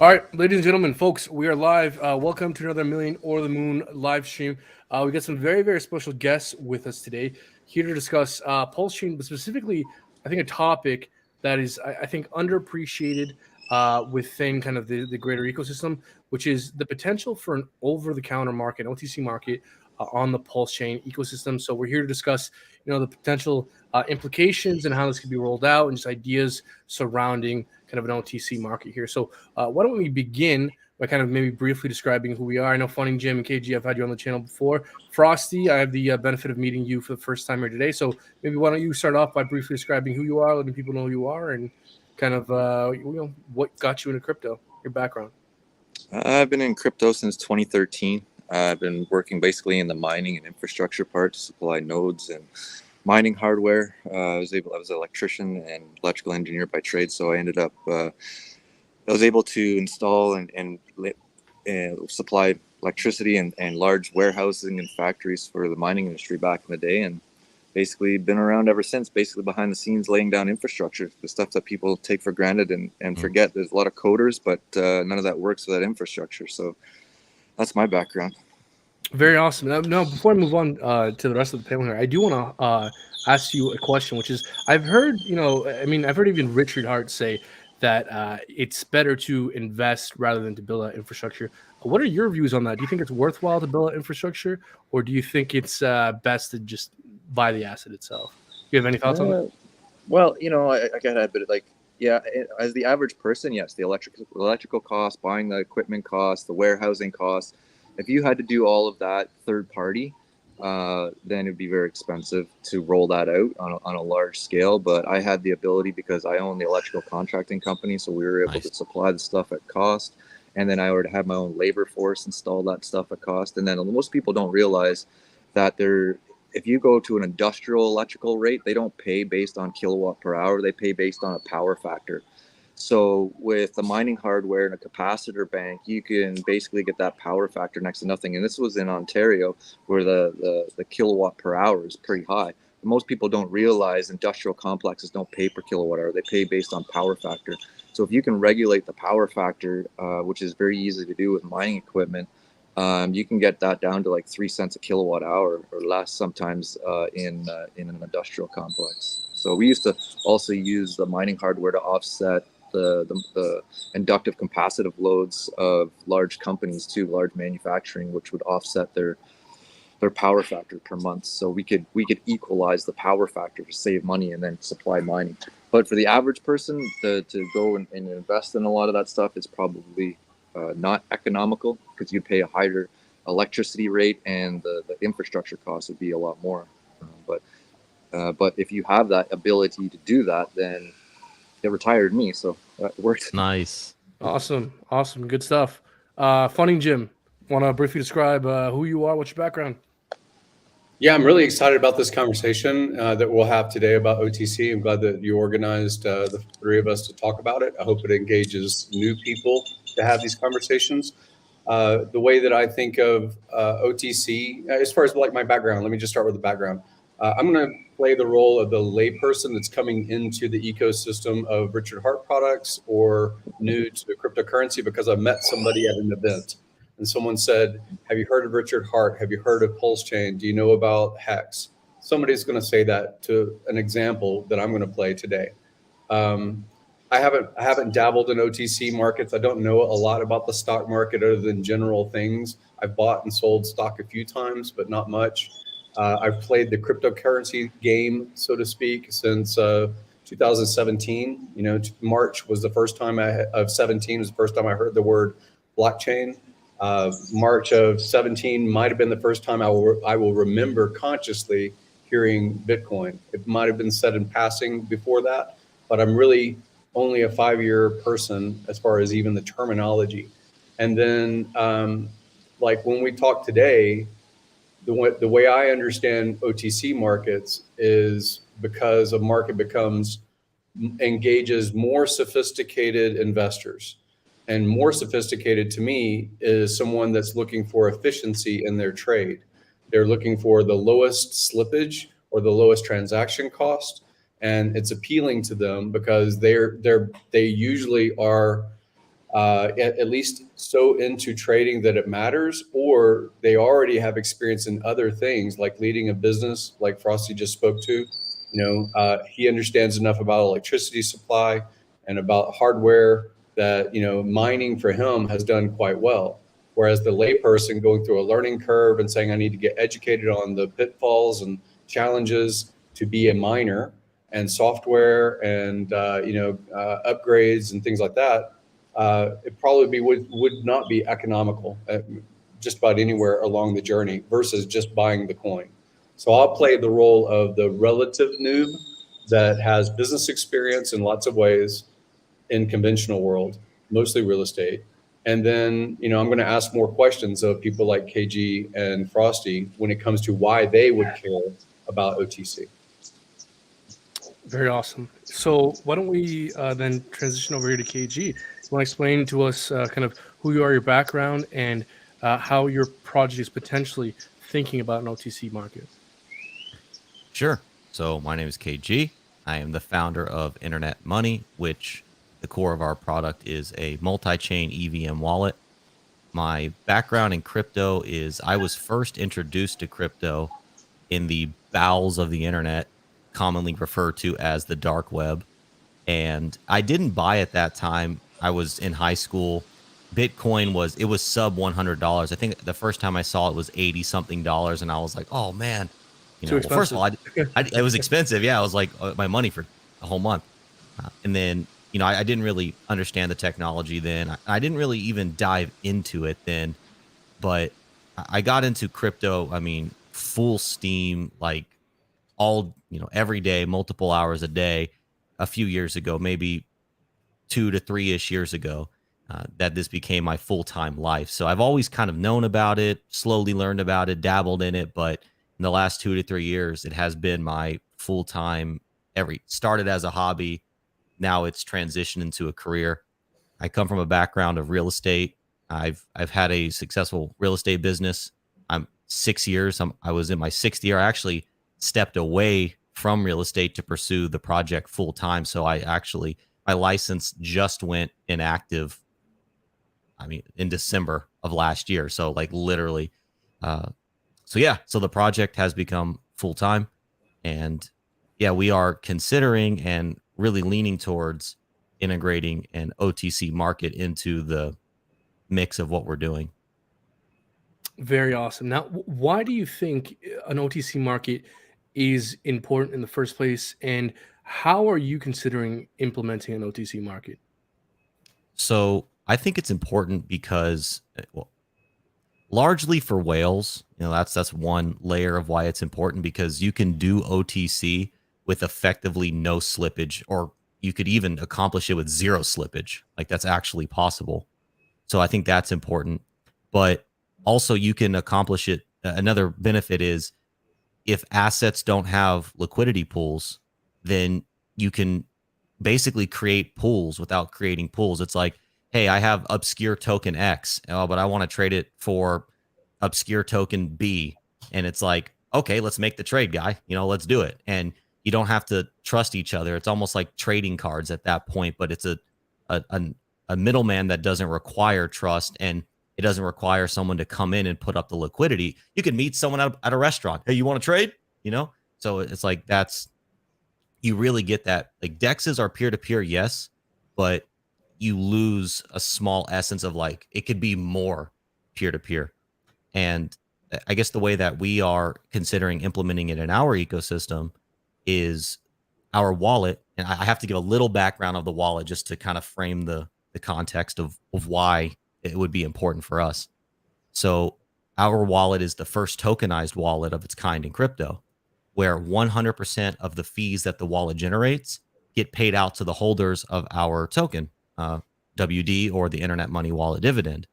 All right, ladies and gentlemen, folks, we are live. Welcome to another Million or the Moon live stream. We got some very, very special guests with us today here to discuss pulse chain, but specifically, I think a topic that is, I think, underappreciated within kind of the greater ecosystem, which is the potential for an over-the-counter market, OTC market on the pulse chain ecosystem. So we're here to discuss, the potential implications and how this could be rolled out, and just ideas surrounding kind of an OTC market here. So why don't we begin by kind of maybe briefly describing who we are? I know Funning Jim and KG, I've had you on the channel before. Frosty, I have the benefit of meeting you for the first time here today. So maybe why don't you start off by briefly describing who you are, letting people know who you are, and kind of what got you into crypto, your background. I've been in crypto since 2013. I've been working basically in the mining and infrastructure part to supply nodes and mining hardware. I was an electrician and electrical engineer by trade, so I ended up I was able to install and supply electricity and large warehousing and factories for the mining industry back in the day, and basically been around ever since, basically behind the scenes laying down infrastructure, the stuff that people take for granted and forget. There's a lot of coders, but none of that works without infrastructure. So that's my background. Very awesome. Now, before I move on to the rest of the panel here, I do want to ask you a question, which is, I've heard, I've heard even Richard Hart say that it's better to invest rather than to build out infrastructure. What are your views on that? Do you think it's worthwhile to build out infrastructure, or do you think it's best to just buy the asset itself? Do you have any thoughts on that? Well, I gotta admit, as the average person, yes, the electrical cost, buying the equipment cost, the warehousing cost. If you had to do all of that third party, then it'd be very expensive to roll that out on a large scale. But I had the ability because I own the electrical contracting company, so we were able to supply the stuff at cost. And then I would have my own labor force install that stuff at cost. And then most people don't realize that if you go to an industrial electrical rate, they don't pay based on kilowatt per hour. They pay based on a power factor. So with the mining hardware and a capacitor bank, you can basically get that power factor next to nothing. And this was in Ontario, where the kilowatt per hour is pretty high. Most people don't realize industrial complexes don't pay per kilowatt hour. They pay based on power factor. So if you can regulate the power factor, which is very easy to do with mining equipment, you can get that down to like 3 cents a kilowatt hour or less sometimes in an industrial complex. So we used to also use the mining hardware to offset the inductive capacitive loads of large companies too, large manufacturing, which would offset their power factor per month. So we could equalize the power factor to save money and then supply mining. But for the average person to go and invest in a lot of that stuff is probably not economical, because you'd pay a higher electricity rate and the infrastructure cost would be a lot more. But if you have that ability to do that, then it retired me, so that worked. Nice. Awesome. Good stuff. Funning Jim, want to briefly describe who you are, what's your background? Yeah, I'm really excited about this conversation that we'll have today about OTC. I'm glad that you organized the three of us to talk about it. I hope it engages new people to have these conversations. The way that I think of OTC, as far as like my background, let me just start with the background. I'm going to play the role of the layperson that's coming into the ecosystem of Richard Hart products or new to cryptocurrency, because I met somebody at an event and someone said, have you heard of Richard Hart? Have you heard of Pulse Chain? Do you know about Hex? Somebody's going to say that to an example that I'm going to play today. I haven't dabbled in OTC markets. I don't know a lot about the stock market other than general things. I've bought and sold stock a few times, but not much. I've played the cryptocurrency game, so to speak, since 2017. March was the first time of 17 was the first time I heard the word blockchain. March of 17 might have been the first time I will remember consciously hearing Bitcoin. It might have been said in passing before that, but I'm really only a 5-year person as far as even the terminology. And then like when we talk today, the way I understand OTC markets is because a market engages more sophisticated investors. And more sophisticated to me is someone that's looking for efficiency in their trade. They're looking for the lowest slippage or the lowest transaction cost. And it's appealing to them because they usually are at least so into trading that it matters, or they already have experience in other things like leading a business like Frosty just spoke to. He understands enough about electricity supply and about hardware that, mining for him has done quite well. Whereas the layperson going through a learning curve and saying, I need to get educated on the pitfalls and challenges to be a miner and software and, upgrades and things like that, it probably would not be economical at just about anywhere along the journey versus just buying the coin. So I'll play the role of the relative noob that has business experience in lots of ways in conventional world, mostly real estate. And then, I'm going to ask more questions of people like KG and Frosty when it comes to why they would care about OTC. Very awesome. So why don't we then transition over here to KG? You want to explain to us kind of who you are, your background, and how your project is potentially thinking about an OTC market? Sure. So my name is KG. I am the founder of Internet Money, which the core of our product is a multi-chain EVM wallet. My background in crypto is I was first introduced to crypto in the bowels of the internet, commonly referred to as the dark web. And I didn't buy at that time. I was in high school. Bitcoin was sub $100. I think the first time I saw it was 80 something dollars. And I was like, oh man, well, first of all, it was expensive. Yeah. I was like my money for a whole month. And then, I didn't really understand the technology then. I didn't really even dive into it then, but I got into crypto. I mean, full steam, like all, every day, multiple hours a day, a few years ago, maybe 2 to 3-ish years ago, that this became my full-time life. So I've always kind of known about it, slowly learned about it, dabbled in it. But in the last 2 to 3 years, it has been my full-time, started as a hobby. Now it's transitioned into a career. I come from a background of real estate. I've had a successful real estate business. I'm 6 years. I was in my 6th year. I actually stepped away from real estate to pursue the project full time. So my license just went inactive. In December of last year. So like literally, so the project has become full time, and we are considering and really leaning towards integrating an OTC market into the mix of what we're doing. Very awesome. Now, why do you think an OTC market is important in the first place, and how are you considering implementing an OTC market? So I think it's important because, largely for whales, that's one layer of why it's important, because you can do OTC with effectively no slippage, or you could even accomplish it with zero slippage. Like that's actually possible. So I think that's important. But also you can accomplish it. Another benefit is if assets don't have liquidity pools, then you can basically create pools without creating pools. It's like, hey, I have obscure token X, but I want to trade it for obscure token B. And it's like, okay, let's make the trade, guy. Let's do it. And you don't have to trust each other. It's almost like trading cards at that point, but it's a middleman that doesn't require trust, and it doesn't require someone to come in and put up the liquidity. You can meet someone at a restaurant. Hey, you want to trade? So it's like you really get that. Like DEXs are peer-to-peer, yes, but you lose a small essence of like, it could be more peer-to-peer. And I guess the way that we are considering implementing it in our ecosystem is our wallet. And I have to give a little background of the wallet just to kind of frame the context of why it would be important for us. So our wallet is the first tokenized wallet of its kind in crypto, where 100% of the fees that the wallet generates get paid out to the holders of our token, WD, or the Internet Money Wallet dividend.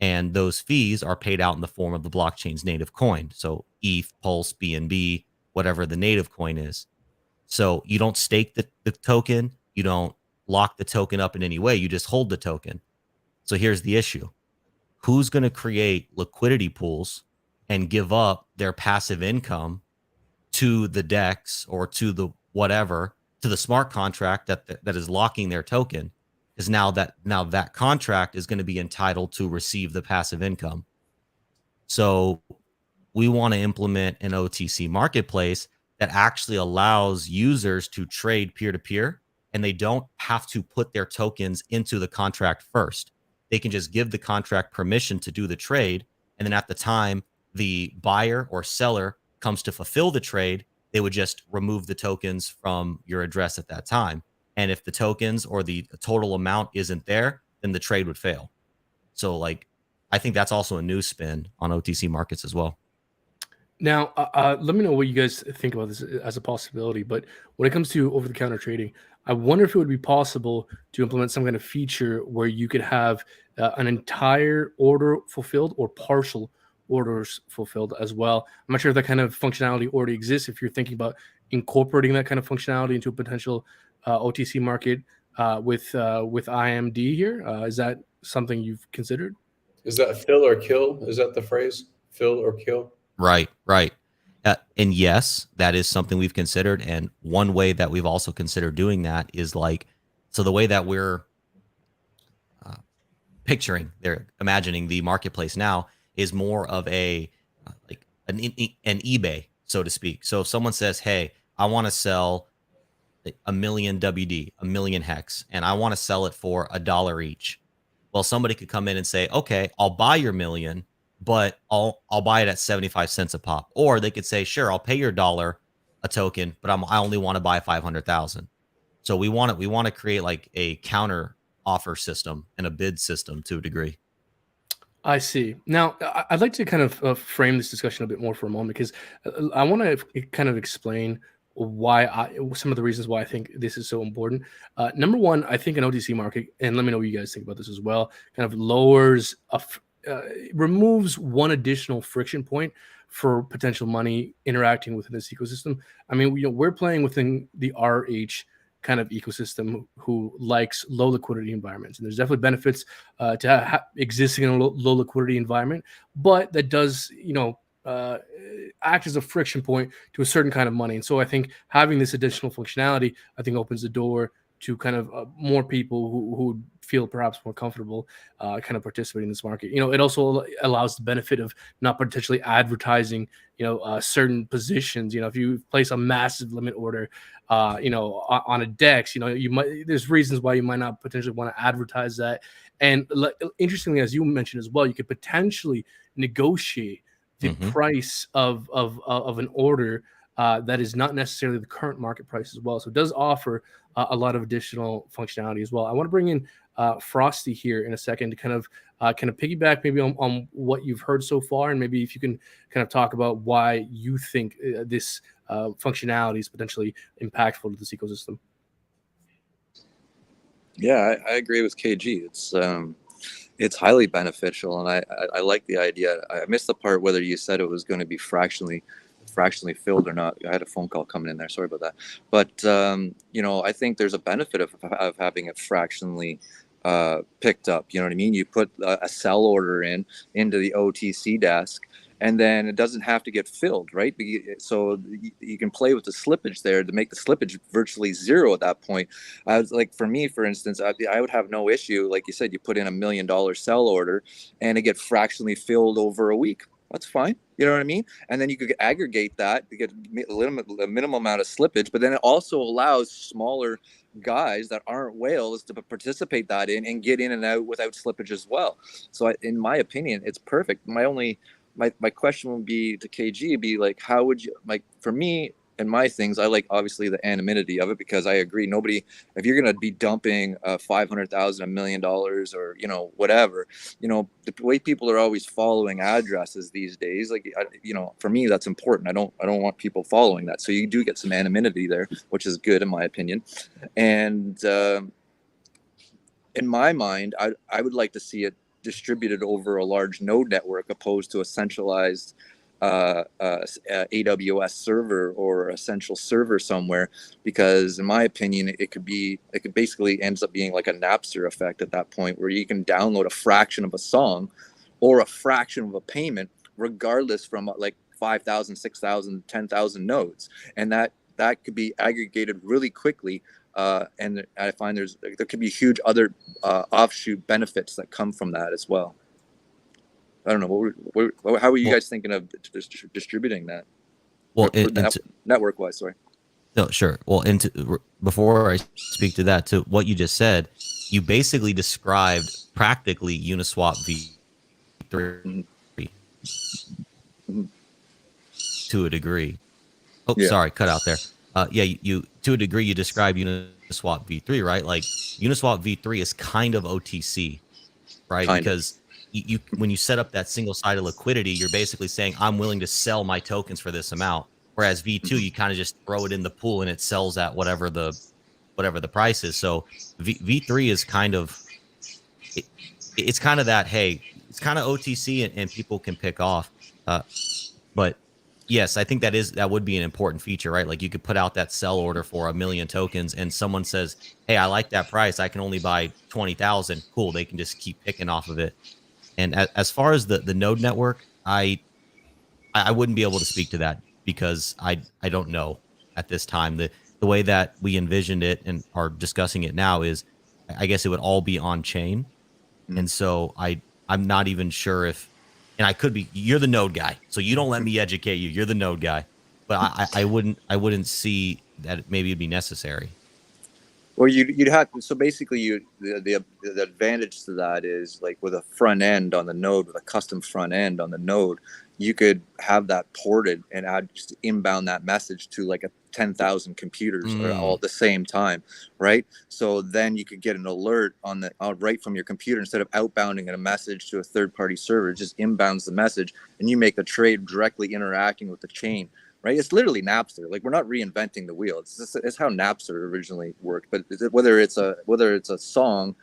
And those fees are paid out in the form of the blockchain's native coin. So ETH, Pulse, BNB, whatever the native coin is. So you don't stake the token. You don't lock the token up in any way. You just hold the token. So here's the issue. Who's going to create liquidity pools and give up their passive income to the DEX or to the whatever, to the smart contract that is locking their token? because now that contract is going to be entitled to receive the passive income. So we want to implement an OTC marketplace that actually allows users to trade peer-to-peer, and they don't have to put their tokens into the contract first. They can just give the contract permission to do the trade, and then at the time the buyer or seller comes to fulfill the trade, they would just remove the tokens from your address at that time. And if the tokens or the total amount isn't there, then the trade would fail. So like, I think that's also a new spin on OTC markets as well. Now, let me know what you guys think about this as a possibility. But when it comes to over-the-counter trading, I wonder if it would be possible to implement some kind of feature where you could have an entire order fulfilled or partial orders fulfilled as well. I'm not sure if that kind of functionality already exists. If you're thinking about incorporating that kind of functionality into a potential OTC market with IMD here, is that something you've considered? Is that fill or kill? Is that the phrase? Fill or kill? Right. And yes, that is something we've considered. And one way that we've also considered doing that is like, so the way that we're imagining the marketplace now is more of a like an eBay, so to speak. So if someone says, hey, I want to sell a million WD, a million hex, and I want to sell it for $1 each. Well, somebody could come in and say, okay, I'll buy your million, but I'll buy it at 75 cents a pop. Or they could say, sure, I'll pay your $1 a token, but I only want to buy 500,000. So we want to create like a counter offer system and a bid system to a degree. I see. Now, I'd like to kind of frame this discussion a bit more for a moment, because I want to kind of explain some of the reasons why I think this is so important. Number one, I think an OTC market, and let me know what you guys think about this as well, kind of lowers, removes one additional friction point for potential money interacting within this ecosystem. I mean, we're playing within the RH kind of ecosystem who likes low liquidity environments, and there's definitely benefits to existing in a low liquidity environment, but that does act as a friction point to a certain kind of money. And so I think having this additional functionality, I think, opens the door to kind of more people who feel perhaps more comfortable kind of participating in this market. It also allows the benefit of not potentially advertising, certain positions. If you place a massive limit order, on a DEX, there's reasons why you might not potentially want to advertise that. And interestingly, as you mentioned as well, you could potentially negotiate the price of an order that is not necessarily the current market price as well. So it does offer a lot of additional functionality as well. I want to bring in Frosty here in a second to kind of piggyback maybe on what you've heard so far, and maybe if you can kind of talk about why you think this functionality is potentially impactful to this ecosystem. Yeah, I agree with KG. It's highly beneficial, and I like the idea. I missed the part whether you said it was going to be fractionally filled or not. I had a phone call coming in there. Sorry about that. But I think there's a benefit of having it fractionally picked up. You know what I mean? You put a sell order into the OTC desk, and then it doesn't have to get filled, right? So you can play with the slippage there to make the slippage virtually zero at that point. I was like, for me, for instance, I would have no issue. Like you said, you put in $1 million sell order and it get fractionally filled over a week. That's fine. You know what I mean? And then you could aggregate that to get a minimum amount of slippage, but then it also allows smaller guys that aren't whales to participate that in and get in and out without slippage as well. So in my opinion, it's perfect. My question would be to KG, be like, how would you, like, for me and my things, I like obviously the anonymity of it, because I agree, if you're going to be dumping $500,000, $1 million, or whatever, the way people are always following addresses these days, like, for me, that's important. I don't want people following that. So you do get some anonymity there, which is good in my opinion. And in my mind, I would like to see it distributed over a large node network opposed to a centralized AWS server or a central server somewhere, because in my opinion, it could basically ends up being like a Napster effect at that point, where you can download a fraction of a song or a fraction of a payment, regardless, from like 5,000, 6,000, 10,000 nodes. And that could be aggregated really quickly And I find there could be huge other offshoot benefits that come from that as well. I don't know. How are you guys thinking of distributing that? Well, network wise, sorry. No, sure. Well, before I speak to that, to what you just said, you basically described practically Uniswap V3 to a degree. Oh, Yeah. sorry, cut out there. Yeah, you to a degree you describe Uniswap V3, right? Like Uniswap V3 is kind of OTC, right? Because you when you set up that single-sided liquidity, you're basically saying I'm willing to sell my tokens for this amount. Whereas V2, you kind of just throw it in the pool and it sells at whatever the price is. So V3 is kind of it's kind of that, hey, it's kind of OTC and people can pick off. But yes, I think that would be an important feature, right? Like you could put out that sell order for 1 million tokens and someone says, hey, I like that price. I can only buy 20,000. Cool. They can just keep picking off of it. And as far as the node network, I wouldn't be able to speak to that because I don't know at this time. The way that we envisioned it and are discussing it now is, I guess it would all be on chain. And so I'm not even sure if, and I could be, you're the node guy, so you don't let me educate you. You're the node guy, but I wouldn't see that maybe it'd be necessary. Well, you'd have, so basically the advantage to that is like with a front end on the node, with a custom front end on the node, you could have that ported and just inbound that message to like 10,000 computers all at the same time, right? So then you could get an alert on right from your computer instead of outbounding a message to a third-party server. It just inbounds the message, and you make the trade directly interacting with the chain. Right, it's literally Napster. Like, we're not reinventing the wheel. It's how Napster originally worked. But whether it's a song,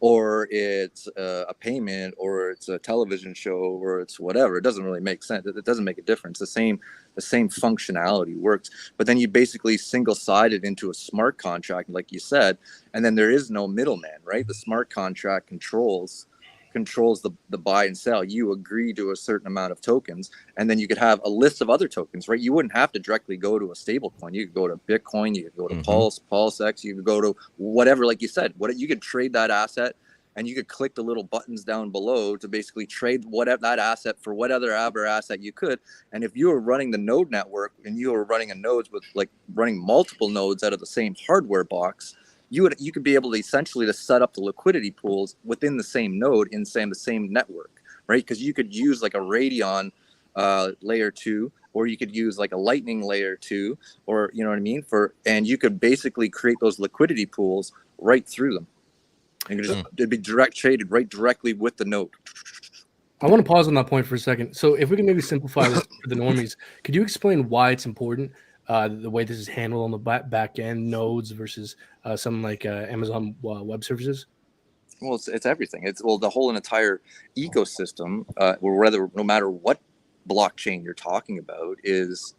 or it's a payment, or it's a television show, or it's whatever, it doesn't really make sense. It doesn't make a difference. The same functionality works. But then you basically single-sided into a smart contract, like you said, and then there is no middleman. Right, the smart contract controls the buy and sell. You agree to a certain amount of tokens, and then you could have a list of other tokens, right? You wouldn't have to directly go to a stable coin. You could go to Bitcoin, you could go to PulseX, you could go to whatever, like you said, you could trade that asset, and you could click the little buttons down below to basically trade whatever that asset for whatever asset you could. And if you were running the node network and you were running a nodes with like running multiple nodes out of the same hardware box, you could be able to essentially to set up the liquidity pools within the same node in the same network, right? Because you could use like a Radeon layer 2, or you could use like a Lightning layer 2, or you know what I mean, and you could basically create those liquidity pools right through them, and it'd be direct traded right directly with the node. I want to pause on that point for a second. So if we can maybe simplify this for the normies, could you explain why it's important? The way this is handled on the back end nodes versus something like Amazon Web Services? Well, it's everything. It's the whole entire ecosystem, no matter what blockchain you're talking about, is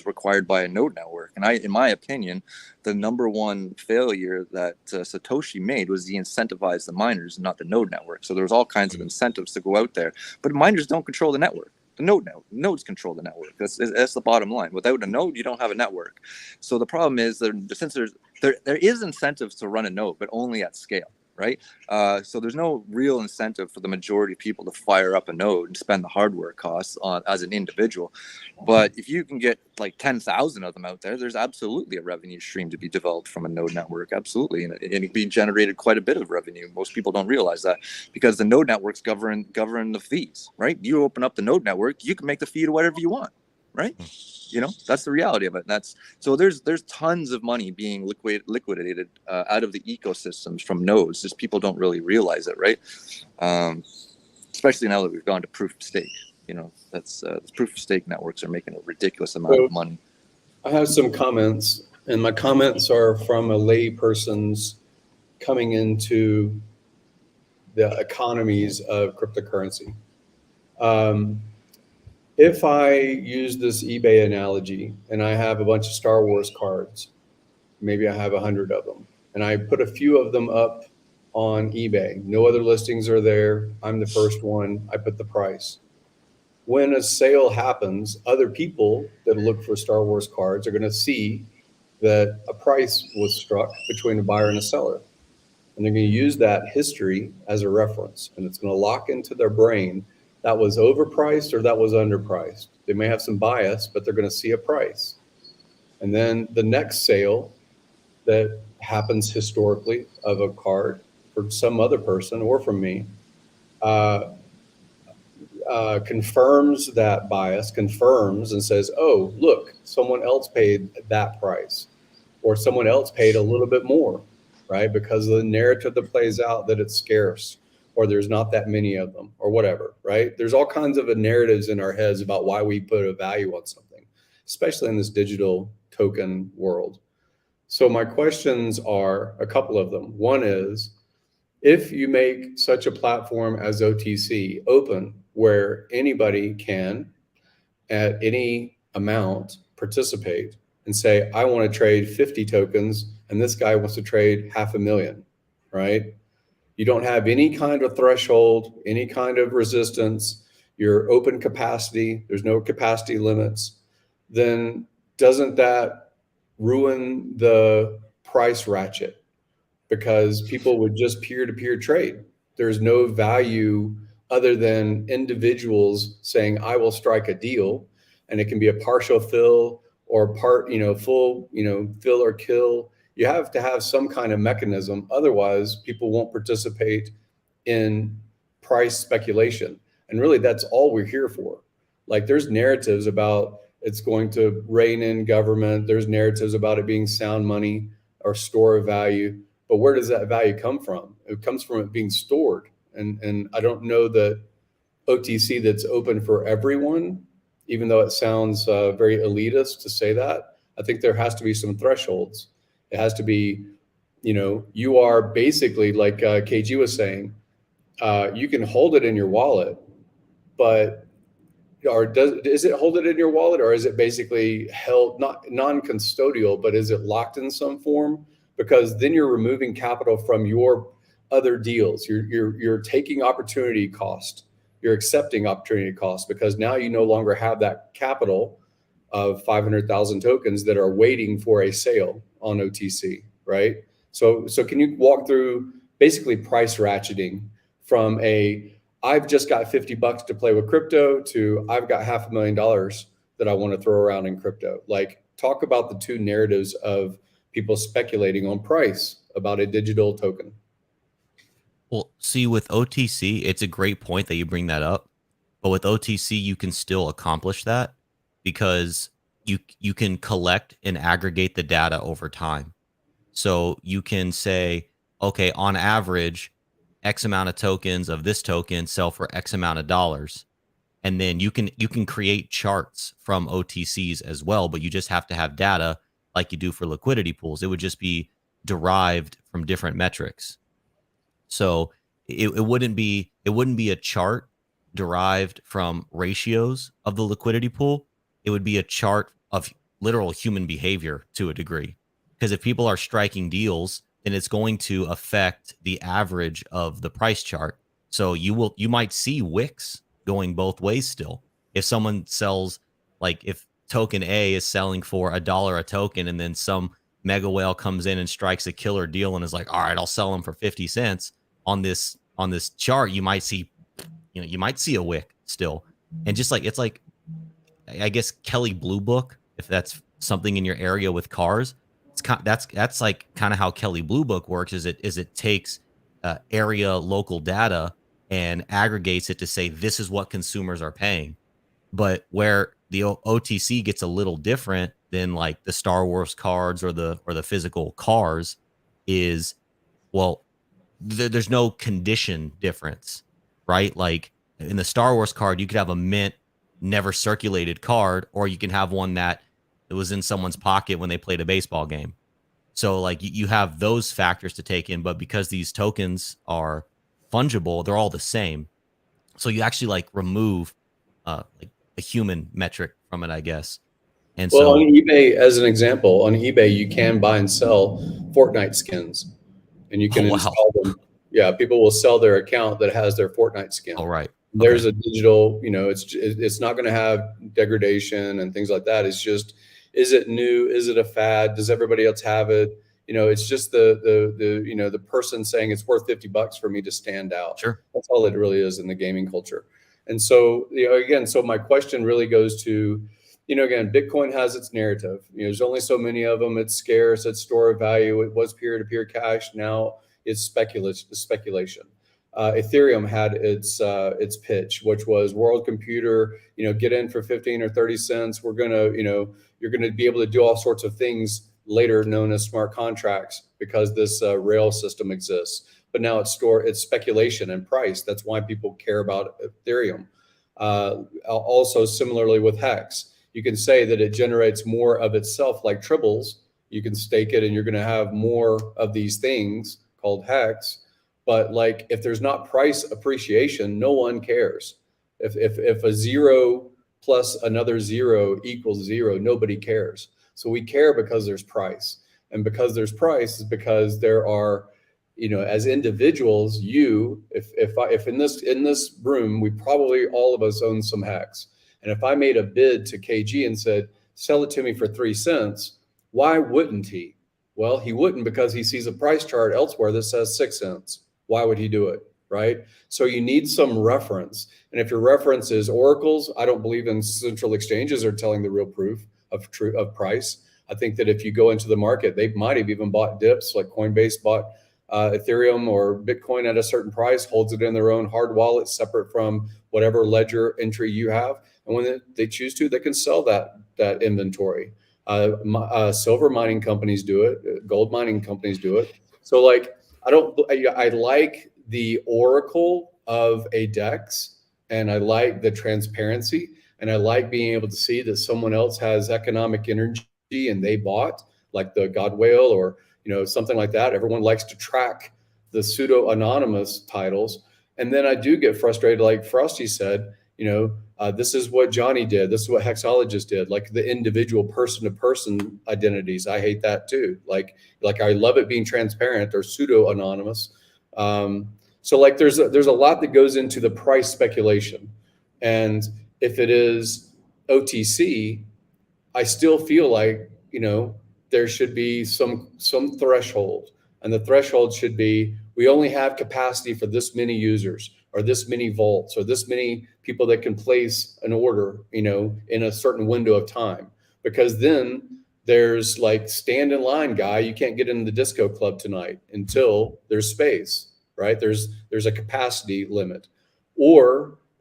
required by a node network. And in my opinion, the number one failure that Satoshi made was he incentivized the miners, not the node network. So there was all kinds of incentives to go out there, but miners don't control the network. The nodes control the network. That's the bottom line. Without a node, you don't have a network. So the problem is that since there is incentives to run a node, but only at scale, right? So there's no real incentive for the majority of people to fire up a node and spend the hardware costs on as an individual. But if you can get like 10,000 of them out there, there's absolutely a revenue stream to be developed from a node network. Absolutely, and it can be generated quite a bit of revenue. Most people don't realize that because the node networks govern the fees, right? You open up the node network, you can make the fee to whatever you want, right? You know, that's the reality of it. And so there's tons of money being liquidated out of the ecosystems from nodes. Just people don't really realize it, right? Especially now that we've gone to proof of stake. You know, that's proof of stake networks are making a ridiculous amount of money. I have some comments, and my comments are from a lay person's coming into the economies of cryptocurrency. If I use this eBay analogy and I have a bunch of Star Wars cards, maybe I have 100 of them, and I put a few of them up on eBay. No other listings are there. I'm the first one. I put the price. When a sale happens, other people that look for Star Wars cards are going to see that a price was struck between a buyer and a seller. And they're going to use that history as a reference. And it's going to lock into their brain that was overpriced or that was underpriced. They may have some bias, but they're going to see a price. And then the next sale that happens historically of a card for some other person or from me confirms that bias, confirms and says, oh, look, someone else paid that price or someone else paid a little bit more, right? Because of the narrative that plays out that it's scarce or there's not that many of them or whatever, right? There's all kinds of narratives in our heads about why we put a value on something, especially in this digital token world. So my questions are a couple of them. One is, if you make such a platform as OTC open, where anybody can, at any amount, participate and say, I want to trade 50 tokens, and this guy wants to trade 500,000, right? You don't have any kind of threshold, any kind of resistance, your open capacity, there's no capacity limits, then doesn't that ruin the price ratchet? Because people would just peer-to-peer trade. There's no value other than individuals saying, I will strike a deal, and it can be a partial fill or full, fill or kill. You have to have some kind of mechanism. Otherwise, people won't participate in price speculation. And really, that's all we're here for. Like, there's narratives about it's going to rein in government. There's narratives about it being sound money or store of value. But where does that value come from? It comes from it being stored. And I don't know that OTC that's open for everyone, even though it sounds very elitist to say that. I think there has to be some thresholds. It has to be, you are basically, like KG was saying, you can hold it in your wallet, but is it hold it in your wallet, or is it basically held, not non-custodial, but is it locked in some form? Because then you're removing capital from your other deals. You're taking opportunity cost. You're accepting opportunity cost, because now you no longer have that capital of 500,000 tokens that are waiting for a sale on OTC, right? So can you walk through basically price ratcheting from I've just got $50 to play with crypto to I've got $500,000 that I want to throw around in crypto? Like, talk about the two narratives of people speculating on price about a digital token. Well, see, with OTC, it's a great point that you bring that up. But with OTC, you can still accomplish that because you can collect and aggregate the data over time. So you can say, okay, on average, X amount of tokens of this token sell for X amount of dollars. And then you can create charts from OTCs as well, but you just have to have data like you do for liquidity pools. It would just be derived from different metrics. So it wouldn't be a chart derived from ratios of the liquidity pool. It would be a chart of literal human behavior to a degree. Because if people are striking deals, then it's going to affect the average of the price chart. So you might see wicks going both ways still. If someone sells, like if token A is selling for $1 a token, and then some mega whale comes in and strikes a killer deal and is like, all right, I'll sell them for 50 cents on this chart, you might see a wick still. And just like, it's like, I guess Kelly Blue Book, if that's something in your area with cars, that's like kind of how Kelly Blue Book works. Is it takes area local data and aggregates it to say this is what consumers are paying. But where the OTC gets a little different than like the Star Wars cards or the physical cars is, well, there's no condition difference, right? Like in the Star Wars card, you could have a mint, never circulated card, or you can have one that it was in someone's pocket when they played a baseball game. So like you have those factors to take in, but because these tokens are fungible, they're all the same. So you actually like remove like a human metric from it, I guess. And well, so on eBay, as an example, on eBay, you can buy and sell Fortnite skins, and you can install them. Yeah, people will sell their account that has their Fortnite skin. All right. There's a digital, it's not going to have degradation and things like that. It's just Is it new? Is it a fad? Does everybody else have it? It's just the person saying it's worth $50 for me to stand out. Sure. That's all it really is in the gaming culture. And so, again, so my question really goes to, again, Bitcoin has its narrative. There's only so many of them. It's scarce. It's store of value. It was peer-to-peer cash. Now it's speculation. Ethereum had its pitch, which was world computer. Get in for 15 or 30 cents. We're gonna, you're gonna be able to do all sorts of things later, known as smart contracts, because this rail system exists. But now it's speculation and price. That's why people care about Ethereum. Also, similarly with Hex, you can say that it generates more of itself like tribbles. You can stake it and you're going to have more of these things called Hex. But like, if there's not price appreciation, no one cares. If a zero plus another zero equals zero, nobody cares. So we care because there's price. And because there's price is because there are, as individuals, if in this room, we probably all of us own some Hex. And if I made a bid to KG and said, sell it to me for 3 cents, why wouldn't he? Well, he wouldn't, because he sees a price chart elsewhere that says 6 cents. Why would he do it? Right? So you need some reference. And if your reference is oracles, I don't believe in central exchanges are telling the real proof of price. I think that if you go into the market, they might have even bought dips, like Coinbase bought Ethereum or Bitcoin at a certain price, holds it in their own hard wallet, separate from whatever ledger entry you have. And when they choose to, they can sell that inventory. Silver mining companies do it. Gold mining companies do it. So like, I like the oracle of a DEX, and I like the transparency, and I like being able to see that someone else has economic energy and they bought, like the God Whale or something like that. Everyone likes to track the pseudo anonymous titles. And then I do get frustrated, like Frosty said, this is what Johnny did. This is what Hexologist did, like the individual person-to-person identities. I hate that too. Like I love it being transparent or pseudo-anonymous. So like there's a lot that goes into the price speculation. And if it is OTC, I still feel like, there should be some threshold. And the threshold should be, we only have capacity for this many users, or this many vaults, or this many people that can place an order, in a certain window of time. Because then there's like, stand in line, guy, you can't get in the disco club tonight until there's space, right? There's a capacity limit.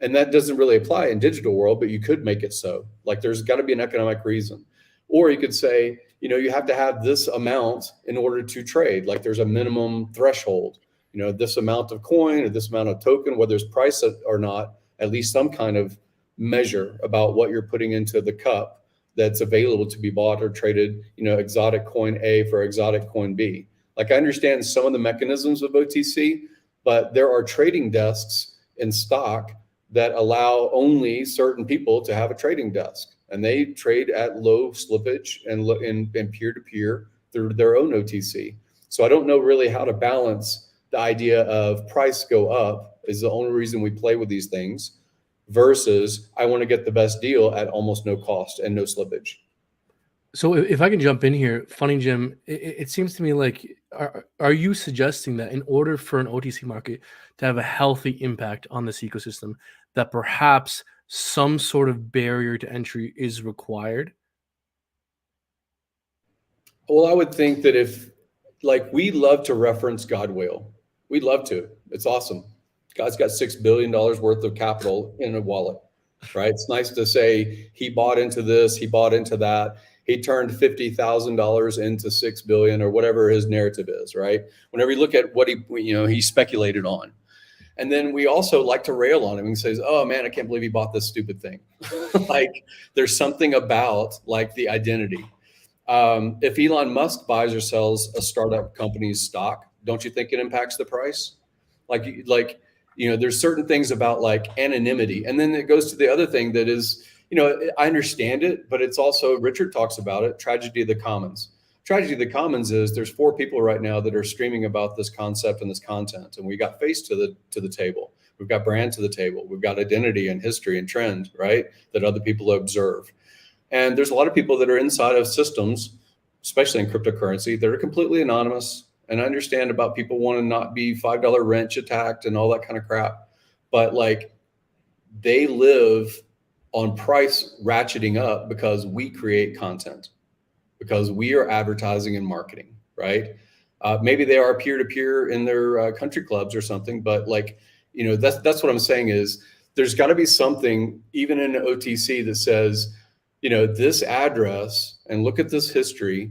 And that doesn't really apply in digital world, but you could make it so. Like, there's got to be an economic reason. Or you could say, you have to have this amount in order to trade. Like, there's a minimum threshold. This amount of coin or this amount of token, whether it's price or not, at least some kind of measure about what you're putting into the cup that's available to be bought or traded, exotic coin A for exotic coin B. Like, I understand some of the mechanisms of OTC, but there are trading desks in stock that allow only certain people to have a trading desk, and they trade at low slippage and peer-to-peer through their own OTC. So I don't know really how to balance the idea of price go up is the only reason we play with these things versus I want to get the best deal at almost no cost and no slippage. So if I can jump in here, Funny Jim, it seems to me like, are you suggesting that in order for an OTC market to have a healthy impact on this ecosystem, that perhaps some sort of barrier to entry is required? Well, I would think that we love to reference God Whale. We'd love to. It's awesome. God's got $6 billion worth of capital in a wallet, right? It's nice to say he bought into this, he bought into that. He turned $50,000 into $6 billion, or whatever his narrative is, right? Whenever you look at what he speculated on. And then we also like to rail on him and says, oh man, I can't believe he bought this stupid thing. Like, there's something about like the identity. If Elon Musk buys or sells a startup company's stock, don't you think it impacts the price? Like, there's certain things about like anonymity. And then it goes to the other thing that is, I understand it, but it's also, Richard talks about it, tragedy of the commons. Tragedy of the commons is there's 4 people right now that are streaming about this concept and this content. And we got face to the table. We've got brand to the table. We've got identity and history and trend, right? That other people observe. And there's a lot of people that are inside of systems, especially in cryptocurrency, that are completely anonymous. And I understand about people want to not be $5 wrench attacked and all that kind of crap. But like, they live on price ratcheting up because we create content, because we are advertising and marketing, right? Maybe they are peer-to-peer in their country clubs or something, but like, you know, that's what I'm saying is there's got to be something even in OTC that says, you know, this address and look at this history.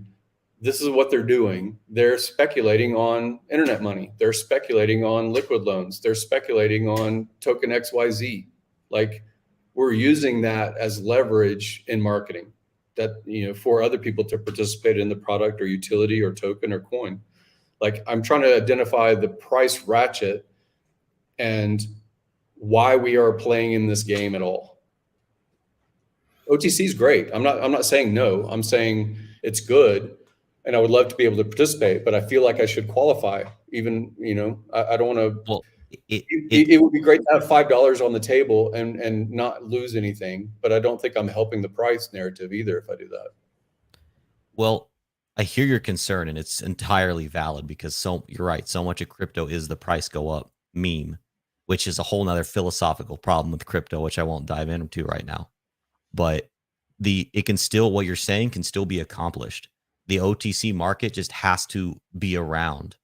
This is what they're doing. They're speculating on internet money. They're speculating on liquid loans. They're speculating on token XYZ. Like, we're using that as leverage in marketing, that, you know, for other people to participate in the product or utility or token or coin. Like, I'm trying to identify the price ratchet and why we are playing in this game at all. OTC is great. I'm not saying no. I'm saying it's good, and I would love to be able to participate, but I feel like I should qualify. Even, you know, I don't want to. Well, it would be great to have $5 on the table and not lose anything, but I don't think I'm helping the price narrative either if I do that. Well, I hear your concern, and it's entirely valid because you're right. So much of crypto is the price go up meme, which is a whole nother philosophical problem with crypto, which I won't dive into right now. But it can still, what you're saying can still be accomplished. The OTC market just has to be around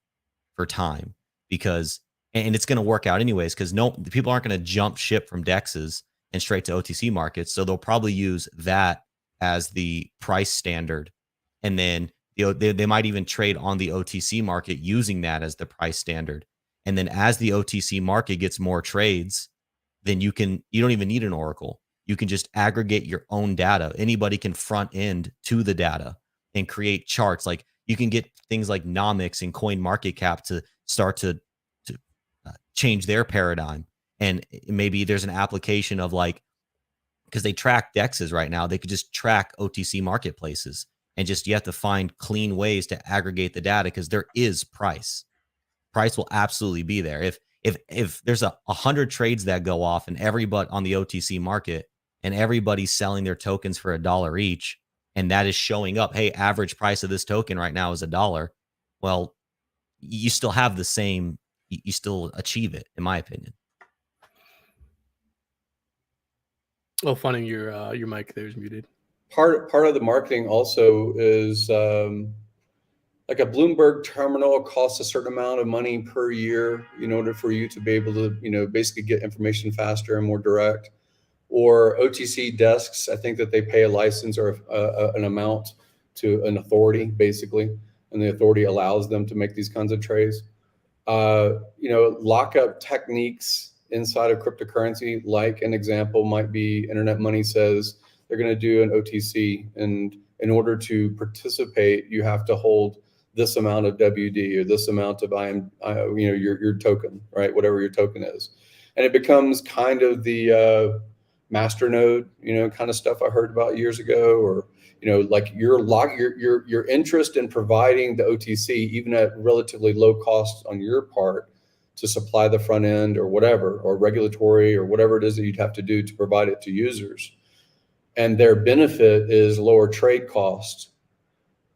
for time, because, and it's going to work out anyways, because people aren't going to jump ship from DEXs and straight to OTC markets. So they'll probably use that as the price standard. And then, you know, they might even trade on the OTC market using that as the price standard. And then as the OTC market gets more trades, then you don't even need an oracle. You can just aggregate your own data. Anybody can front end to the data and create charts. Like, you can get things like Nomics and Coin Market Cap to start to change their paradigm. And maybe there's an application of, like, because they track DEXs right now, they could just track OTC marketplaces, and just, you have to find clean ways to aggregate the data, because there is price. Price will absolutely be there. If there's 100 trades that go off and everybody on the OTC market, and everybody's selling their tokens for $1 each, and that is showing up, hey, average price of this token right now is $1. Well, you still have the same, you still achieve it, in my opinion. Oh, funny, your mic there is muted. Part of the marketing also is like a Bloomberg terminal costs a certain amount of money per year in order for you to be able to, you know, basically get information faster and more direct. Or OTC desks, I think that they pay a license or an amount to an authority, basically, and the authority allows them to make these kinds of trades. You know, lockup techniques inside of cryptocurrency, like an example might be Internet Money says they're going to do an OTC, and in order to participate, you have to hold this amount of WD or this amount of you know, your token, right? Whatever your token is, and it becomes kind of the masternode, you know, kind of stuff I heard about years ago, or, you know, like your interest in providing the OTC, even at relatively low cost on your part, to supply the front end or whatever, or regulatory or whatever it is that you'd have to do to provide it to users. And their benefit is lower trade costs.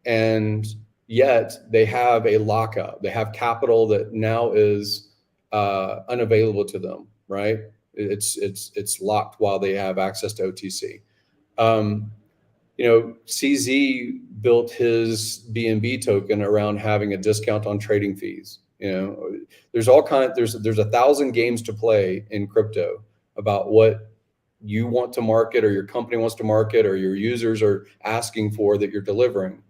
And yet they have a lockup. They have capital that now is unavailable to them, right? It's locked while they have access to OTC. You know, CZ built his BNB token around having a discount on trading fees. You know, there's 1,000 games to play in crypto about what you want to market, or your company wants to market, or your users are asking for that you're delivering.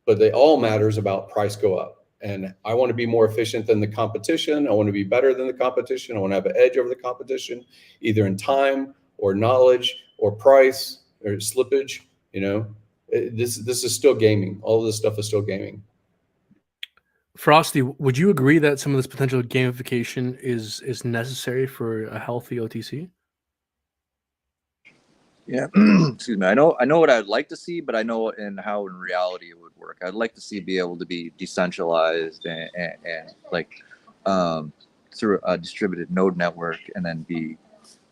But they all matters about price go up. And I want to be more efficient than the competition. I want to be better than the competition. I want to have an edge over the competition, either in time or knowledge or price or slippage. You know, this is still gaming. All of this stuff is still gaming. Frosty, would you agree that some of this potential gamification is necessary for a healthy OTC? Yeah, excuse me. I know what I'd like to see, but I know how in reality it would work. I'd like to see be able to be decentralized and like through a distributed node network, and then be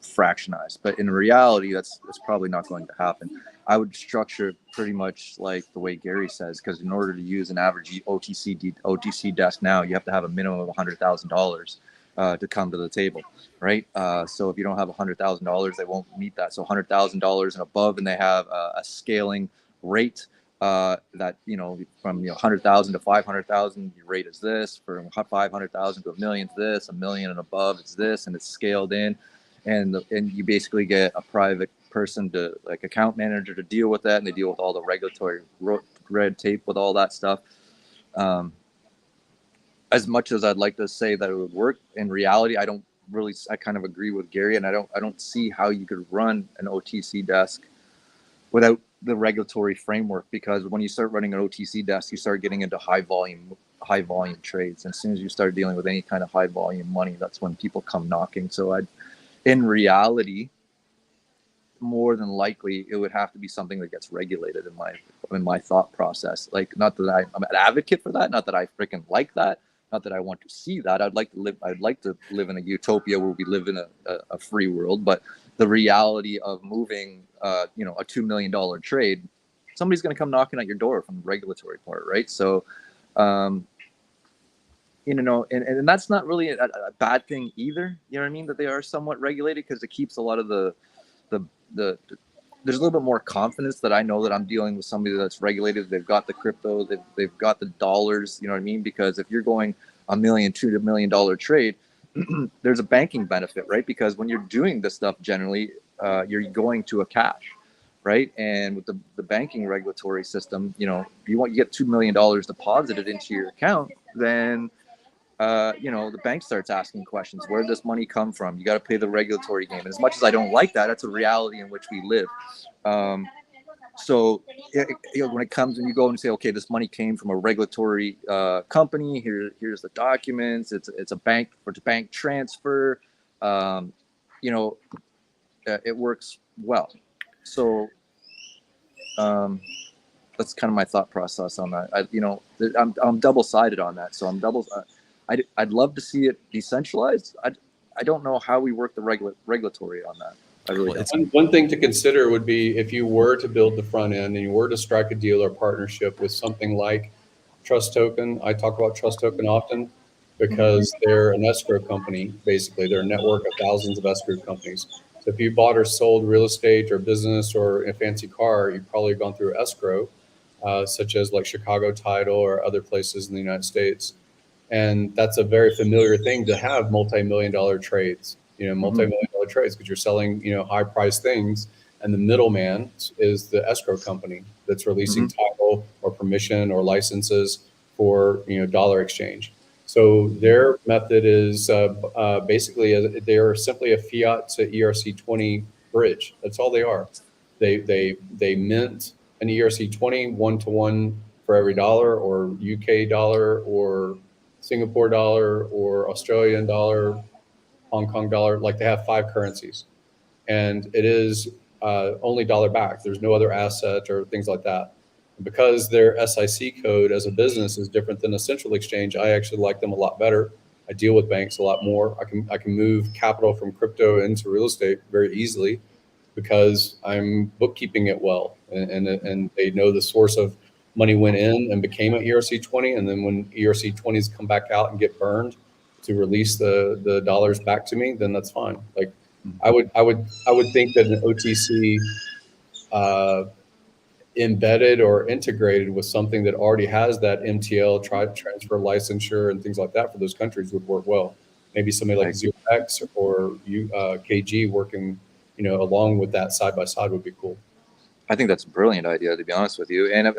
fractionized. But in reality, that's probably not going to happen. I would structure it pretty much like the way Gary says, because in order to use an average OTC desk now, you have to have a minimum of $100,000 to come to the table, right? So if you don't have $100,000, they won't meet that. So $100,000 and above, and they have a scaling rate that, you know, from 100,000 to 500,000, your rate is this. From 500,000 to a million, this. A million and above, it's this, and it's scaled in, and you basically get a private person to, like, account manager to deal with that, and they deal with all the regulatory red tape with all that stuff. As much as I'd like to say that it would work, in reality, I kind of agree with Gary, and I don't see how you could run an OTC desk without the regulatory framework, because when you start running an OTC desk, you start getting into high volume trades. And as soon as you start dealing with any kind of high volume money, that's when people come knocking. So in reality, more than likely, it would have to be something that gets regulated in my thought process. Like, not that I'm an advocate for that, not that I freaking like that, not that I want to see that. I'd like to live in a utopia where we live in a free world, but the reality of moving a $2 million trade, somebody's going to come knocking at your door from the regulatory part, right? So and that's not really a bad thing either, you know what I mean, that they are somewhat regulated, because it keeps a lot of the there's a little bit more confidence that I know that I'm dealing with somebody that's regulated. They've got the crypto, they've got the dollars, you know what I mean? Because if you're going $1 million, $2 million trade, there's a banking benefit, right? Because when you're doing this stuff, generally, you're going to a cash, right? And with the banking regulatory system, you get $2 million deposited into your account, then the bank starts asking questions. Where did this money come from? You got to play the regulatory game. And as much as I don't like that, that's a reality in which we live. So when it comes and you go and say, okay, this money came from a regulatory company. Here's the documents. It's a bank transfer. It works well. So that's kind of my thought process on that. I'm double-sided on that. So I'd love to see it decentralized. I don't know how we work the regulatory on that. I really don't. One thing to consider would be, if you were to build the front end and you were to strike a deal or partnership with something like Trust Token. I talk about Trust Token often because they're an escrow company. Basically, they're a network of thousands of escrow companies. So if you bought or sold real estate or business or a fancy car, you've probably gone through escrow, such as like Chicago Title or other places in the United States. And that's a very familiar thing to have multi-million-dollar trades, multi-million-dollar trades, because you're selling, high-priced things, and the middleman is the escrow company that's releasing title or permission or licenses for, dollar exchange. So their method is basically they're simply a fiat to ERC20 bridge. That's all they are. They mint an ERC20 one-to-one for every dollar, or UK dollar, or Singapore dollar, or Australian dollar, Hong Kong dollar. Like, they have 5 currencies, and it is only dollar backed. There's no other asset or things like that. Because their SIC code as a business is different than a central exchange, I actually like them a lot better. I deal with banks a lot more. I can move capital from crypto into real estate very easily because I'm bookkeeping it well, and they know the source of money went in and became an ERC20, and then when ERC20s come back out and get burned to release the dollars back to me, then that's fine. Like, I would think that an OTC embedded or integrated with something that already has that MTL transfer licensure and things like that for those countries would work well. Maybe somebody like ZeroX or KG working, along with that side by side would be cool. I think that's a brilliant idea, to be honest with you. And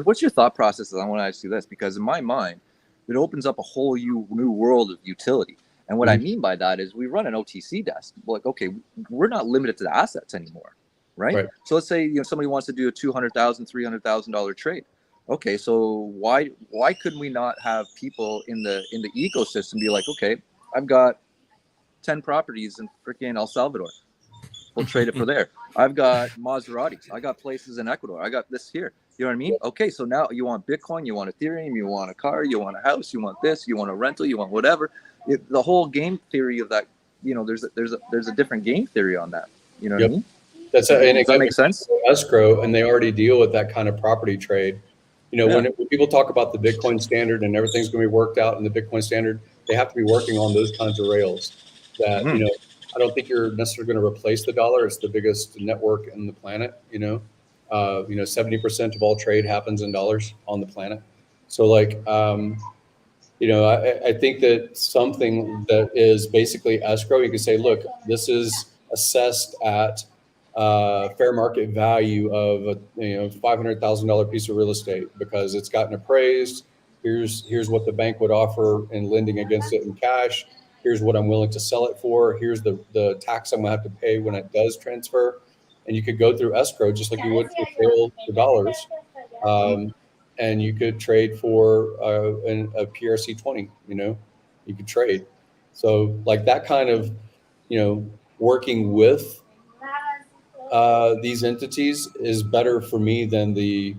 what's your thought process? I want to ask you this, because in my mind, it opens up a whole new world of utility. And what I mean by that is, we run an OTC desk. Like, okay, we're not limited to the assets anymore, right? So let's say somebody wants to do a $200,000, $300,000 trade. Okay, so why couldn't we not have people in the ecosystem be like, okay, I've got 10 properties in freaking El Salvador. We'll trade it for there. I've got Maseratis. I got places in Ecuador. I got this here. You know what I mean? Okay, so now you want Bitcoin, you want Ethereum, you want a car, you want a house, you want this, you want a rental, you want whatever. The whole game theory of that there's a different game theory on that. You know what I mean? Does that make sense? Escrow, and they already deal with that kind of property trade. When people talk about the Bitcoin standard and everything's going to be worked out in the Bitcoin standard, they have to be working on those kinds of rails. That I don't think you're necessarily going to replace the dollar. It's the biggest network in the planet. 70% of all trade happens in dollars on the planet. So I think that something that is basically escrow, you can say, look, this is assessed at fair market value of a $500,000 piece of real estate because it's gotten appraised. Here's what the bank would offer in lending against it in cash. Here's what I'm willing to sell it for. Here's the tax I'm gonna have to pay when it does transfer. And you could go through escrow just like you would for sale for dollars. And you could trade for a PRC 20, you could trade. So like that kind of, working with these entities is better for me than the,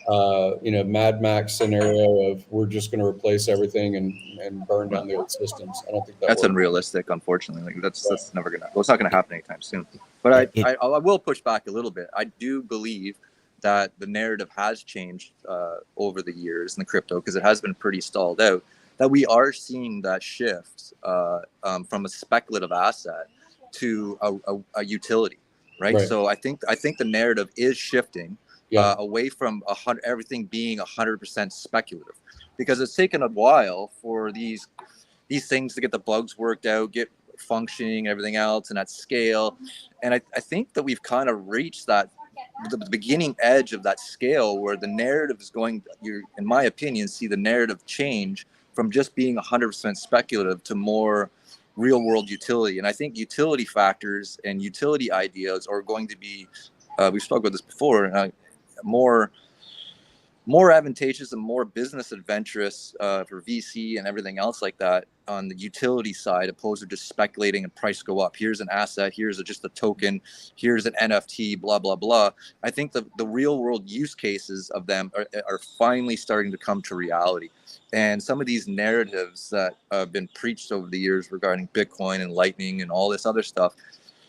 Mad Max scenario of we're just going to replace everything and burn down the old systems. I don't think that's works. Unrealistic, unfortunately. Like that's never gonna. Well, it's not gonna happen anytime soon. But I will push back a little bit. I do believe that the narrative has changed over the years in the crypto because it has been pretty stalled out. That we are seeing that shift from a speculative asset to a utility, right? So I think the narrative is shifting away from everything being 100% speculative, because it's taken a while for these things to get the bugs worked out, get functioning, everything else, and at scale. And I think that we've kind of reached that the beginning edge of that scale where the narrative is going. In my opinion, see the narrative change from just being 100% speculative to more real world utility. And I think utility factors and utility ideas are going to be, we've spoken about this before, more advantageous and more business adventurous for VC and everything else like that on the utility side, opposed to just speculating and price go up. Here's an asset, here's just a token, here's an NFT, blah, blah, blah. I think the real world use cases of them are finally starting to come to reality. And some of these narratives that have been preached over the years regarding Bitcoin and Lightning and all this other stuff,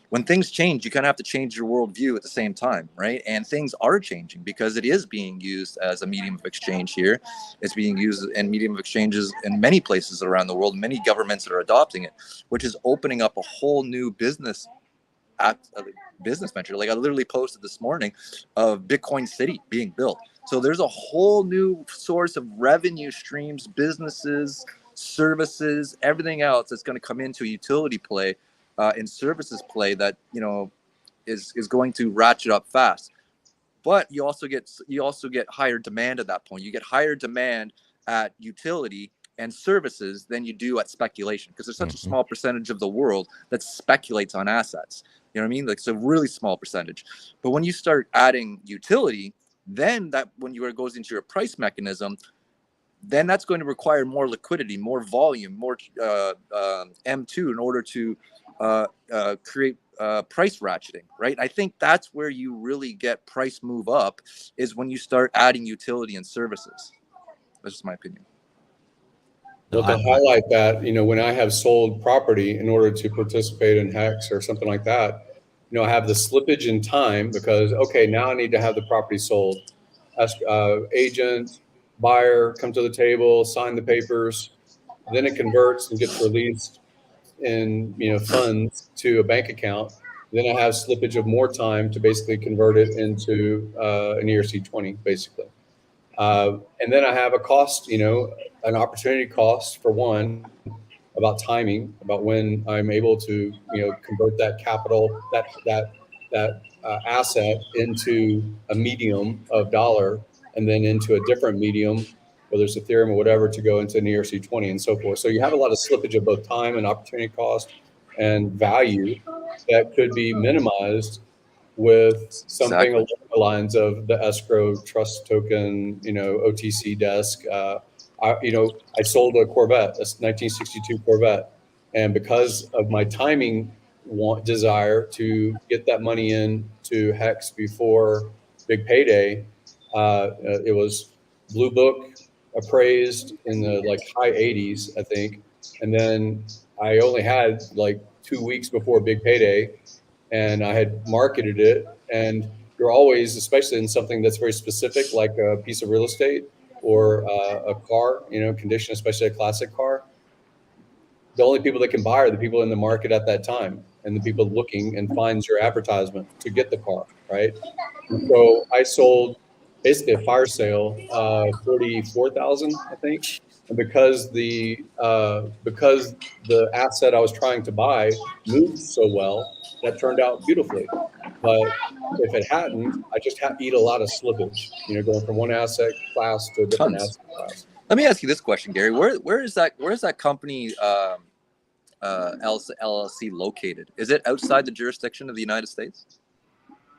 when things change, you kind of have to change your worldview at the same time, right? And things are changing because it is being used as a medium of exchange here. It's being used in medium of exchanges in many places around the world. Many governments are adopting it, which is opening up a whole new business venture. Like I literally posted this morning of Bitcoin City being built. So there's a whole new source of revenue streams, businesses, services, everything else that's going to come into utility play. In services play that is going to ratchet up fast, but you also get higher demand at that point. You get higher demand at utility and services than you do at speculation, because there's such a small percentage of the world that speculates on assets. You know what I mean? Like it's a really small percentage. But when you start adding utility, then that when it goes into your price mechanism, then that's going to require more liquidity, more volume, more M2 in order to create price ratcheting, right? I think that's where you really get price move up, is when you start adding utility and services. That's just my opinion. Well, to highlight that, when I have sold property in order to participate in HEX or something like that, I have the slippage in time because, okay, now I need to have the property sold. Ask agent, buyer, come to the table, sign the papers, then it converts and gets released in funds to a bank account. Then I have slippage of more time to basically convert it into an ERC20, basically. And then I have a cost, an opportunity cost for one, about timing, about when I'm able to convert that capital, that asset into a medium of dollar, and then into a different medium, whether it's Ethereum or whatever, to go into an ERC20 and so forth. So you have a lot of slippage of both time and opportunity cost and value that could be minimized with something along the lines of the escrow trust token, OTC desk. I sold a Corvette, a 1962 Corvette, and because of my timing desire to get that money in to HEX before big payday, it was Blue Book appraised in the high 80s, I think, and then I only had 2 weeks before a big payday, and I had marketed it. And you're always, especially in something that's very specific, like a piece of real estate or a car, condition, especially a classic car. The only people that can buy are the people in the market at that time, and the people looking and finds your advertisement to get the car, right? And so I sold basically a fire sale, 44,000, I think. And because the asset I was trying to buy moved so well, that turned out beautifully. But if it hadn't, I just had to eat a lot of slippage, going from one asset class to a different Tons. asset class. Let me ask you this question, Gary. Where is that company LLC located? Is it outside the jurisdiction of the United States?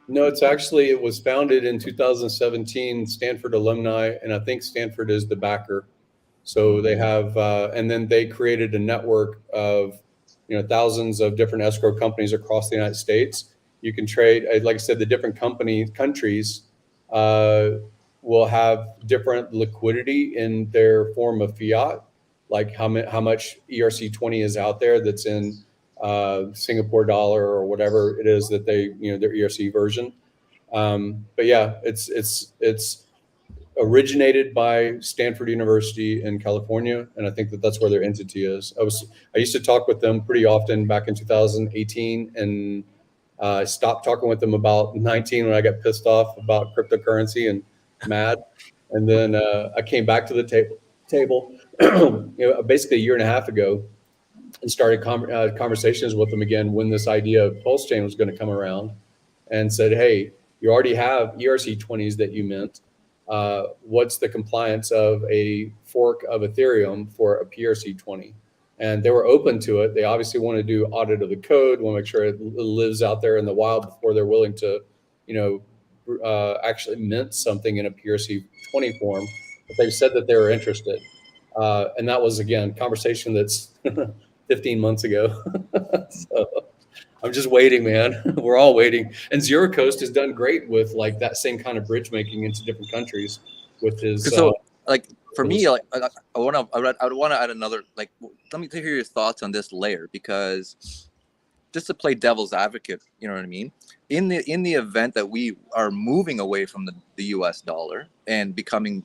No, it was founded in 2017, Stanford alumni, and I think Stanford is the backer. So they have, and then they created a network of, thousands of different escrow companies across the United States. You can trade, like I said, the different countries will have different liquidity in their form of fiat, like how much ERC20 is out there that's in Singapore dollar or whatever it is that they, their ERC version. But yeah, it's originated by Stanford University in California, and I think that's where their entity is. I used to talk with them pretty often back in 2018, and I stopped talking with them about 19 when I got pissed off about cryptocurrency and mad. And then I came back to the table, basically a year and a half ago, and started conversations with them again when this idea of Pulse Chain was going to come around, and said, hey, you already have ERC20s that you mint. What's the compliance of a fork of Ethereum for a PRC20? And they were open to it. They obviously want to do audit of the code, want to make sure it lives out there in the wild before they're willing to, actually mint something in a PRC20 form. But they've said that they were interested. And that was, again, conversation that's 15 months ago. So I'm just waiting, man. We're all waiting. And Zero Coast has done great with like that same kind of bridge making into different countries with his. So, for me, I want to add another. Let me hear your thoughts on this layer, because just to play devil's advocate, you know what I mean. In the event that we are moving away from the U.S. dollar and becoming,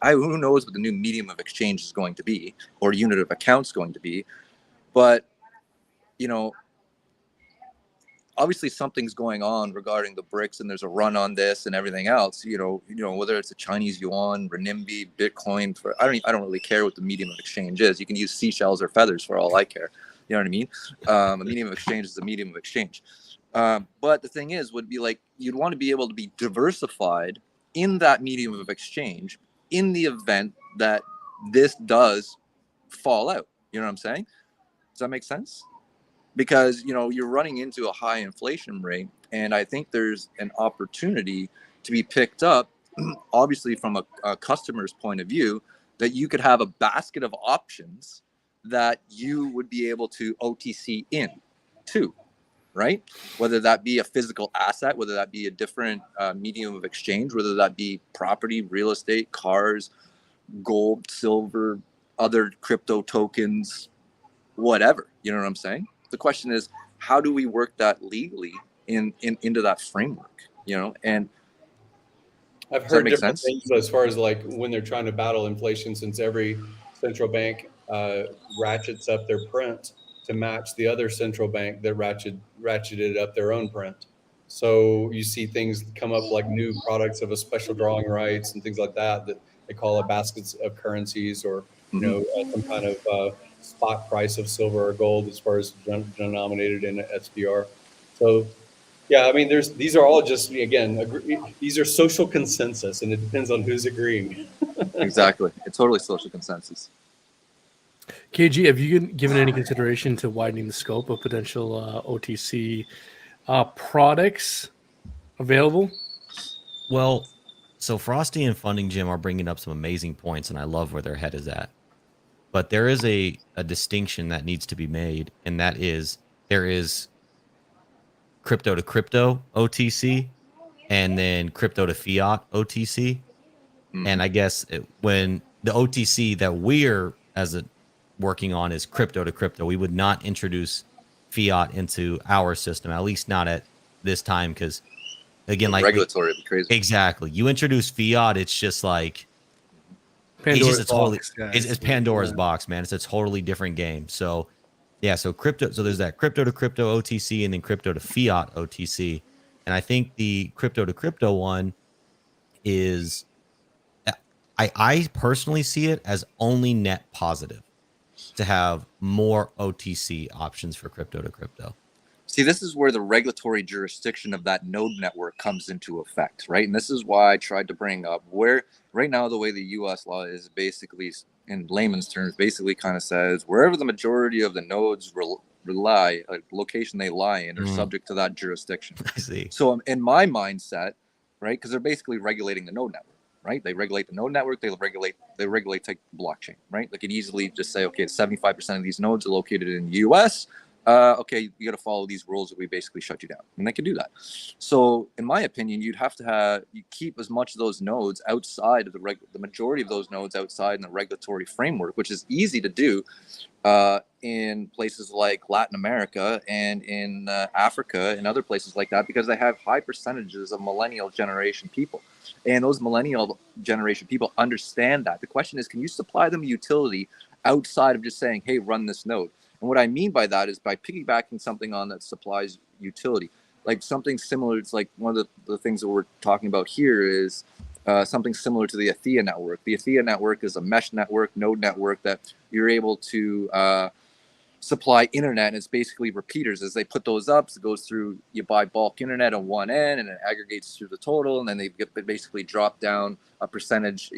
who knows what the new medium of exchange is going to be or unit of accounts going to be, but obviously something's going on regarding the BRICS, and there's a run on this and everything else. Whether it's a Chinese yuan, renminbi, Bitcoin. I don't really care what the medium of exchange is. You can use seashells or feathers for all I care. You know what I mean? A medium of exchange is a medium of exchange. But the thing is, would be like you'd want to be able to be diversified in that medium of exchange in the event that this does fall out. You know what I'm saying? Does that make sense? Because you're running into a high inflation rate, and I think there's an opportunity to be picked up, obviously from a customer's point of view, that you could have a basket of options that you would be able to OTC in too, right? Whether that be a physical asset, whether that be a different medium of exchange, whether that be property, real estate, cars, gold, silver, other crypto tokens, whatever. You know what I'm saying? The question is, how do we work that legally into that framework? And I've heard different things as far as like when they're trying to battle inflation, since every central bank ratchets up their print to match the other central bank that ratcheted up their own print. So you see things come up like new products of a special drawing rights and things like that they call it baskets of currencies, or some kind of spot price of silver or gold as far as denominated in SDR. So yeah, I mean, these are all just, again, these are social consensus, and it depends on who's agreeing. Exactly. It's totally social consensus. KG, have you given any consideration to widening the scope of potential OTC products available? Well, so Frosty and Funding Jim are bringing up some amazing points, and I love where their head is at. But there is a distinction that needs to be made, and that is there is crypto to crypto OTC and then crypto to fiat OTC. Mm-hmm. And I guess when the OTC that we're working on is crypto to crypto, we would not introduce fiat into our system, at least not at this time, because again, like regulatory would be crazy. exactly, you introduce fiat, it's just like Pandora's it's just a totally box, guys. it's Pandora's Yeah. box, man. It's a totally different game. So yeah, so crypto, so there's that crypto to crypto OTC and then crypto to fiat OTC. And I think the crypto to crypto one is I personally see it as only net positive to have more OTC options for crypto to crypto. See, this is where the regulatory jurisdiction of that node network comes into effect, right? And this is why I tried to bring up where right now the way the US law is basically, in layman's terms, basically kind of says wherever the majority of the nodes rely, like location they lie in, are subject to that jurisdiction. I see. So in my mindset, right, because they're basically regulating the node network, right? They regulate the node network, they regulate like blockchain, right? They could easily just say, okay, 75% of these nodes are located in the US. Okay, you got to follow these rules that we basically shut you down, and they can do that. So in my opinion, you'd have to you keep as much of those nodes outside of the majority of those nodes outside in the regulatory framework, which is easy to do in places like Latin America and in Africa and other places like that, because they have high percentages of millennial generation people, and those millennial generation people understand that. The question is, can you supply them utility outside of just saying, hey, run this node? And what I mean by that is by piggybacking something on that supplies utility, like something similar. It's like one of the things that we're talking about here is something similar to the Athea network. The Athea network is a mesh network, node network that you're able to supply internet, and it's basically repeaters. As they put those up, it goes through, you buy bulk internet on one end and it aggregates through the total, and then they basically drop down a percentage,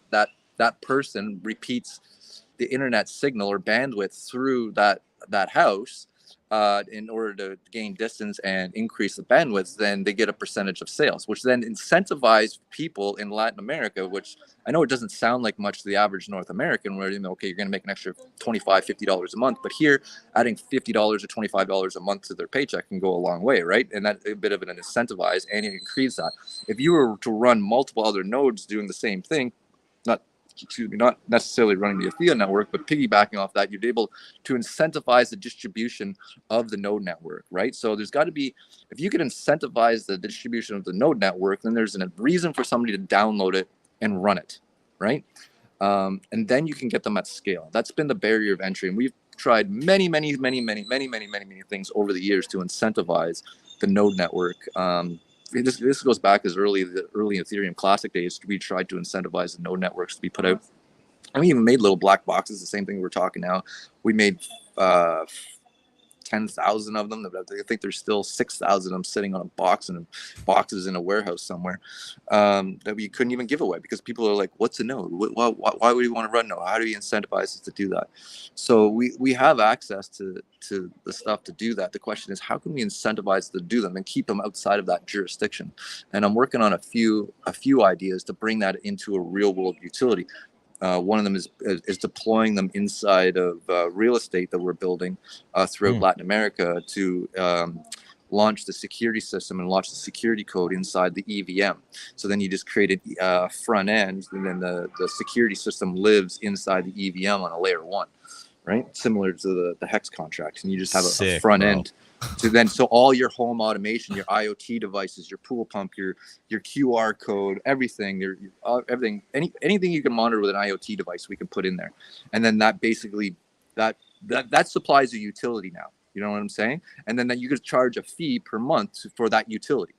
that person repeats the internet signal or bandwidth through that house in order to gain distance and increase the bandwidth, then they get a percentage of sales, which then incentivize people in Latin America, which I know it doesn't sound like much to the average North American, where, okay, you're going to make an extra $25, $50 a month, but here adding $50 or $25 a month to their paycheck can go a long way, right? And that's a bit of an incentivize, and you increase that. If you were to run multiple other nodes doing the same thing, not necessarily running the Athea network, but piggybacking off that, you'd be able to incentivize the distribution of the node network, right? So there's got to be, if you can incentivize the distribution of the node network, then there's a reason for somebody to download it and run it, right? And then you can get them at scale. That's been the barrier of entry, and we've tried many things over the years to incentivize the node network. This goes back as early Ethereum Classic days. We tried to incentivize the node networks to be put out. And we even made little black boxes, the same thing we're talking now. We made 10,000 of them. I think there's still 6,000 of them sitting on boxes in a warehouse somewhere that we couldn't even give away, because people are like, what's a node? Why would you want to run a node? How do you incentivize us to do that? So we have access to the stuff to do that. The question is, how can we incentivize to do them and keep them outside of that jurisdiction? And I'm working on a few ideas to bring that into a real world utility. One of them is deploying them inside of real estate that we're building throughout Latin America to launch the security system and launch the security code inside the EVM. So then you just create a front end, and then the security system lives inside the EVM on a layer 1, right? Similar to the Hex contract. And you just have a front end. So all your home automation, your IoT devices, your pool pump, your QR code, everything, anything you can monitor with an IoT device, we can put in there. And then that basically that supplies a utility now. You know what I'm saying? And then you could charge a fee per month for that utility,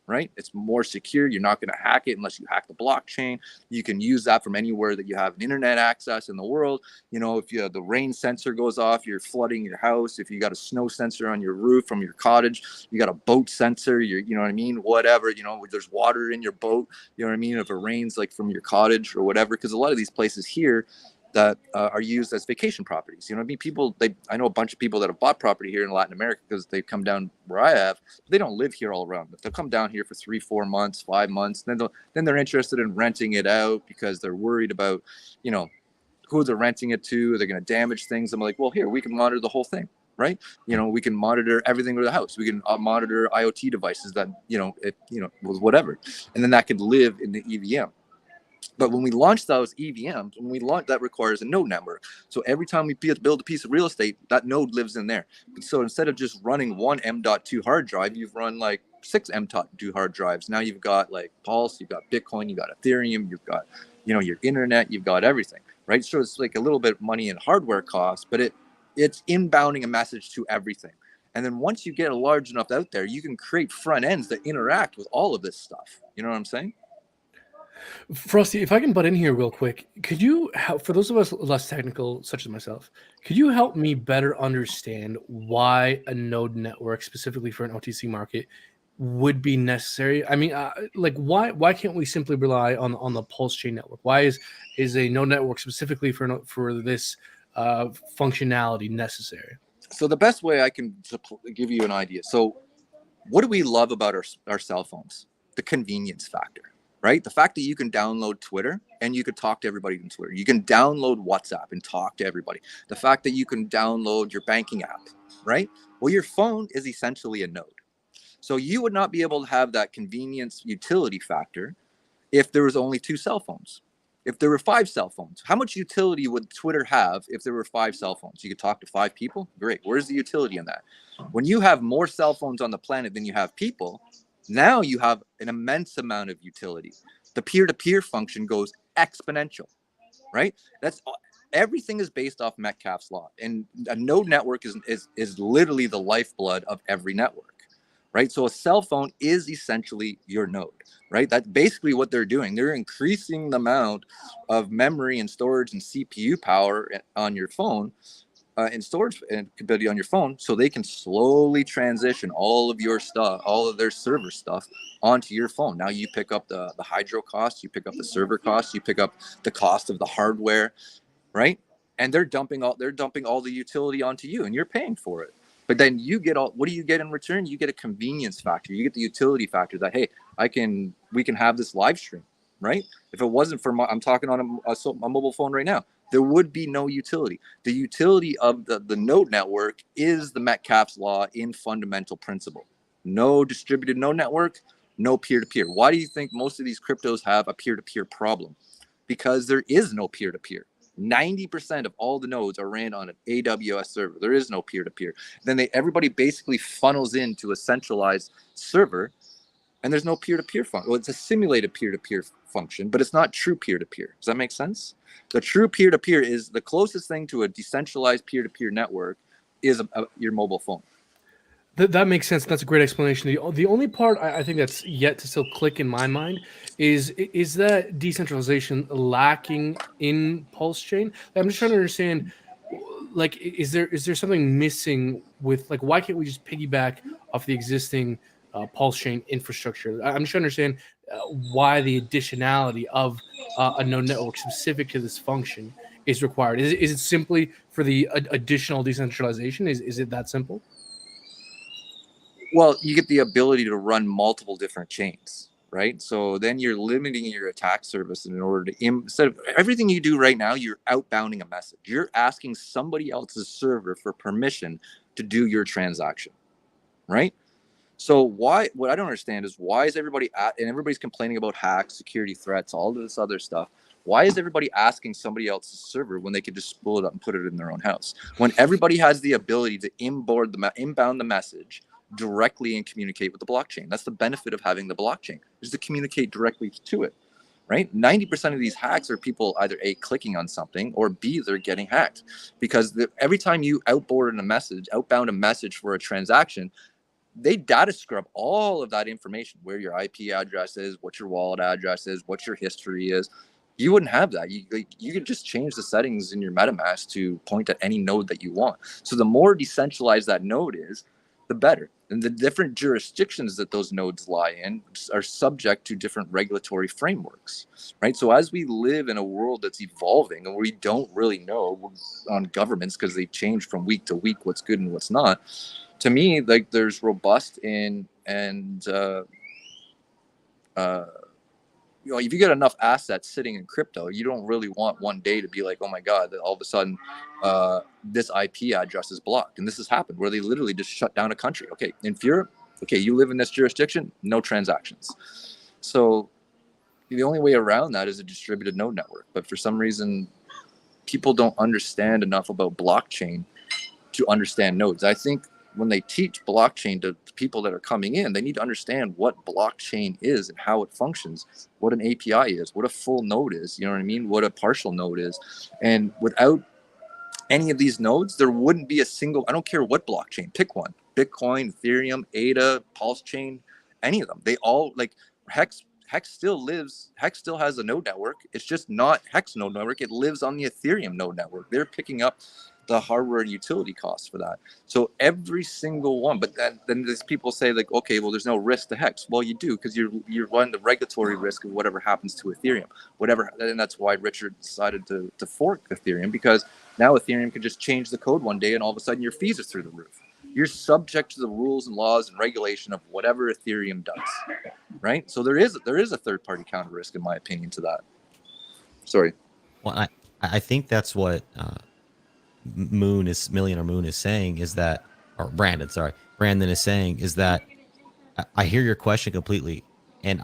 right? It's more secure. You're not going to hack it unless you hack the blockchain. You can use that from anywhere that you have an internet access in the world. If you have the rain sensor goes off, you're flooding your house. If you got a snow sensor on your roof from your cottage, you got a boat sensor, you know what I mean? Whatever, there's water in your boat, you know what I mean? If it rains like from your cottage or whatever, because a lot of these places here that are used as vacation properties. You know what I mean? I know a bunch of people that have bought property here in Latin America because they come down where I have. They don't live here all around. They'll come down here for 3-4 months, 5 months. Then they're interested in renting it out because they're worried about, who they're renting it to. They're going to damage things. I'm like, well, here, we can monitor the whole thing, right? We can monitor everything with the house. We can monitor IoT devices that, whatever. And then that could live in the EVM. But when we launch those EVMs, that requires a node network. So every time we build a piece of real estate, that node lives in there. So instead of just running one M.2 hard drive, you've run like 6 M.2 hard drives. Now you've got like Pulse, you've got Bitcoin, you've got Ethereum, you've got, your internet, you've got everything, right? So it's like a little bit of money in hardware costs, but it's inbounding a message to everything. And then once you get a large enough out there, you can create front ends that interact with all of this stuff. You know what I'm saying? Frosty, if I can butt in here real quick, could you help, for those of us less technical, such as myself, could you help me better understand why a node network, specifically for an OTC market, would be necessary? I mean, why can't we simply rely on the Pulse chain network? Why is a node network specifically for this functionality necessary? So the best way I can give you an idea. So what do we love about our cell phones? The convenience factor. Right? The fact that you can download Twitter and you could talk to everybody on Twitter. You can download WhatsApp and talk to everybody. The fact that you can download your banking app, right? Well, your phone is essentially a node. So you would not be able to have that convenience utility factor if there was only 2 cell phones. If there were 5 cell phones, how much utility would Twitter have if there were 5 cell phones? You could talk to 5 people? Great. Where's the utility in that? When you have more cell phones on the planet than you have people, now you have an immense amount of utility. The peer-to-peer function goes exponential, right? Everything is based off Metcalfe's law, and a node network is literally the lifeblood of every network, right? So a cell phone is essentially your node, right? That's basically what they're doing. They're increasing the amount of memory and storage and CPU power on your phone, and storage and capability on your phone, so they can slowly transition all of your stuff, all of their server stuff, onto your phone. Now you pick up the hydro costs, you pick up the server costs, you pick up the cost of the hardware, right? And they're dumping all the utility onto you, and you're paying for it. But then you get what do you get in return? You get a convenience factor. You get the utility factor that, hey, we can have this live stream, right? If it wasn't for I'm talking on a mobile phone right now, there would be no utility. The utility of the node network is the Metcalfe's law in fundamental principle. No distributed node network, no peer-to-peer. Why do you think most of these cryptos have a peer-to-peer problem? Because there is no peer-to-peer. 90% of all the nodes are ran on an AWS server. There is no peer-to-peer. Then everybody basically funnels into a centralized server, and there's no peer-to-peer function. Well, it's a simulated peer-to-peer function, but it's not true peer-to-peer. Does that make sense? The true peer-to-peer is the closest thing to a decentralized peer-to-peer network is your mobile phone. That makes sense. That's a great explanation. The only part I think that's yet to still click in my mind is that decentralization lacking in Pulse Chain? I'm just trying to understand, like, is there something missing with, like, why can't we just piggyback off the existing Pulse Chain infrastructure? I'm just trying to understand why the additionality of a node network specific to this function is required. Is it simply for the additional decentralization? Is it that simple? Well, you get the ability to run multiple different chains, right? So then you're limiting your attack surface in order to, instead of everything you do right now, you're outbounding a message. You're asking somebody else's server for permission to do your transaction, right? So what I don't understand is, why is everybody and everybody's complaining about hacks, security threats, all of this other stuff. Why is everybody asking somebody else's server when they could just spool it up and put it in their own house? When everybody has the ability to inbound the message directly and communicate with the blockchain. That's the benefit of having the blockchain, is to communicate directly to it, right? 90% of these hacks are people either A, clicking on something, or B, they're getting hacked, because every time you outbound a message for a transaction, they data scrub all of that information, where your IP address is, what your wallet address is, what your history is. You wouldn't have that. You could just change the settings in your MetaMask to point at any node that you want. So the more decentralized that node is, the better. And the different jurisdictions that those nodes lie in are subject to different regulatory frameworks, right? So as we live in a world that's evolving, and we don't really know on governments, because they change from week to week what's good and what's not, to me, like, there's robust if you get enough assets sitting in crypto, you don't really want one day to be like, oh my God, that all of a sudden this IP address is blocked. And this has happened, where they literally just shut down a country. Okay, in Europe, okay, you live in this jurisdiction, no transactions. So the only way around that is a distributed node network. But for some reason, people don't understand enough about blockchain to understand nodes. I think when they teach blockchain to people that are coming in, they need to understand what blockchain is and how it functions, what an API is, what a full node is, you know what I mean, what a partial node is. And without any of these nodes, there wouldn't be a single, I don't care what blockchain, pick one, Bitcoin, Ethereum, ADA, Pulse Chain, any of them. They all, like Hex still lives, Hex still has a node network. It's just not Hex node network. It lives on the Ethereum node network. They're picking up the hardware and utility costs for that. So every single one, but then there's people say like, okay, well, there's no risk to Hex. Well, you do, because you're running the regulatory risk of whatever happens to Ethereum, whatever. And that's why Richard decided to fork Ethereum, because now Ethereum can just change the code one day and all of a sudden your fees are through the roof. You're subject to the rules and laws and regulation of whatever Ethereum does, right? So there is a third-party counter risk, in my opinion, to that. Sorry. Well, I think that's what Millionaire Moon is saying, is that, or Brandon is saying, is that I hear your question completely, and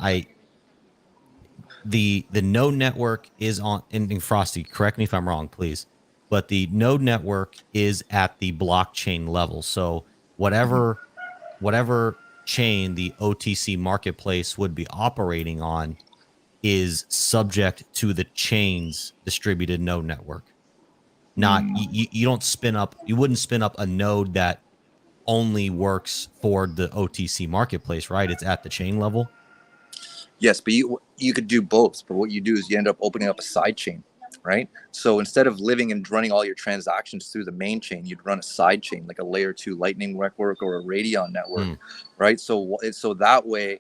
the node network is on, in Frosty, correct me if I'm wrong, please, but the node network is at the blockchain level. So whatever chain the OTC marketplace would be operating on is subject to the chain's distributed node network. Not you wouldn't spin up a node that only works for the OTC marketplace, right? It's at the chain level. Yes, but you could do both. But what you do is you end up opening up a side chain, right? So instead of living and running all your transactions through the main chain, you'd run a side chain, like a layer 2 Lightning network or a Radeon network, right? So that way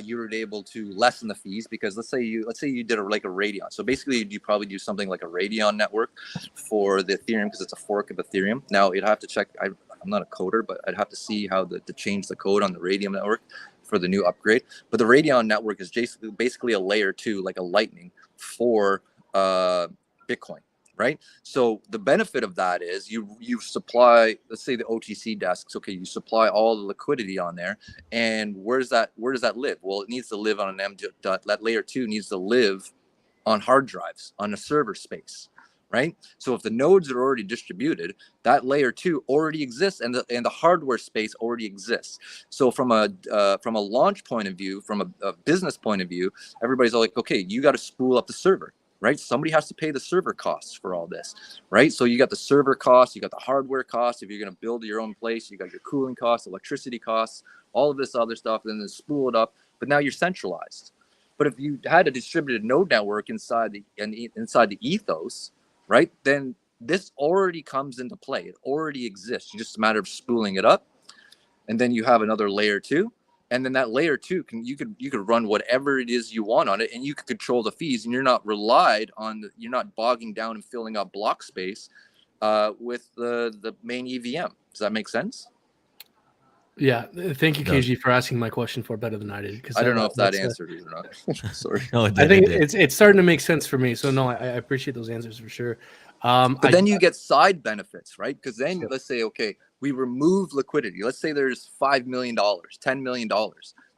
you were able to lessen the fees, because let's say you did like a Radeon. So basically you probably do something like a Radeon network for the Ethereum, because it's a fork of Ethereum. Now you'd have to check. I'm not a coder, but I'd have to see how to change the code on the Radeon network for the new upgrade. But the Radeon network is basically a layer 2, like a Lightning for Bitcoin, right? So the benefit of that is you supply, let's say the OTC desks, okay, you supply all the liquidity on there, and where does that live? Well, it needs to live on an that layer 2 needs to live on hard drives, on a server space, right? So if the nodes are already distributed, that layer 2 already exists, and the hardware space already exists. So from a launch point of view, from a business point of view, everybody's all like, okay, you got to spool up the server, right? Somebody has to pay the server costs for all this, right? So you got the server costs, you got the hardware costs. If you're going to build your own place, you got your cooling costs, electricity costs, all of this other stuff, and then spool it up. But now you're centralized. But if you had a distributed node network inside the ethos, right, then this already comes into play. It already exists. It's just a matter of spooling it up, and then you have another layer 2, and then that layer 2 you could run whatever it is you want on it, and you could control the fees, and you're not you're not bogging down and filling up block space with the main EVM. Does that make sense? Yeah, thank you, KG, for asking my question for better than I did. Because I don't know if that answered it or not. Sorry. No, I think it's starting to make sense for me. So no, I appreciate those answers for sure. But then you get side benefits, right? Because then let's say, okay, we remove liquidity. Let's say there's $5 million, $10 million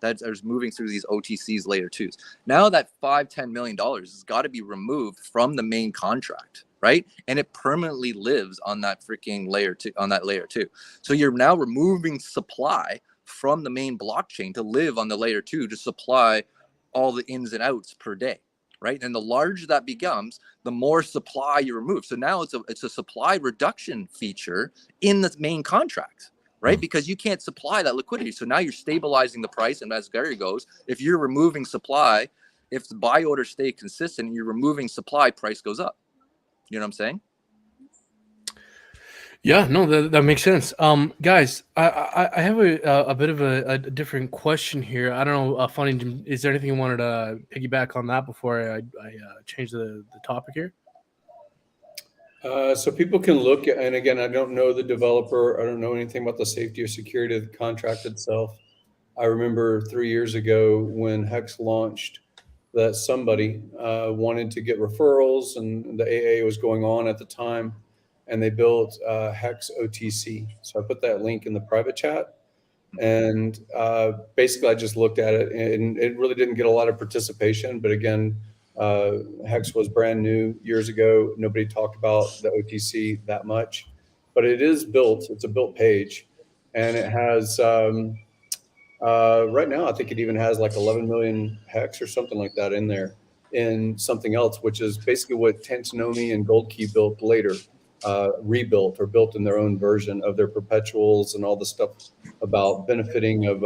that is moving through these OTCs layer 2s. Now that $10 million has got to be removed from the main contract, right? And it permanently lives on that freaking layer 2, on that layer 2. So you're now removing supply from the main blockchain to live on the layer 2 to supply all the ins and outs per day, right? And the larger that becomes, the more supply you remove. So now it's a supply reduction feature in the main contract, right? Because you can't supply that liquidity. So now you're stabilizing the price. And as Gary goes, if you're removing supply, if the buy orders stay consistent and you're removing supply, price goes up. You know what I'm saying? Yeah, no, that makes sense. Guys, I have a bit of a different question here. I don't know, Funny, is there anything you wanted to piggyback on that before I change the topic here? So people can look at, and again, I don't know the developer. I don't know anything about the safety or security of the contract itself. I remember 3 years ago when Hex launched that somebody wanted to get referrals, and the AA was going on at the time, and they built Hex OTC. So I put that link in the private chat. And basically, I just looked at it, and it really didn't get a lot of participation. But again, Hex was brand new years ago. Nobody talked about the OTC that much, but it is built. It's a built page, and it has right now, I think it even has like 11 million hex or something like that in there in something else, which is basically what Tantanomi and Goldkey built later, rebuilt or built in their own version of their perpetuals and all the stuff about benefiting of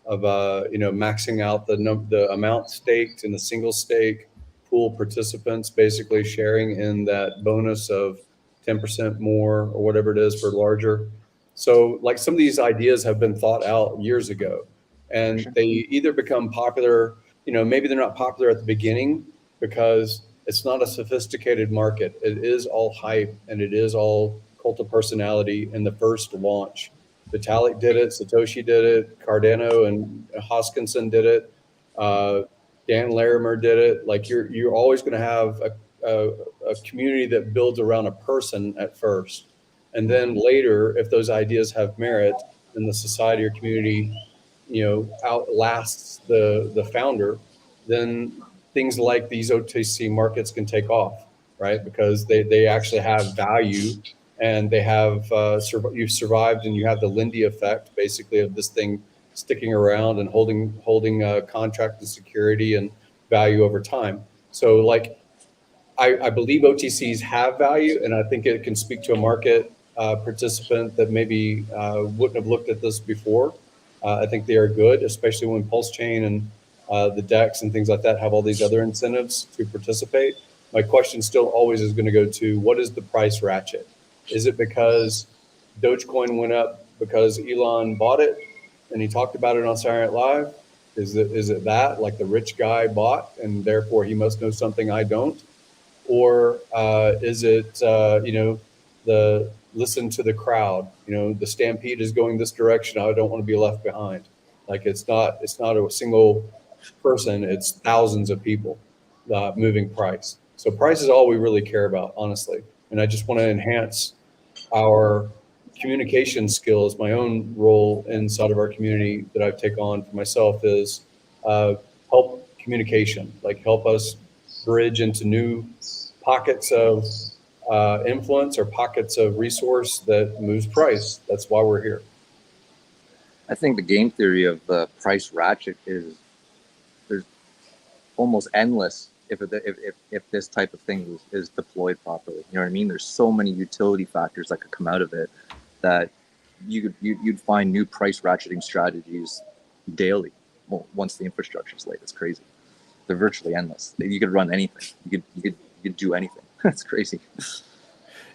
maxing out the amount staked in a single stake, pool participants basically sharing in that bonus of 10% more or whatever it is for larger. So like some of these ideas have been thought out years ago, and Sure. they either become popular, maybe they're not popular at the beginning because it's not a sophisticated market. It is all hype and it is all cult of personality in the first launch. Vitalik did it, Satoshi did it, Cardano and Hoskinson did it, Dan Larimer did it. Like you're always going to have a community that builds around a person at first. And then later, if those ideas have merit and the society or community, outlasts the founder, then things like these OTC markets can take off, right? Because they actually have value, and they have you've survived, and you have the Lindy effect, basically, of this thing sticking around and holding contract and security and value over time. So like I believe OTCs have value, and I think it can speak to a market participant that maybe wouldn't have looked at this before. I think they are good, especially when Pulse Chain and the DEX and things like that have all these other incentives to participate. My question still always is going to go to, what is the price ratchet? Is it because Dogecoin went up because Elon bought it and he talked about it on Saturday Night Live? Is it that, like the rich guy bought and therefore he must know something I don't? Or is it the listen to the crowd? The stampede is going this direction. I don't want to be left behind. Like it's not a single person. It's thousands of people moving price. So price is all we really care about, honestly. And I just want to enhance our communication skills. My own role inside of our community that I've taken on for myself is help communication, like help us bridge into new pockets of influence or pockets of resource that moves price. That's why we're here. I think the game theory of the price ratchet is there's almost endless if this type of thing is deployed properly. You know what I mean? There's so many utility factors that could come out of it that you'd find new price ratcheting strategies daily once the infrastructure is laid. It's crazy. They're virtually endless. You could run anything. You could do anything. That's crazy.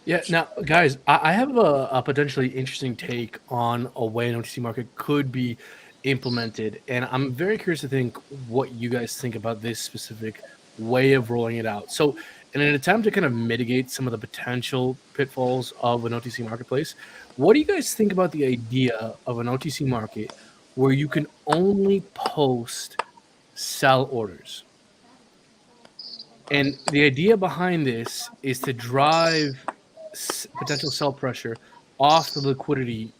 Yeah. Now, guys, I have a potentially interesting take on a way an OTC market could be implemented, and I'm very curious to think what you guys think about this specific way of rolling it out. So, in an attempt to kind of mitigate some of the potential pitfalls of an OTC marketplace, what do you guys think about the idea of an OTC market where you can only post sell orders? And the idea behind this is to drive potential sell pressure off the liquidity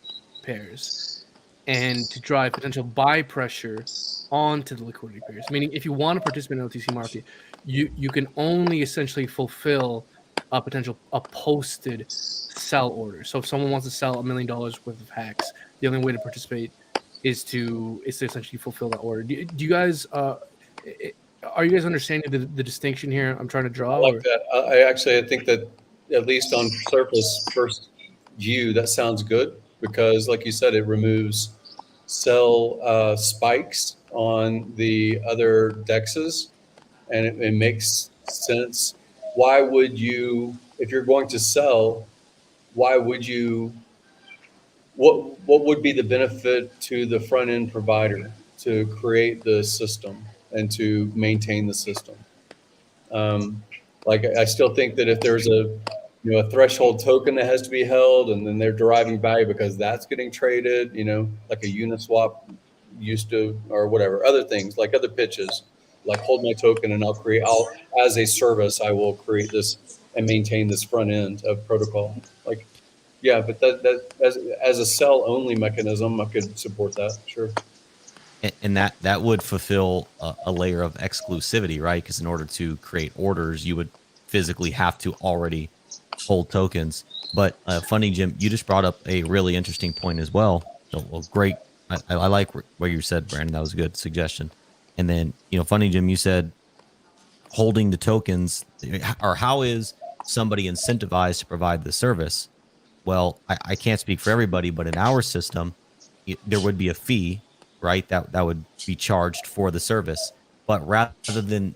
pairs and to drive potential buy pressure onto the liquidity pairs. Meaning, if you want to participate in the OTC market, you can only essentially fulfill a posted sell order. So if someone wants to sell $1 million worth of hacks, the only way to participate is to essentially fulfill that order. Do you guys are you guys understanding the distinction here I'm trying to draw? I like that. I think that at least on surface first view, that sounds good because, like you said, it removes sell spikes on the other dexes, and it makes sense. Why would you, if you're going to sell, why would you? What would be the benefit to the front end provider to create the system and to maintain the system? Like I still think that if there's a threshold token that has to be held, and then they're deriving value because that's getting traded, like a Uniswap used to, or whatever, other things like other pitches, like hold my token and I'll as a service, I will create this and maintain this front end of protocol. Like, Yeah, but that as a sell only mechanism, I could support that. Sure. And that would fulfill a layer of exclusivity, right? Because in order to create orders, you would physically have to already hold tokens. But funny, Jim, you just brought up a really interesting point as well. So, well, great. I like what you said, Brandon. That was a good suggestion. And then, funny, Jim, you said holding the tokens, or how is somebody incentivized to provide the service? Well, I can't speak for everybody, but in our system, there would be a fee, right? That would be charged for the service. But rather than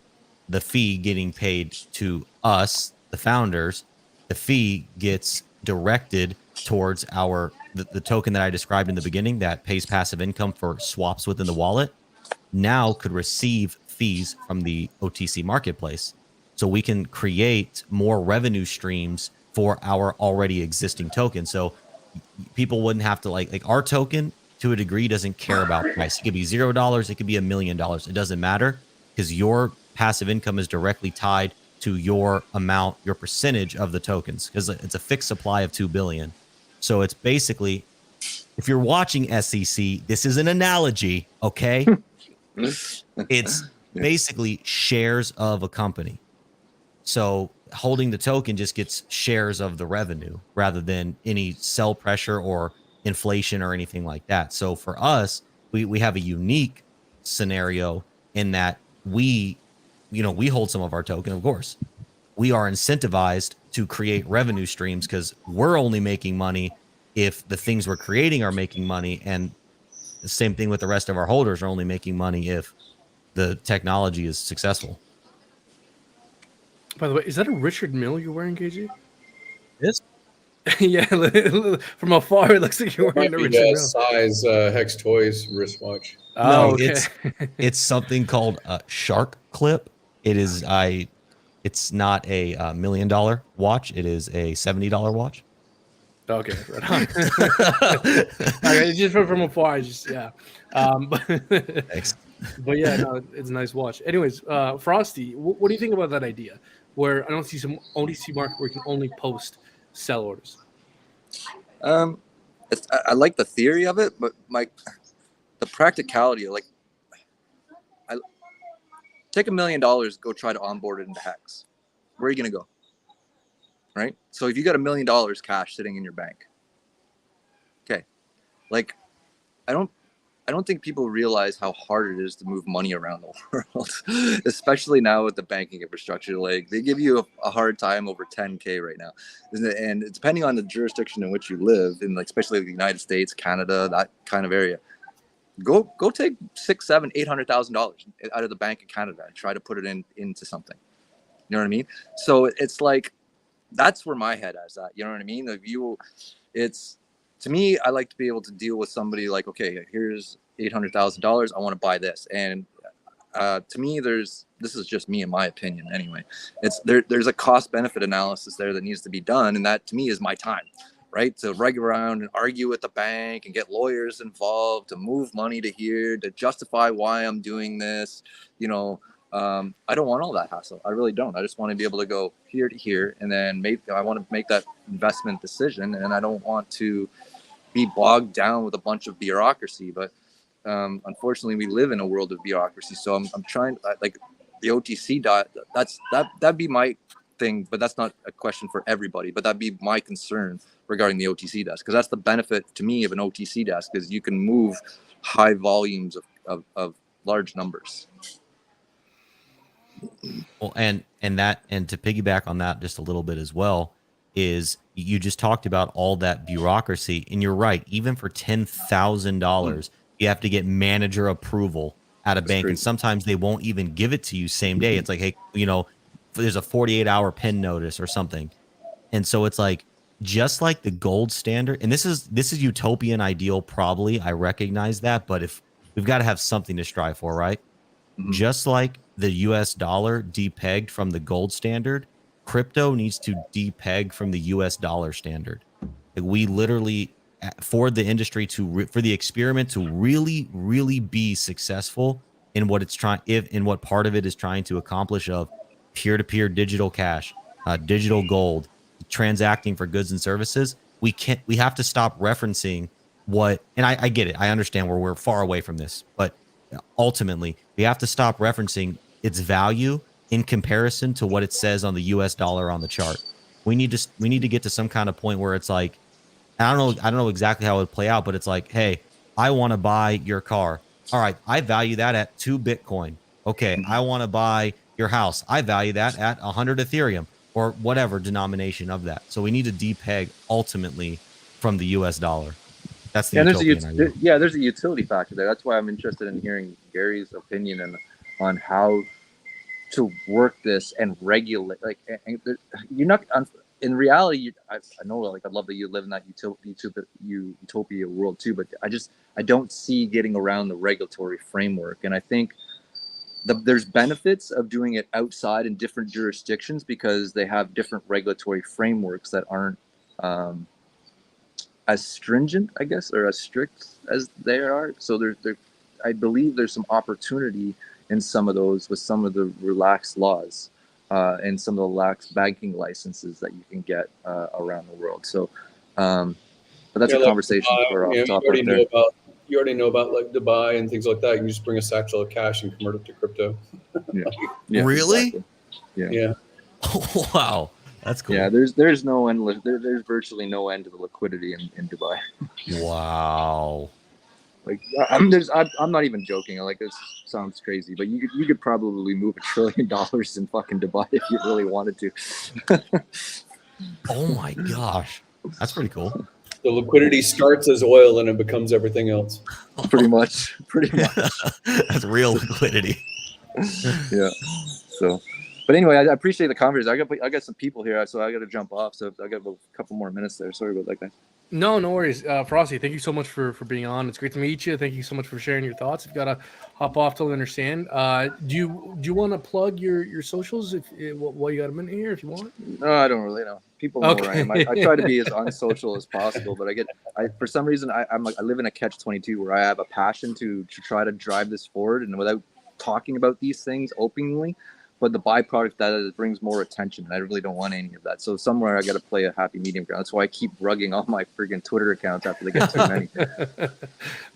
the fee getting paid to us, the founders, the fee gets directed towards the token that I described in the beginning that pays passive income for swaps within the wallet, now could receive fees from the OTC marketplace. So we can create more revenue streams for our already existing token. So people wouldn't have to like our token to a degree doesn't care about price. It could be $0, it could be $1 million. It doesn't matter because your passive income is directly tied to your amount, your percentage of the tokens, because it's a fixed supply of 2 billion. So it's basically, if you're watching SEC, this is an analogy, okay? It's basically shares of a company. So holding the token just gets shares of the revenue rather than any sell pressure or inflation or anything like that. So for us, we have a unique scenario in that we hold some of our token, of course. We are incentivized to create revenue streams because we're only making money if the things we're creating are making money. And the same thing with the rest of our holders are only making money if the technology is successful. By the way, is that a Richard Mille you're wearing, KG? Yes. Yeah, from afar, it looks like you're wearing a Richard Mille. Size Hex Toys wristwatch. Oh, no, okay. it's something called a Shark Clip. It's not a $1 million watch. It is a $70 watch. Okay, right on. Okay, just from afar, Thanks. But yeah, no, it's a nice watch. Anyways, Frosty, what do you think about that idea? Where I don't see some OTC market where you can only post sell orders. I like the theory of it, but the practicality, like, I take $1 million, go try to onboard it into Hex. Where are you gonna go? Right. So if you got $1 million cash sitting in your bank, okay, like, I don't think people realize how hard it is to move money around the world, especially now with the banking infrastructure. Like, they give you a hard time over 10K right now, and it's depending on the jurisdiction in which you live, in, like, especially the United States, Canada, that kind of area. Go take $600,000, $800,000 out of the Bank of Canada and try to put it into something. You know what I mean? So it's like, that's where my head is at. You know what I mean? To me, I like to be able to deal with somebody like, okay, here's $800,000. I want to buy this. And to me, this is just me in my opinion anyway. There's a cost benefit analysis there that needs to be done. And that to me is my time, right? To rug around and argue with the bank and get lawyers involved, to move money to here, to justify why I'm doing this. I don't want all that hassle. I really don't. I just want to be able to go here to here, and then I want to make that investment decision, and I don't want to be bogged down with a bunch of bureaucracy. But unfortunately, we live in a world of bureaucracy. So I'm trying, like, the OTC that'd be my thing, but that's not a question for everybody. But that'd be my concern regarding the OTC desk, because that's the benefit to me of an OTC desk, is you can move high volumes of large numbers. Well, and to piggyback on that just a little bit as well, is you just talked about all that bureaucracy, and you're right. Even for $10,000, you have to get manager approval at a bank, and sometimes they won't even give it to you same day. It's like, hey, there's a 48-hour PIN notice or something, and so it's like, just like the gold standard, and this is utopian ideal, probably. I recognize that, but if we've got to have something to strive for, right? Mm-hmm. Just like the US dollar depegged from the gold standard, crypto needs to depeg from the US dollar standard. Like, we literally, for the industry for the experiment to really, really be successful in what it's in what part of it is trying to accomplish, of peer-to-peer digital cash, digital gold, transacting for goods and services, we have to stop referencing what, and I get it. I understand where we're far away from this, but ultimately we have to stop referencing its value in comparison to what it says on the US dollar on the chart. We need to get to some kind of point where it's like, I don't know exactly how it would play out, but it's like, hey, I want to buy your car. All right, I value that at 2 Bitcoin. Okay, I want to buy your house. I value that at 100 Ethereum or whatever denomination of that. So we need to depeg ultimately from the US dollar. That's the utopian idea. There's a utility factor there. That's why I'm interested in hearing Gary's opinion on how to work this and regulate. Like, and you're not in reality. I know, like, I'd love that you live in that utopia world too, but I don't see getting around the regulatory framework. And I think there's benefits of doing it outside in different jurisdictions because they have different regulatory frameworks that aren't as stringent, I guess, or as strict as they are. So I believe there's some opportunity in some of those with some of the relaxed laws and some of the relaxed banking licenses that you can get around the world. So, but that's a conversation for off topic there. You already know about like Dubai and things like that. You can just bring a satchel of cash and convert it to crypto. Yeah, really? Exactly. Yeah. Yeah. Wow. That's cool. Yeah, there's no end. There's virtually no end to the liquidity in Dubai. Wow. Like I'm not even joking. Like, this sounds crazy, but you could probably move $1 trillion in fucking Dubai if you really wanted to. Oh my gosh, that's pretty cool. The liquidity starts as oil and it becomes everything else. Pretty much. That's real liquidity. Yeah. So. But anyway, I appreciate the conversation. I got some people here, so I got to jump off. So I got a couple more minutes there. Sorry about that, guys. No worries. Frosty, thank you so much for being on. It's great to meet you. Thank you so much for sharing your thoughts. If you got to hop off, totally understand. Do you want to plug your socials while you got a minute here, if you want? No, I don't really know. People know where I am. I try to be as unsocial as possible, but for some reason, I live in a catch-22 where I have a passion to try to drive this forward, and without talking about these things openly. But the byproduct that is brings more attention, and I really don't want any of that. So somewhere I got to play a happy medium ground. That's why I keep rugging all my freaking Twitter accounts after they get too many. That's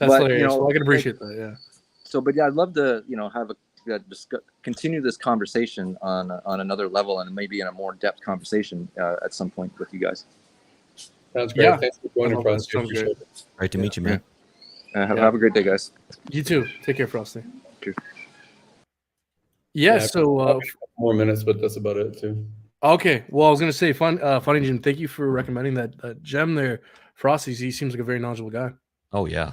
hilarious. I can appreciate that. Yeah. So, but yeah, I'd love to, have continue this conversation on another level and maybe in a more depth conversation at some point with you guys. Sounds great. Yeah. Thanks for joining, Frosty. Great to meet you, man. Have a great day, guys. You too. Take care, Frosty. Cheers. Yeah, so more minutes, but that's about it too. Okay, well, I was gonna say, funny Jim, thank you for recommending that gem there, Frosty. He seems like a very knowledgeable guy. Oh yeah.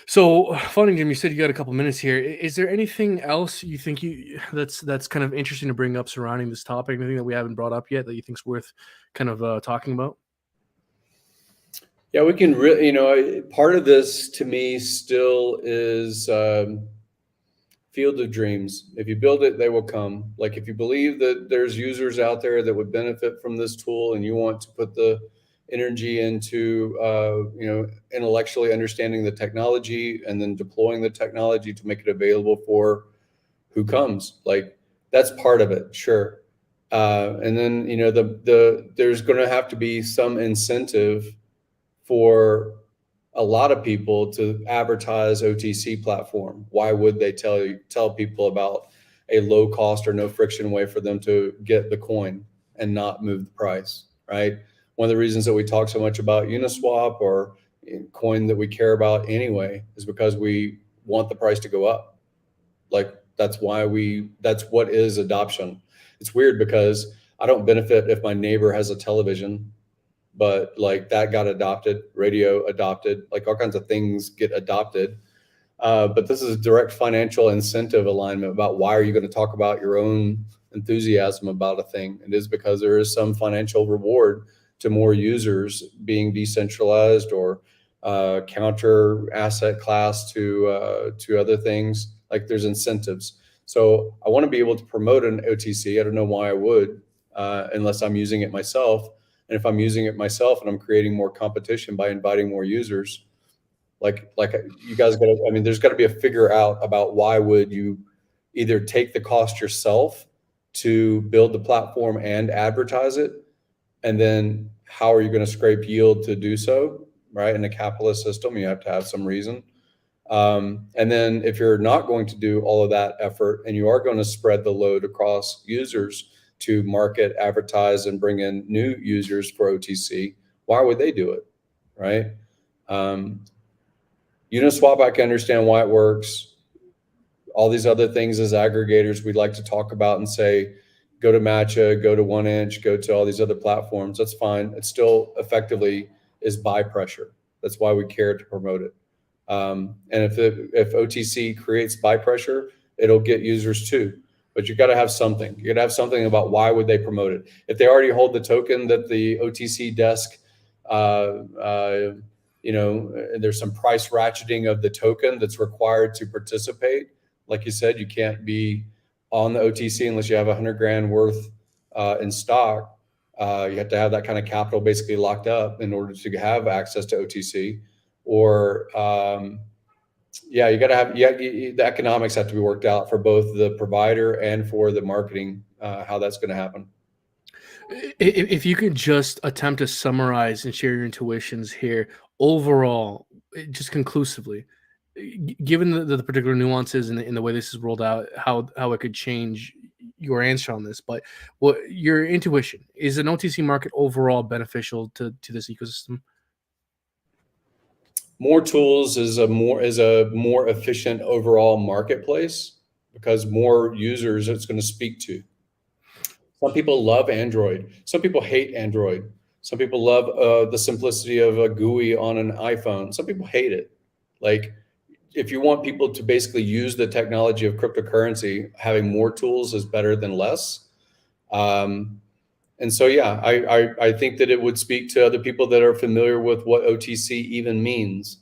So, funny Jim, you said you got a couple minutes here. Is there anything else you think that's kind of interesting to bring up surrounding this topic? Anything that we haven't brought up yet that you think's worth kind of talking about? Yeah, we can really, part of this to me still is. Field of dreams. If you build it, they will come. Like, if you believe that there's users out there that would benefit from this tool and you want to put the energy into, intellectually understanding the technology and then deploying the technology to make it available for who comes, like, that's part of it. Sure. And then, there's going to have to be some incentive for a lot of people to advertise OTC platform. Why would they tell people about a low cost or no friction way for them to get the coin and not move the price, right? One of the reasons that we talk so much about Uniswap or coin that we care about anyway is because we want the price to go up. Like, that's what is adoption. It's weird because I don't benefit if my neighbor has a television, but like that got adopted, radio adopted, like all kinds of things get adopted. But this is a direct financial incentive alignment about why are you going to talk about your own enthusiasm about a thing? It is because there is some financial reward to more users being decentralized or counter asset class to other things. Like, there's incentives. So I want to be able to promote an OTC. I don't know why I would, unless I'm using it myself. And if I'm using it myself and I'm creating more competition by inviting more users, like you guys got to, there's got to be a figure out about why would you either take the cost yourself to build the platform and advertise it, and then how are you going to scrape yield to do so, right? In a capitalist system, you have to have some reason. And then if you're not going to do all of that effort and you are going to spread the load across users to market, advertise, and bring in new users for OTC, why would they do it, right? Uniswap, I can understand why it works. All these other things as aggregators we'd like to talk about and say, go to Matcha, go to 1inch, go to all these other platforms. That's fine. It still effectively is buy pressure. That's why we care to promote it. And if OTC creates buy pressure, it'll get users too. But you got to have something. You got to have something about why would they promote it. If they already hold the token that the OTC desk, there's some price ratcheting of the token that's required to participate. Like you said, you can't be on the OTC unless you have 100 grand worth in stock. You have to have that kind of capital basically locked up in order to have access to OTC. Or you got to have the economics have to be worked out for both the provider and for the marketing, how that's going to happen. If you could just attempt to summarize and share your intuitions here overall, just conclusively, given the particular nuances in the way this is rolled out, how it could change your answer on this, but what your intuition is, an OTC market overall beneficial to this ecosystem? More tools is a more efficient overall marketplace because more users it's going to speak to. Some people love Android. Some people hate Android. Some people love the simplicity of a GUI on an iPhone. Some people hate it. Like, if you want people to basically use the technology of cryptocurrency, having more tools is better than less. And so, I think that it would speak to other people that are familiar with what OTC even means.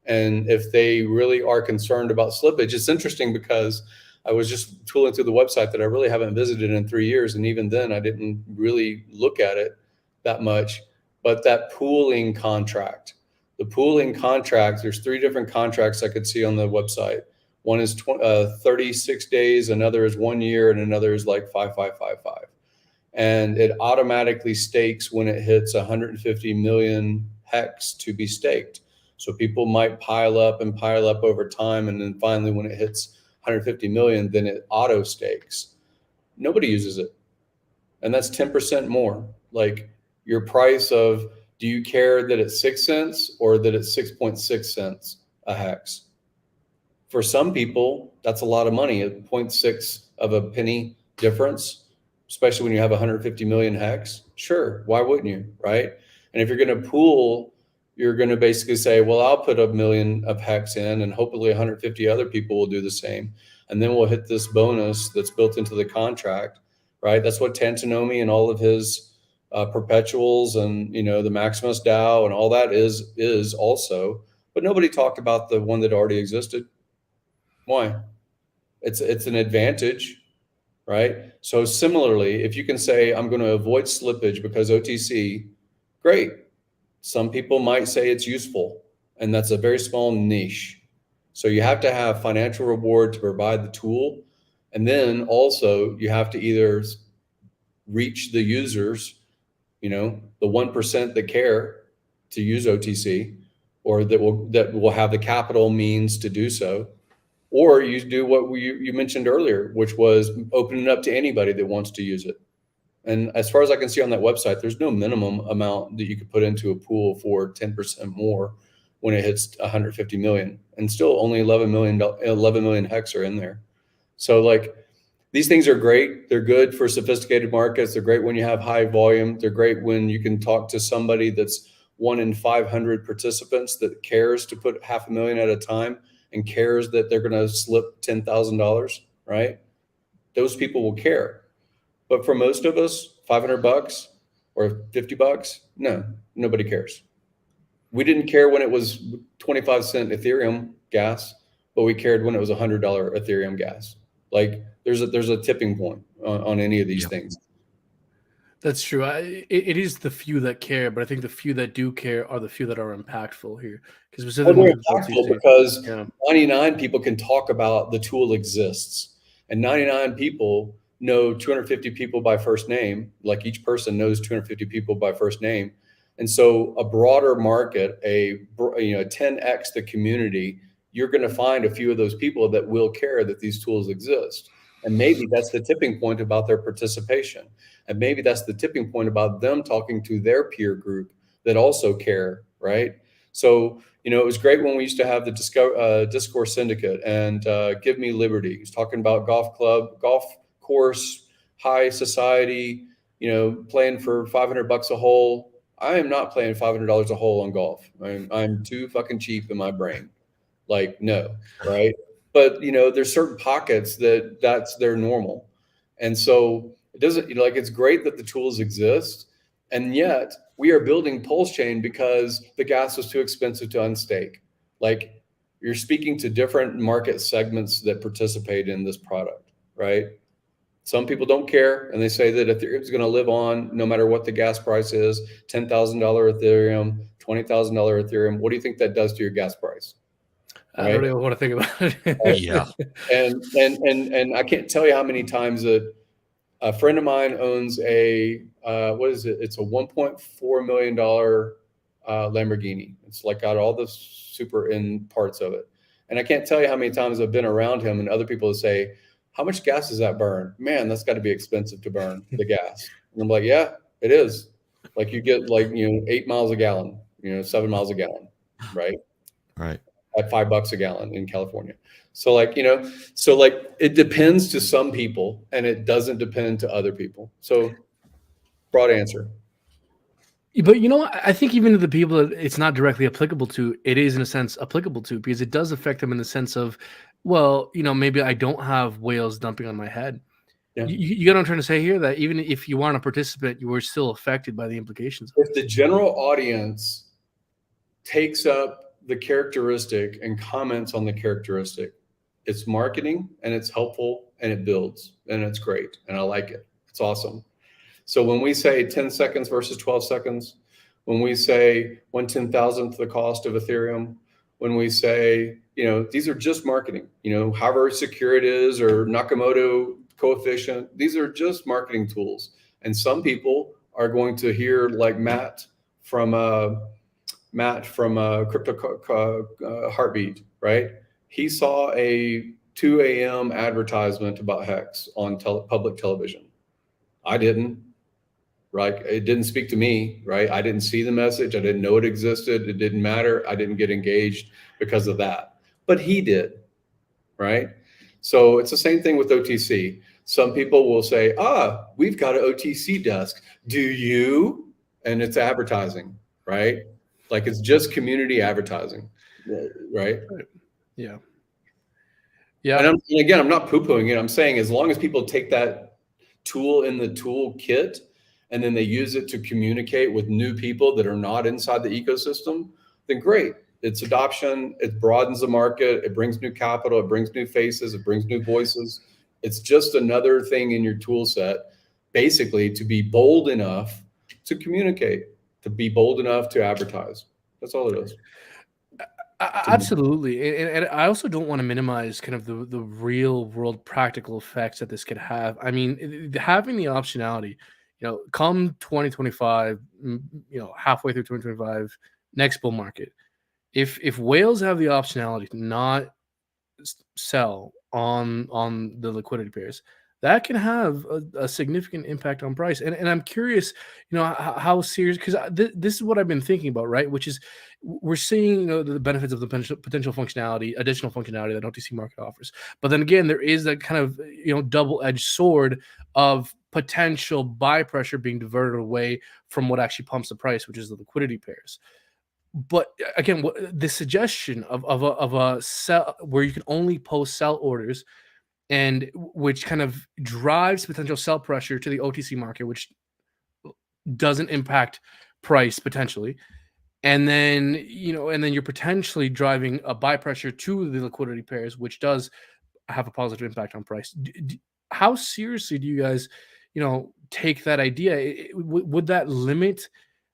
And if they really are concerned about slippage, it's interesting because I was just tooling through the website that I really haven't visited in 3 years. And even then I didn't really look at it that much, but that pooling contract, there's 3 different contracts I could see on the website. One is 36 days, another is 1 year, and another is like 5555. And it automatically stakes when it hits 150 million hex to be staked. So people might pile up over time. And then finally, when it hits 150 million, then it auto stakes. Nobody uses it. And that's 10% more. Like, your price of, do you care that it's 6 cents or that it's 6.6 cents a hex? For some people, that's a lot of money, 0.6 of a penny difference, especially when you have 150 million hex. Sure, why wouldn't you, right? And if you're going to pool, you're going to basically say, well, I'll put 1 million of hex in and hopefully 150 other people will do the same. And then we'll hit this bonus that's built into the contract, right? That's what Tantanomi and all of his perpetuals and, the Maximus DAO and all that is also. But nobody talked about the one that already existed. Why? It's an advantage, right? So similarly, if you can say, I'm going to avoid slippage because OTC, great. Some people might say it's useful, and that's a very small niche. So you have to have financial reward to provide the tool. And then also you have to either reach the users, the 1% that care to use OTC, or that will have the capital means to do so. Or you do what you mentioned earlier, which was opening it up to anybody that wants to use it. And as far as I can see on that website, there's no minimum amount that you could put into a pool for 10% more when it hits 150 million, and still only 11 million hex are in there. So like, these things are great. They're good for sophisticated markets. They're great when you have high volume. They're great when you can talk to somebody that's 1 in 500 participants that cares to put $500,000 at a time and cares that they're going to slip $10,000, right? Those people will care. But for most of us, $500 or $50, no, nobody cares. We didn't care when it was 25 cent Ethereum gas, but we cared when it was $100 Ethereum gas. Like, there's a tipping point on any of these things. That's true. It is the few that care, but I think the few that do care are the few that are impactful here. Because 99 people can talk about the tool exists, and 99 people know 250 people by first name. Like, each person knows 250 people by first name. And so a broader market, a 10x the community, you're going to find a few of those people that will care that these tools exist. And maybe that's the tipping point about their participation. And maybe that's the tipping point about them talking to their peer group that also care, right? So, it was great when we used to have the Discourse Syndicate and Give Me Liberty. He's talking about golf course, high society, playing for $500 a hole. I am not playing $500 a hole on golf. I'm too fucking cheap in my brain. Like, no, right? But there's certain pockets that's their normal. And so it doesn't, it's great that the tools exist. And yet we are building Pulse Chain because the gas was too expensive to unstake. Like, you're speaking to different market segments that participate in this product, right? Some people don't care, and they say that Ethereum is going to live on no matter what the gas price is. $10,000 Ethereum, $20,000 Ethereum. What do you think that does to your gas price? I don't even want to think about it. Yeah. And I can't tell you how many times that a friend of mine owns a what is it? It's a $1.4 million Lamborghini. It's like got all the super in parts of it. And I can't tell you how many times I've been around him and other people say, how much gas does that burn? Man, that's got to be expensive to burn the gas. And I'm like, yeah, it is. Like, you get 8 miles a gallon, 7 miles a gallon, right? Right. At $5 a gallon in California. So it depends to some people and it doesn't depend to other people. So broad answer. But I think even to the people that it's not directly applicable to, it is in a sense applicable to, because it does affect them in the sense of, well, maybe I don't have whales dumping on my head. Yeah. You get what I'm trying to say here? That even if you aren't a participant, you were still affected by the implications. If the general audience takes up the characteristic and comments on the characteristic, it's marketing and it's helpful and it builds and it's great and I like it. It's awesome. So when we say 10 seconds versus 12 seconds, when we say 1/10,000th the cost of Ethereum, when we say, these are just marketing, however secure it is, or Nakamoto coefficient, these are just marketing tools. And some people are going to hear like Matt from Crypto Heartbeat, right? He saw a 2 a.m. advertisement about Hex on public television. I didn't. Right? It didn't speak to me, right? I didn't see the message. I didn't know it existed. It didn't matter. I didn't get engaged because of that. But he did, right? So it's the same thing with OTC. Some people will say, we've got an OTC desk. Do you? And it's advertising, right? Like, it's just community advertising, right? Yeah. And again, I'm not poo-pooing it. I'm saying as long as people take that tool in the toolkit and then they use it to communicate with new people that are not inside the ecosystem, then great. It's adoption. It broadens the market. It brings new capital. It brings new faces. It brings new voices. It's just another thing in your tool set, basically, to be bold enough to communicate, to be bold enough to advertise. That's all it is. Absolutely. And I also don't want to minimize kind of the real world practical effects that this could have. I mean, having the optionality, come 2025, halfway through 2025, next bull market, if whales have the optionality to not sell on the liquidity pairs, that can have a significant impact on price. And I'm curious, how serious, because this is what I've been thinking about, right? Which is, we're seeing, the benefits of the potential functionality, additional functionality that OTC market offers. But then again, there is that kind of, double-edged sword of potential buy pressure being diverted away from what actually pumps the price, which is the liquidity pairs. But again, the suggestion of a sell where you can only post sell orders, and which kind of drives potential sell pressure to the OTC market, which doesn't impact price potentially. And then, you're potentially driving a buy pressure to the liquidity pairs, which does have a positive impact on price. How seriously do you guys, take that idea? Would that limit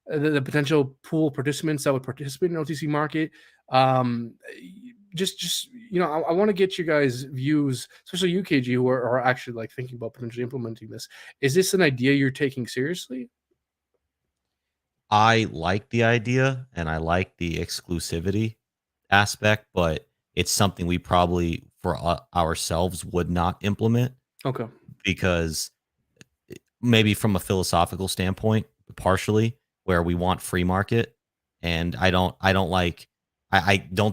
the potential pool participants that would participate in OTC market? I want to get you guys' views, especially UKG, who are actually like thinking about potentially implementing this. Is this an idea you're taking seriously? I like the idea and I like the exclusivity aspect, but it's something we probably for ourselves would not implement Okay. because maybe from a philosophical standpoint, partially where we want free market, and I don't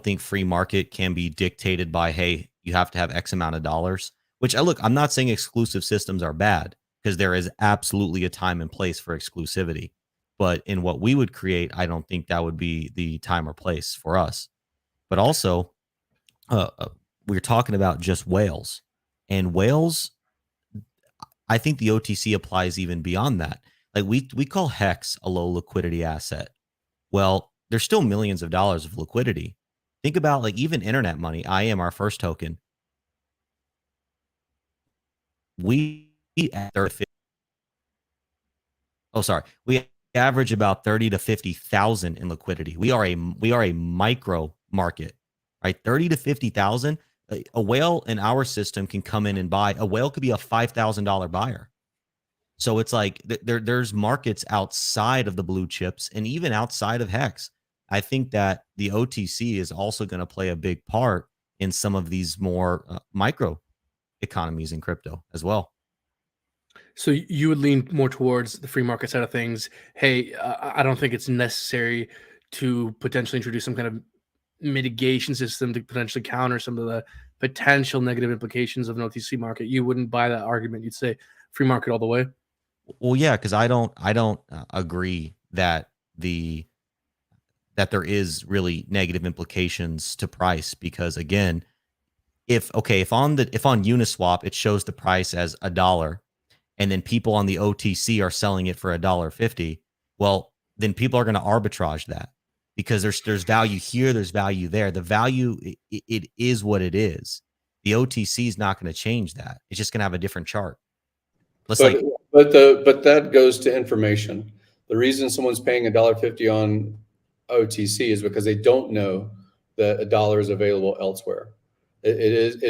think free market can be dictated by, hey, you have to have X amount of dollars. Which I'm not saying exclusive systems are bad because there is absolutely a time and place for exclusivity, but in what we would create, I don't think that would be the time or place for us. But also, we're talking about just whales, and whales, I think the OTC applies even beyond that. Like we call Hex a low liquidity asset. Well, there's still millions of dollars of liquidity. Think about like even internet money. I am our first token. We oh sorry, we average about 30 to 50,000 in liquidity. We are a micro market, right? 30 to 50,000. A whale in our system can come in and buy. A whale could be a $5,000 buyer. So it's like there's markets outside of the blue chips and even outside of Hex. I think that the OTC is also going to play a big part in some of these more micro economies in crypto as well. So you would lean more towards the free market side of things. Hey, I don't think it's necessary to potentially introduce some kind of mitigation system to potentially counter some of the potential negative implications of an OTC market. You wouldn't buy that argument. You'd say free market all the way. Well, yeah, because I don't agree that there is really negative implications to price because again, if on Uniswap it shows the price as $1 and then people on the OTC are selling it for $1.50, well, then people are going to arbitrage that because there's value here, there's value there. The value it is what it is. The OTC is not going to change that. It's just going to have a different chart. Let's But like but that goes to information. The reason someone's paying $1.50 on OTC is because they don't know that $1 is available elsewhere. It's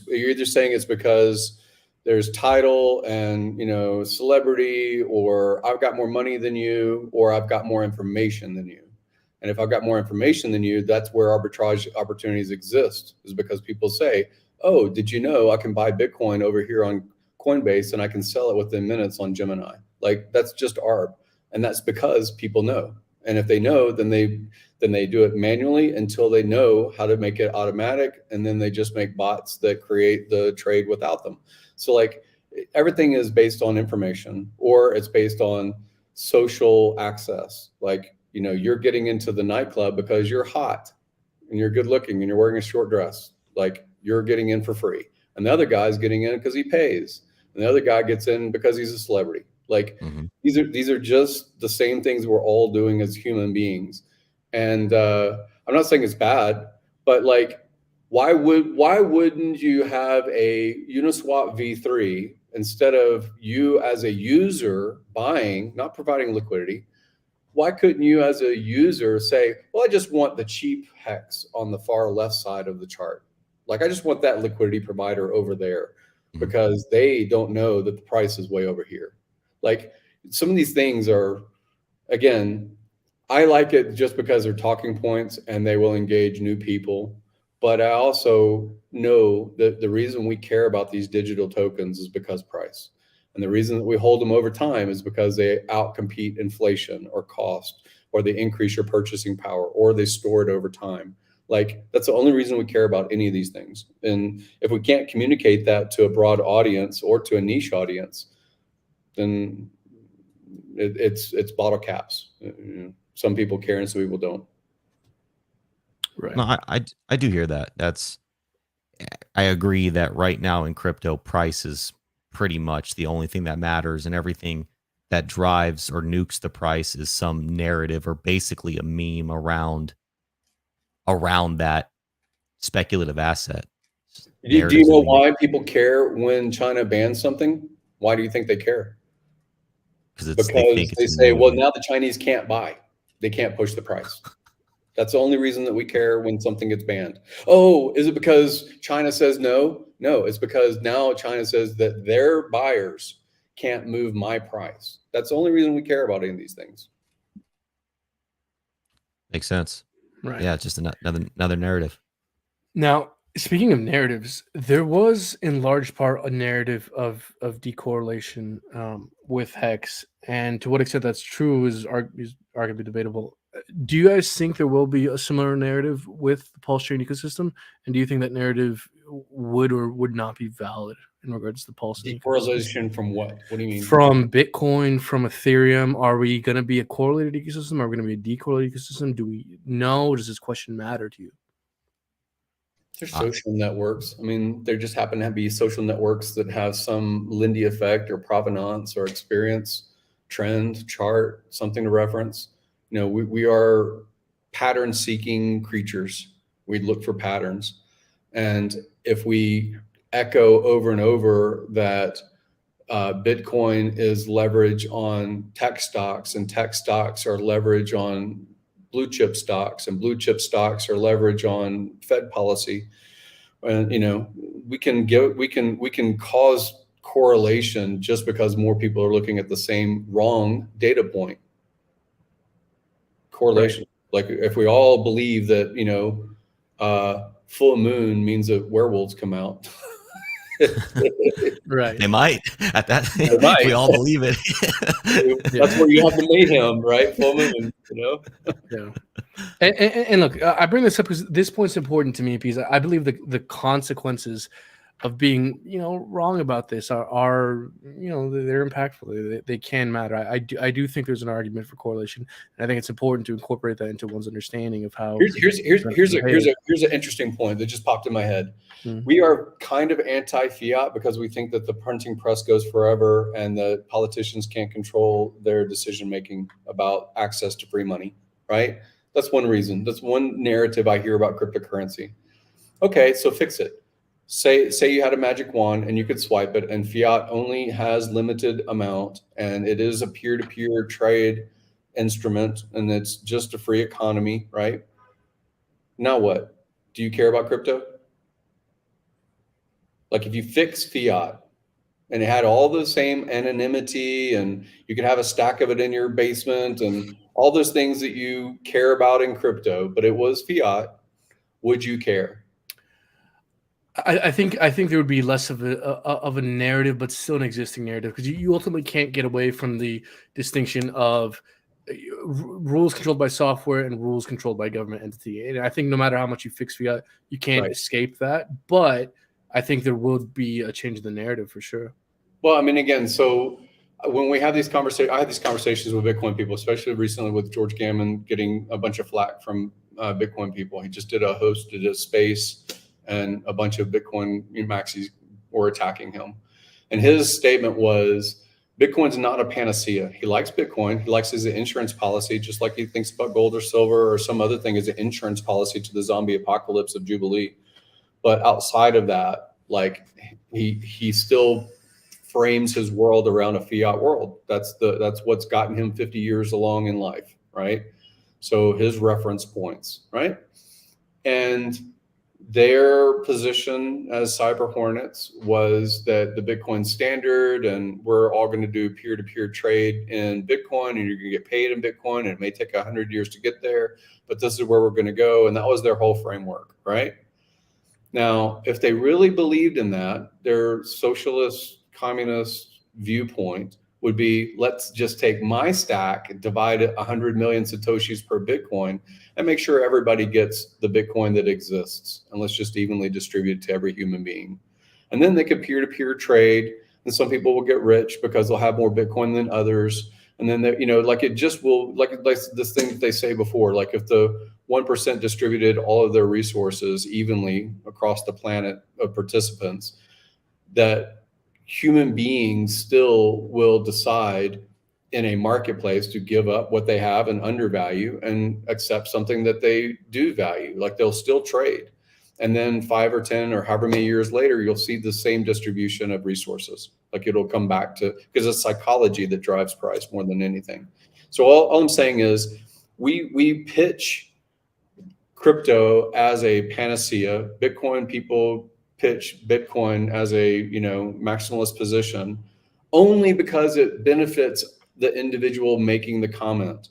you're either saying it's because there's title and celebrity, or I've got more money than you, or I've got more information than you. And if I've got more information than you, that's where arbitrage opportunities exist, is because people say, oh, did you know I can buy Bitcoin over here on Coinbase and I can sell it within minutes on Gemini? Like that's just ARB. And that's because people know. And if they know, then they do it manually until they know how to make it automatic. And then they just make bots that create the trade without them. So like everything is based on information, or it's based on social access. Like, you're getting into the nightclub because you're hot and you're good looking and you're wearing a short dress. Like you're getting in for free. And the other guy's getting in because he pays. And the other guy gets in because he's a celebrity. Like these are just the same things we're all doing as human beings. And I'm not saying it's bad, but like, why wouldn't you have a Uniswap v3 instead of you as a user buying, not providing liquidity? Why couldn't you as a user say, well, I just want the cheap Hex on the far left side of the chart. Like I just want that liquidity provider over there because they don't know that the price is way over here. Like some of these things are, again, I like it just because they're talking points and they will engage new people. But I also know that the reason we care about these digital tokens is because price. And the reason that we hold them over time is because they outcompete inflation or cost, or they increase your purchasing power, or they store it over time. Like that's the only reason we care about any of these things. And if we can't communicate that to a broad audience or to a niche audience, then it's bottle caps. Some people care and some people don't. Right. no, I do hear that. I agree that right now in crypto, price is pretty much the only thing that matters, and everything that drives or nukes the price is some narrative or basically a meme around that speculative asset. Do you Narratives know and memes, why people care when China bans something? Why do you think they care? because they Because think it's they say, well, annoying. now the Chinese can't buy. They can't push the price. That's the only reason that we care when something gets banned. Oh, is it because China says no? No, it's because now China says that their buyers can't move my price. That's the only reason we care about any of these things. Makes sense. Right. Yeah, just another narrative. Now, speaking of narratives, there was in large part a narrative of decorrelation with Hex, and to what extent that's true is arguably debatable. Do you guys think there will be a similar narrative with the Pulse chain ecosystem, and do you think that narrative would or would not be valid in regards to the Pulse ecosystem? Decorrelation from what? What do you mean? From Bitcoin, from Ethereum? Are we going to be a correlated ecosystem? Are we going to be a decorrelated ecosystem? Do we know? Does this question matter to you? They're social networks. I mean, there just happen to be social networks that have some Lindy effect or provenance or experience, trend, chart, something to reference. You know, we are pattern-seeking creatures. We look for patterns. And if we echo over and over that Bitcoin is leverage on tech stocks, and tech stocks are leverage on blue chip stocks, and blue chip stocks are leverage on Fed policy. And you know, we can cause correlation just because more people are looking at the same wrong data point. Correlation. Right. Like if we all believe that, you know, full moon means that werewolves come out. Right. They might at that. They might. We all believe it. That's where you have the mayhem, right? Full moon, you know? Yeah. And look, I bring this up because this point's important to me because I believe the consequences of being, you know, wrong about this are you know, they're impactful. They can matter. I do think there's an argument for correlation, and I think it's important to incorporate that into one's understanding of how. Here's an interesting point that just popped in my head. We are kind of anti-fiat because we think that the printing press goes forever and the politicians can't control their decision making about access to free money, right? That's one reason. That's one narrative I hear about cryptocurrency. Okay, so fix it. Say you had a magic wand and you could swipe it, and fiat only has limited amount, and it is a peer-to-peer trade instrument, and it's just a free economy, right? Now what? Do you care about crypto? Like if you fix fiat and it had all the same anonymity, and you could have a stack of it in your basement and all those things that you care about in crypto, but it was fiat, would you care? I think there would be less of a narrative, but still an existing narrative, because you ultimately can't get away from the distinction of rules controlled by software and rules controlled by government entity. And I think no matter how much you fix fiat, you can't escape that. But I think there will be a change in the narrative for sure. Well, I mean, again, so when we have these conversations, I had these conversations with Bitcoin people, especially recently with George Gammon getting a bunch of flack from Bitcoin people. He just hosted a space, and a bunch of Bitcoin maxis were attacking him. And his statement was, Bitcoin's not a panacea. He likes Bitcoin. He likes it as an insurance policy, just like he thinks about gold or silver or some other thing as an insurance policy to the zombie apocalypse of Jubilee. But outside of that, like he still frames his world around a fiat world. That's what's gotten him 50 years along in life, right? So his reference points, right? And their position as cyber hornets was that the Bitcoin standard, and we're all going to do peer-to-peer trade in Bitcoin, and you're going to get paid in Bitcoin, and it may take 100 years to get there, but this is where we're going to go. And that was their whole framework, right? Now, if they really believed in that, their socialist, communist viewpoint would be, let's just take my stack, divide it 100 million Satoshis per Bitcoin, and make sure everybody gets the Bitcoin that exists, and let's just evenly distribute it to every human being. And then they could peer-to-peer trade, and some people will get rich because they'll have more Bitcoin than others. And then, they, you know, like it just will, like this thing that they say before, like if the 1% distributed all of their resources evenly across the planet of participants, that human beings still will decide in a marketplace to give up what they have and undervalue and accept something that they do value. Like they'll still trade. And then 5 or 10 or however many years later, you'll see the same distribution of resources. Like it'll come back to, because it's psychology that drives price more than anything. So all I'm saying is we pitch crypto as a panacea. Bitcoin people pitch Bitcoin as a, you know, maximalist position only because it benefits the individual making the comment.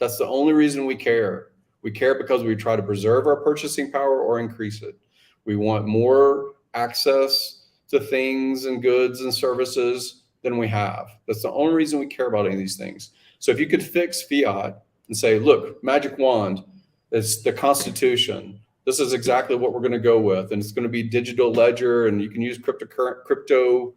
That's the only reason we care. We care because we try to preserve our purchasing power or increase it. We want more access to things and goods and services than we have. That's the only reason we care about any of these things. So if you could fix fiat and say, look, magic wand, it's the Constitution. This is exactly what we're going to go with. And it's going to be digital ledger, and you can use crypto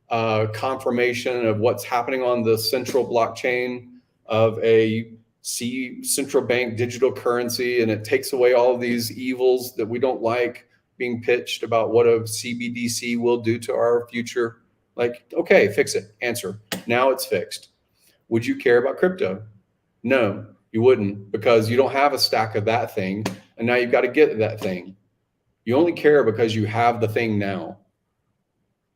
confirmation of what's happening on the central blockchain of a central bank digital currency. And it takes away all of these evils that we don't like being pitched about what a CBDC will do to our future. Like, okay, fix it. Answer. Now it's fixed. Would you care about crypto? No, you wouldn't, because you don't have a stack of that thing. And now you've got to get that thing. You only care because you have the thing now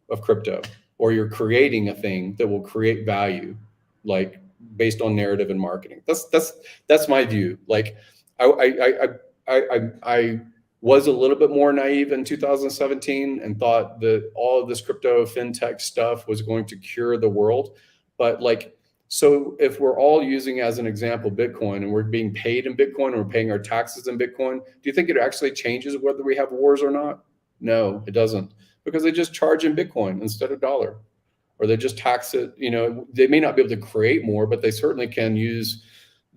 of crypto, or you're creating a thing that will create value, like based on narrative and marketing. That's my view. Like I was a little bit more naive in 2017 and thought that all of this crypto fintech stuff was going to cure the world. But like, so if we're all using as an example Bitcoin, and we're being paid in Bitcoin, and we're paying our taxes in Bitcoin, do you think it actually changes whether we have wars or not? No, it doesn't, because they just charge in Bitcoin instead of dollar, or they just tax it. You know, they may not be able to create more, but they certainly can use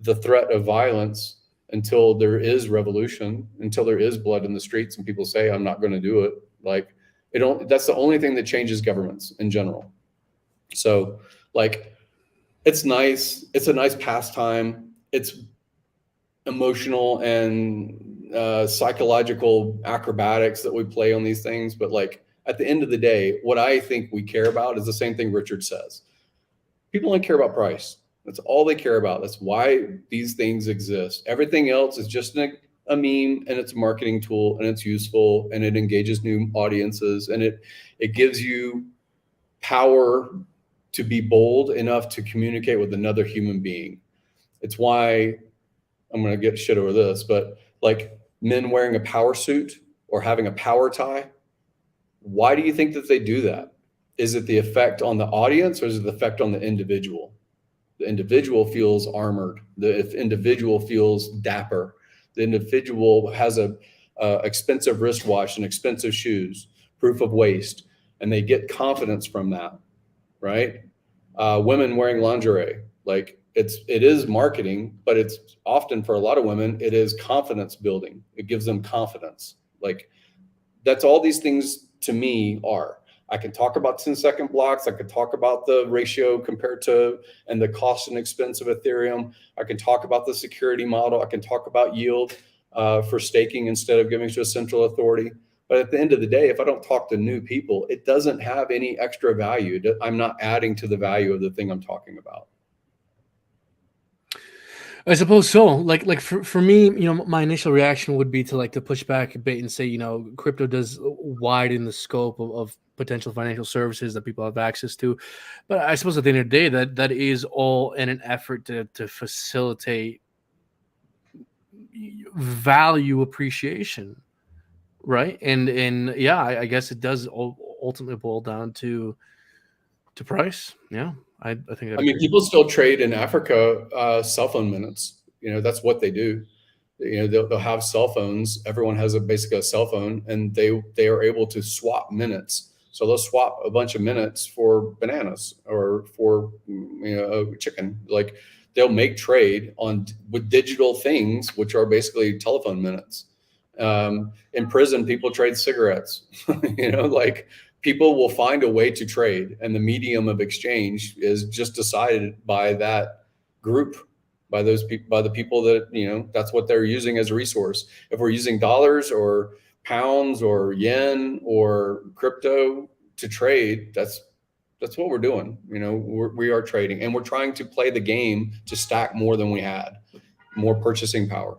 the threat of violence until there is revolution, until there is blood in the streets and people say, I'm not going to do it. Like, that's the only thing that changes governments in general. So like, it's nice. It's a nice pastime. It's emotional and psychological acrobatics that we play on these things. But like, at the end of the day, what I think we care about is the same thing Richard says. People only care about price. That's all they care about. That's why these things exist. Everything else is just a meme, and it's a marketing tool, and it's useful, and it engages new audiences, and it gives you power to be bold enough to communicate with another human being. It's why I'm going to get shit over this, but like men wearing a power suit or having a power tie, why do you think that they do that? Is it the effect on the audience, or is it the effect on the individual? The individual feels armored. The individual feels dapper. The individual has a expensive wristwatch and expensive shoes, proof of waste, and they get confidence from that. Right? Women wearing lingerie, like it is marketing, but it's often, for a lot of women, it is confidence building. It gives them confidence. Like, that's all these things to me are. I can talk about 10-second blocks. I could talk about the ratio compared to, and the cost and expense of Ethereum. I can talk about the security model. I can talk about yield for staking instead of giving to a central authority. But at the end of the day, if I don't talk to new people, it doesn't have any extra value. I'm not adding to the value of the thing I'm talking about. I suppose so. Like for me, you know, my initial reaction would be to push back a bit and say, you know, crypto does widen the scope of potential financial services that people have access to. But I suppose at the end of the day, that is all in an effort to facilitate value appreciation. Right. And yeah, I guess it does ultimately boil down to price. Yeah. I think I mean, people still trade in Africa cell phone minutes. You know, that's what they do. You know, they'll have cell phones. Everyone has basically a cell phone, and they are able to swap minutes. So they'll swap a bunch of minutes for bananas or for, you know, chicken. Like, they'll make trade with digital things, which are basically telephone minutes. In prison, people trade cigarettes. You know, like, people will find a way to trade, and the medium of exchange is just decided by that group, by those people, by the people that, you know, that's what they're using as a resource. If we're using dollars or pounds or yen or crypto to trade, that's what we're doing. You know, we are trading, and we're trying to play the game to stack more than we had, more purchasing power.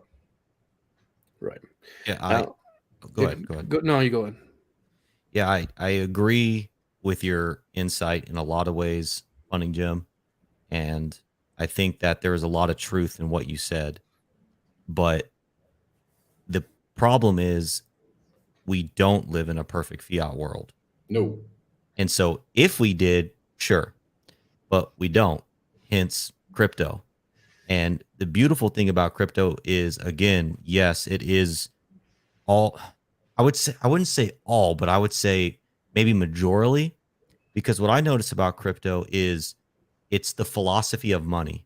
Right. Yeah. Go ahead. No, you go ahead. Yeah, I agree with your insight in a lot of ways, Funning Jim. And I think that there is a lot of truth in what you said. But the problem is, we don't live in a perfect fiat world. No. And so if we did, sure, but we don't, hence crypto. And the beautiful thing about crypto is, again, yes, it is all, I would say, I wouldn't say all, but I would say maybe majorly, because what I notice about crypto is it's the philosophy of money.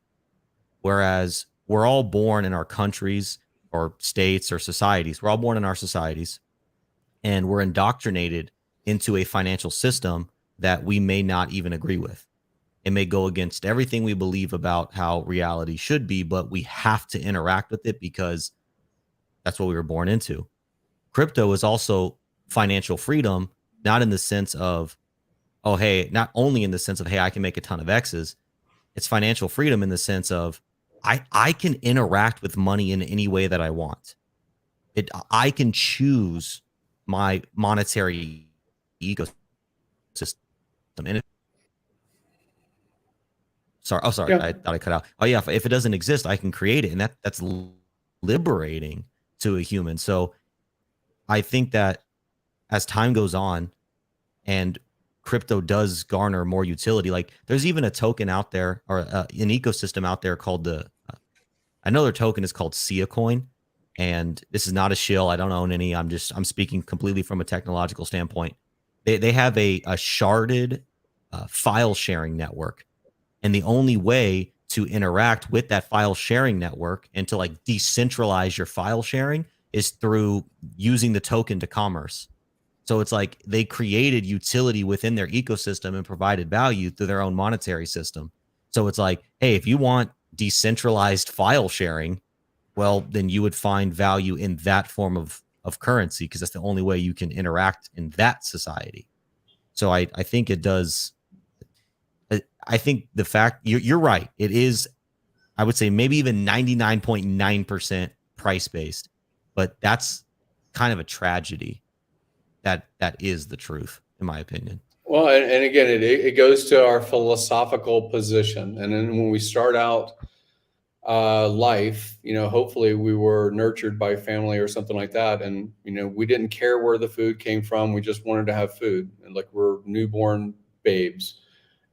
Whereas we're all born in our countries or states or societies, we're all born in our societies, and we're indoctrinated into a financial system that we may not even agree with. It may go against everything we believe about how reality should be, but we have to interact with it because that's what we were born into. Crypto is also financial freedom, not in the sense of, oh, hey, not only in the sense of, hey, I can make a ton of X's. It's financial freedom in the sense of I can interact with money in any way that I want. I can choose my monetary ecosystem. And sorry, Yeah. I thought I cut out. Oh yeah, if it doesn't exist, I can create it, and that's liberating to a human. So I think that as time goes on and crypto does garner more utility, like there's even a token out there or an ecosystem out there called I know their token is called Sia Coin, and this is not a shill. I don't own any. I'm speaking completely from a technological standpoint. They have a sharded file sharing network, and the only way to interact with that file sharing network and to like decentralize your file sharing is through using the token to commerce. So it's like they created utility within their ecosystem and provided value through their own monetary system. So it's like, hey, if you want decentralized file sharing, well, then you would find value in that form of currency because that's the only way you can interact in that society. So I think it does. I think the fact you're right. It is, I would say maybe even 99.9% price based, but that's kind of a tragedy. That is the truth, in my opinion. Well, and again, it goes to our philosophical position. And then when we start out life, hopefully we were nurtured by family or something like that. And, we didn't care where the food came from. We just wanted to have food. And like we're newborn babes.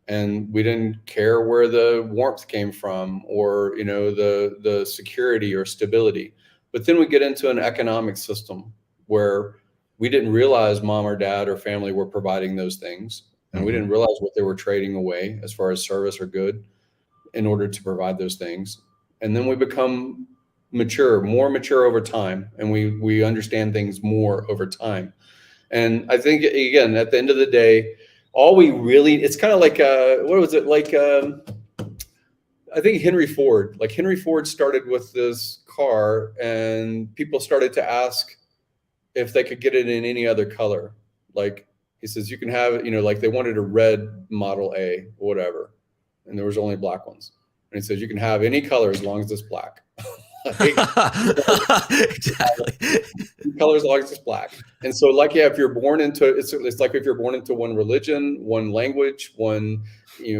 And we didn't care where the warmth came from or, the security or stability. But then we get into an economic system where we didn't realize mom or dad or family were providing those things. And we didn't realize what they were trading away as far as service or good in order to provide those things. And then we become more mature over time. And we understand things more over time. And I think, again, at the end of the day, it's kind of like, what was it? Like, I think Henry Ford started with this car and people started to ask if they could get it in any other color. Like he says, you can have it, like they wanted a red Model A or whatever. And there was only black ones. And he says, you can have any color as long as it's black. Exactly. Color as long as it's black. And so like, yeah, if you're born into, it's like if you're born into one religion, one language, one,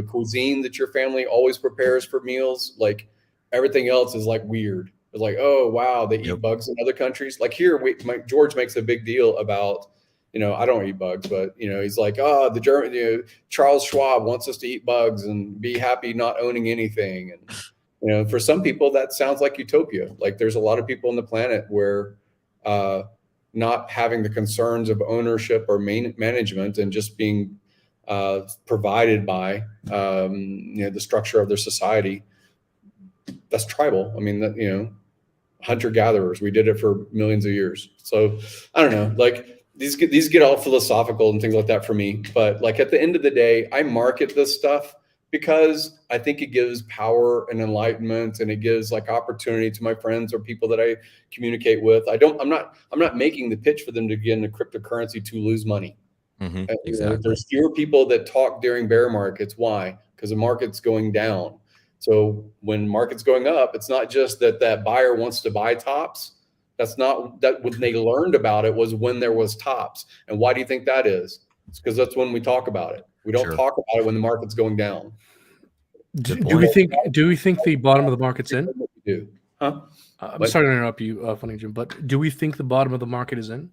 cuisine that your family always prepares for meals, like everything else is like weird. It's like, oh, wow, they eat bugs in other countries. Like here, George makes a big deal about, I don't eat bugs, but, he's like, oh, the German, Charles Schwab wants us to eat bugs and be happy not owning anything. And, for some people, that sounds like utopia. Like there's a lot of people on the planet where not having the concerns of ownership or management and just being provided by, the structure of their society, that's tribal. I mean, that, hunter-gatherers, we did it for millions of years. So I don't know, like these get all philosophical and things like that for me. But like at the end of the day, I market this stuff because I think it gives power and enlightenment, and it gives like opportunity to my friends or people that I communicate with. I'm not making the pitch for them to get into cryptocurrency to lose money. Exactly. There's fewer people that talk during bear markets. Why? Because the market's going down. So when market's going up, it's not just that buyer wants to buy tops. That's not that when they learned about it was when there was tops. And why do you think that is? It's because that's when we talk about it. We don't talk about it when the market's going down. Do we think the bottom of the market's in? Huh? I'm sorry to interrupt you, Funny Jim, but do we think the bottom of the market is in?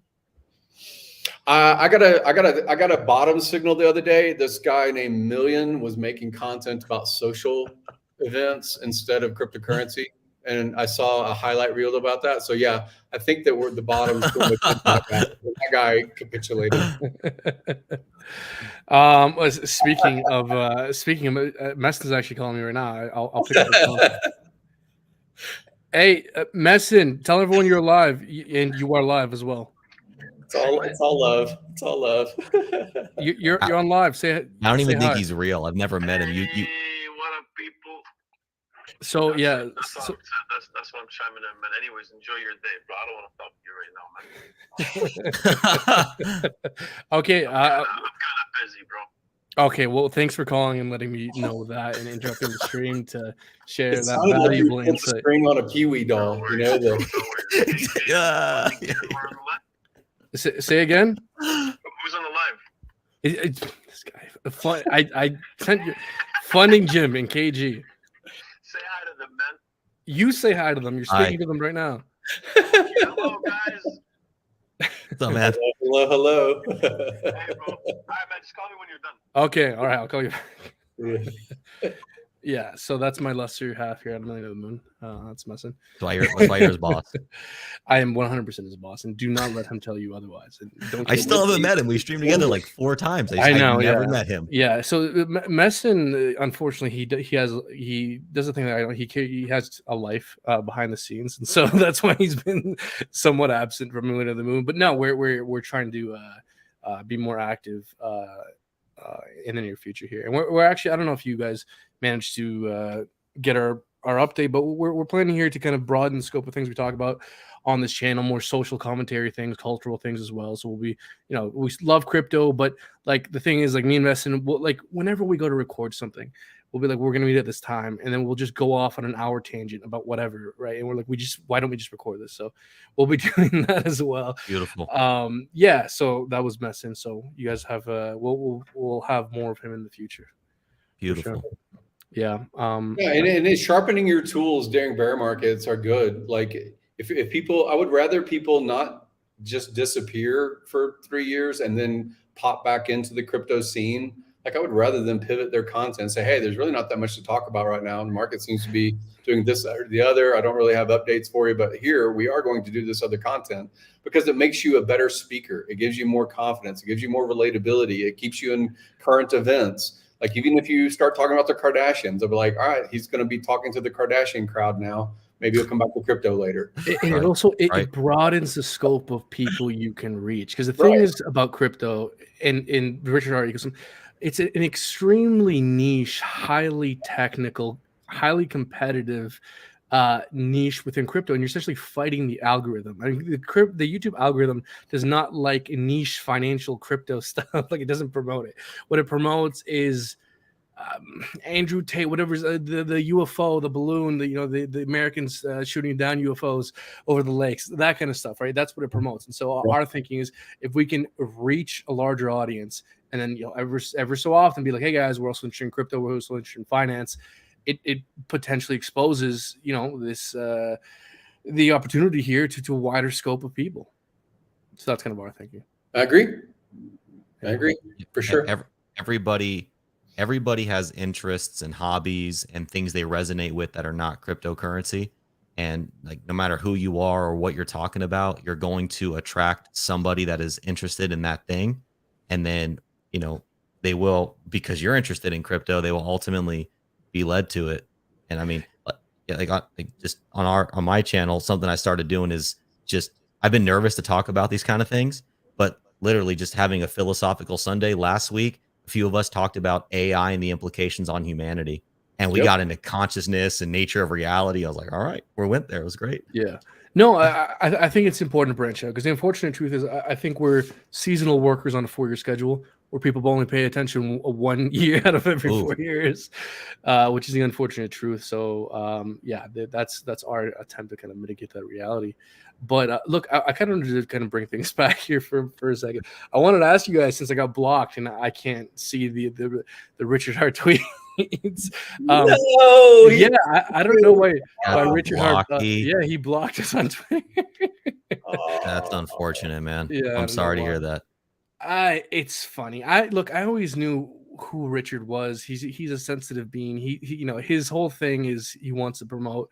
I got a bottom signal the other day. This guy named Million was making content about social events instead of cryptocurrency. And I saw a highlight reel about that. So yeah, I think that we're at the bottom. That guy capitulated. Speaking of Messin's actually calling me right now. I'll pick up the phone. Hey, Messin, tell everyone you're live, and you are live as well. It's all love. It's all love. You're on live. I don't even think he's real. I've never met him. Hey, what up, people? So yeah, that's why I'm chiming in, man. Anyways, enjoy your day, bro. I don't want to talk to you right now, man. Okay. I'm kind of busy, bro. Okay, well, thanks for calling and letting me know that and interrupting the stream to share It that valuable like insight. Screen on a Peewee doll, you know. Say again. Who's on the live? This guy. I sent you funding Jim and KG. Say hi to them, man. You say hi to them. You're speaking to them right now. Hello, guys. What's up, man? Hello. Hey, bro. All right, man. Just call me when you're done. Okay, all right. I'll call you back. Yeah, so that's my lesser half here at Million of the Moon. That's Messin. That's why you're his boss. I am 100% his boss, and do not let him tell you otherwise. And I still haven't met him. We streamed together like 4 times. I know. I've never met him. Yeah. So Messin, unfortunately, he does the thing that I don't. He has a life behind the scenes, and so that's why he's been somewhat absent from Million of the Moon. But no, we're trying to be more active in the near future here, and we're actually, I don't know if you guys managed to get our update, but we're planning here to kind of broaden the scope of things we talk about on this channel, more social commentary things, cultural things as well. So we'll be, we love crypto, but like the thing is, like me and Messin, like whenever we go to record something, we'll be like, we're going to meet at this time, and then we'll just go off on an hour tangent about whatever, right? And we're like, why don't we just record this? So we'll be doing that as well. Beautiful. Yeah. So that was Messin. So you guys have we'll have more of him in the future. Beautiful. Sure. Yeah. And it's sharpening your tools during bear markets are good. Like if people, I would rather people not just disappear for 3 years and then pop back into the crypto scene. Like I would rather them pivot their content and say, hey, there's really not that much to talk about right now. The market seems to be doing this or the other. I don't really have updates for you, but here we are going to do this other content because it makes you a better speaker. It gives you more confidence. It gives you more relatability. It keeps you in current events. Like even if you start talking about the Kardashians, they'll be like, all right, he's going to be talking to the Kardashian crowd now. Maybe he'll come back to crypto later. And it also broadens the scope of people you can reach. Because the thing is about crypto and in Richard Hart ecosystem, it's an extremely niche, highly technical, highly competitive niche within crypto, and you're essentially fighting the algorithm. I mean, the YouTube algorithm does not like niche financial crypto stuff. Like it doesn't promote it. What it promotes is Andrew Tate, whatever's the UFO, the balloon, the Americans shooting down UFOs over the lakes, that kind of stuff, right? That's what it promotes. And so our thinking is if we can reach a larger audience, and then ever so often be like, hey guys, we're also interested in crypto, we're also interested in finance. It potentially exposes, this the opportunity here to a wider scope of people. So that's kind of our thinking. I agree for sure. Everybody has interests and hobbies and things they resonate with that are not cryptocurrency. And like no matter who you are or what you're talking about, you're going to attract somebody that is interested in that thing. And then, they will, because you're interested in crypto, they will ultimately be led to it. And I mean, just on my channel, something I started doing is just, I've been nervous to talk about these kind of things, but literally just having a philosophical Sunday last week, a few of us talked about AI and the implications on humanity. And we got into consciousness and nature of reality. I was like, all right, we went there. It was great. Yeah. No, I think it's important to branch out because the unfortunate truth is I think we're seasonal workers on a 4-year schedule where people only pay attention 1 year out of every 4 years, which is the unfortunate truth. So, that's our attempt to kind of mitigate that reality. But look, I kind of wanted to kind of bring things back here for a second. I wanted to ask you guys, since I got blocked and I can't see the Richard Hart tweet. I don't know why Richard Hart. He blocked us on Twitter. That's unfortunate, man. Yeah, I'm sorry to hear that. It's funny. I always knew who Richard was. He's a sensitive being. He you know, his whole thing is he wants to promote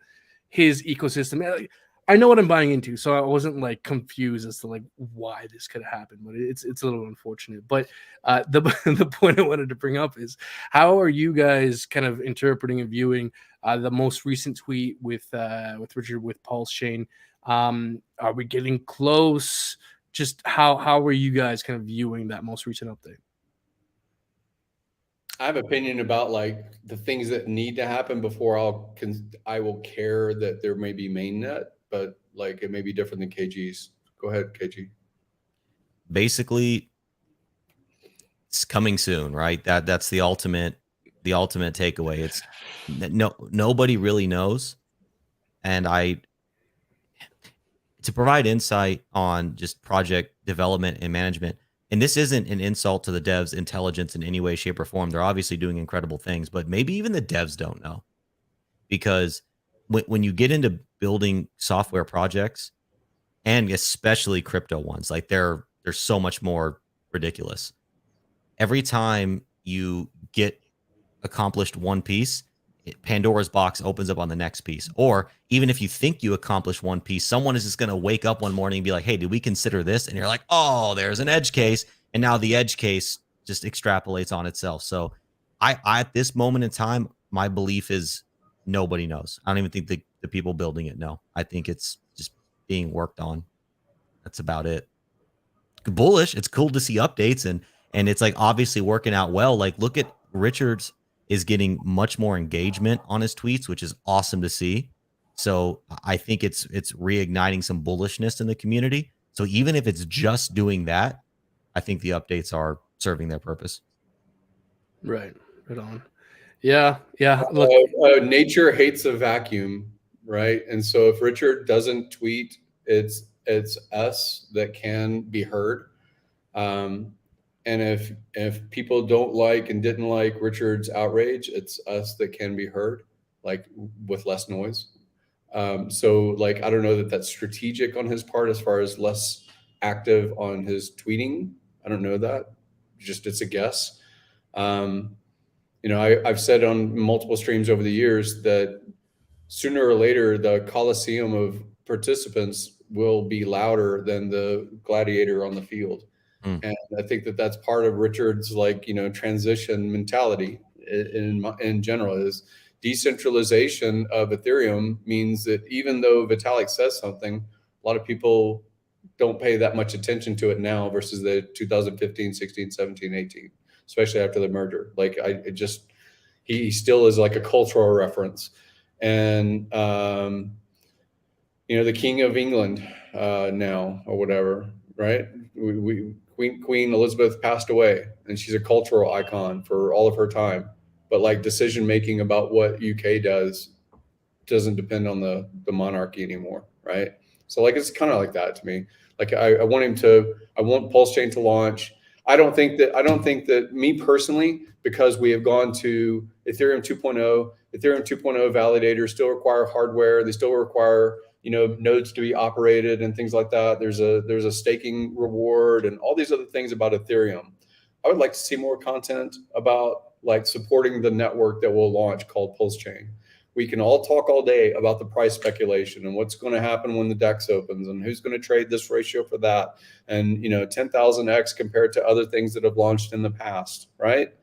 his ecosystem. I know what I'm buying into, so I wasn't like confused as to like why this could happen, but it's a little unfortunate. But the the point I wanted to bring up is, how are you guys kind of interpreting and viewing the most recent tweet with Richard with Pulse Chain? Are we getting close? Just how are you guys kind of viewing that most recent update? I have opinion about like the things that need to happen before I will care that there may be mainnet, but like it may be different than KG's. Go ahead, KG. Basically, it's coming soon, right? That's the ultimate takeaway. It's nobody really knows, and to provide insight on just project development and management. And this isn't an insult to the devs' intelligence in any way, shape, or form. They're obviously doing incredible things, but maybe even the devs don't know, because when you get into building software projects, and especially crypto ones, like they're so much more ridiculous. Every time you get accomplished one piece, Pandora's box opens up on the next piece. Or even if you think you accomplished one piece, someone is just going to wake up one morning and be like, hey, did we consider this? And you're like, oh, there's an edge case. And now the edge case just extrapolates on itself. So I at this moment in time, my belief is nobody knows. I don't even think the people building it know. I think it's just being worked on. That's about it. Bullish. It's cool to see updates, and it's like obviously working out well. Like look at Richard's is getting much more engagement on his tweets, which is awesome to see. So I think it's reigniting some bullishness in the community. So even if it's just doing that, I think the updates are serving their purpose. Right on. Yeah. Look, Nature hates a vacuum, right? And so if Richard doesn't tweet, it's us that can be heard. And if people don't like and didn't like Richard's outrage, it's us that can be heard, like with less noise. So like, I don't know that that's strategic on his part as far as less active on his tweeting. I don't know that. Just it's a guess. I've said on multiple streams over the years that sooner or later the coliseum of participants will be louder than the gladiator on the field. And I think that that's part of Richard's transition mentality in general is decentralization of Ethereum means that even though Vitalik says something, a lot of people don't pay that much attention to it now versus the 2015, 16, 17, 18, especially after the merger. Like he still is like a cultural reference. And, the King of England now or whatever, right? Queen Elizabeth passed away, and she's a cultural icon for all of her time. But like decision making about what UK does doesn't depend on the monarchy anymore, right? So like it's kind of like that to me. Like I want Pulse Chain to launch. I don't think that me personally, because we have gone to Ethereum 2.0, Ethereum 2.0 validators still require hardware. They still require nodes to be operated and things like that. There's a staking reward and all these other things about Ethereum. I would like to see more content about like supporting the network that will launch called Pulse Chain. We can all talk all day about the price speculation and what's going to happen when the DEX opens and who's going to trade this ratio for that. And 10,000x compared to other things that have launched in the past, right?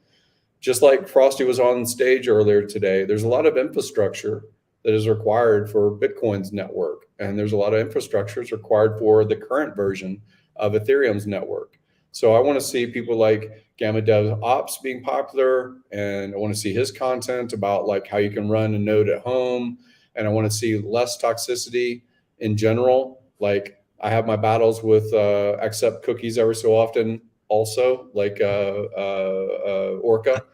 Just like Frosty was on stage earlier today, there's a lot of infrastructure that is required for Bitcoin's network. And there's a lot of infrastructure that's required for the current version of Ethereum's network. So I want to see people like Gamma Dev Ops being popular, and I want to see his content about like how you can run a node at home. And I want to see less toxicity in general. Like I have my battles with accept cookies every so often also, like Orca.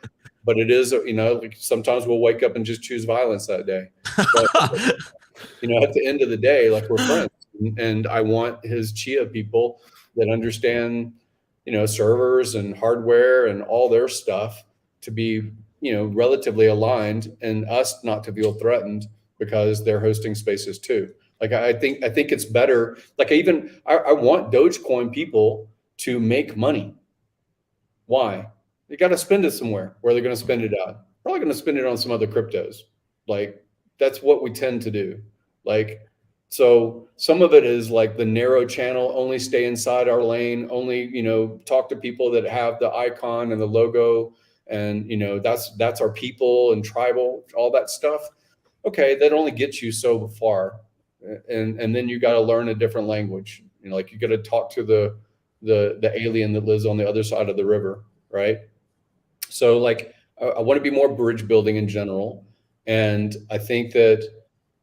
But it is, like sometimes we'll wake up and just choose violence that day. But, at the end of the day, like we're friends. And I want his Chia people that understand, servers and hardware and all their stuff to be, relatively aligned, and us not to feel threatened because they're hosting spaces too. Like I think it's better. Like I want Dogecoin people to make money. Why? You got to spend it somewhere. Where they're going to spend it on? Probably going to spend it on some other cryptos. Like that's what we tend to do. Like, so some of it is like the narrow channel, only stay inside our lane, only, talk to people that have the icon and the logo. And, that's our people and tribal, all that stuff. Okay. That only gets you so far. And then you got to learn a different language. Like you got to talk to the alien that lives on the other side of the river. Right. So like, I want to be more bridge building in general. And I think that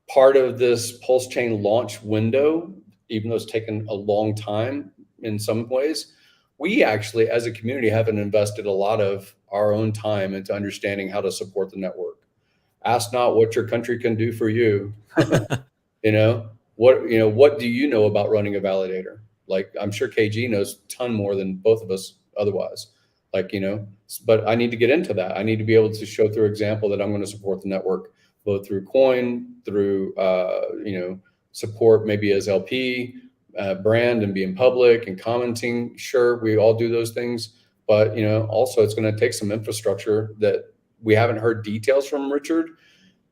part of this Pulse Chain launch window, even though it's taken a long time in some ways, we actually, as a community, haven't invested a lot of our own time into understanding how to support the network. Ask not what your country can do for you. What do you know about running a validator? Like, I'm sure KG knows a ton more than both of us otherwise. But I need to get into that. I need to be able to show through example that I'm going to support the network, both through coin, through, support maybe as LP, brand and being public and commenting. Sure, we all do those things. But, also it's going to take some infrastructure that we haven't heard details from Richard.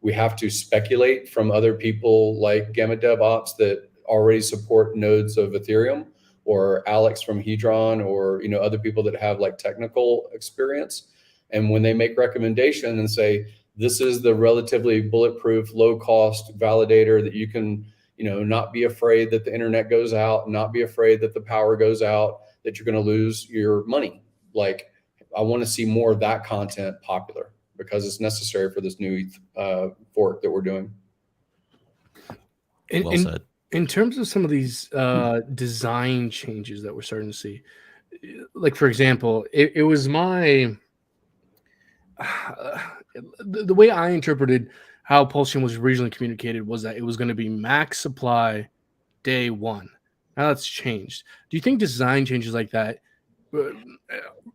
We have to speculate from other people like Gamma DevOps that already support nodes of Ethereum, or Alex from Hedron, or other people that have like technical experience. And when they make recommendation and say, this is the relatively bulletproof, low cost validator that you can, not be afraid that the internet goes out, not be afraid that the power goes out, that you're going to lose your money. Like, I want to see more of that content popular because it's necessary for this new fork that we're doing. Well said. In terms of some of these design changes that we're starting to see, like, for example, it was my the way I interpreted how Pulse Chain was originally communicated was that it was going to be max supply day one. Now that's changed. Do you think design changes like that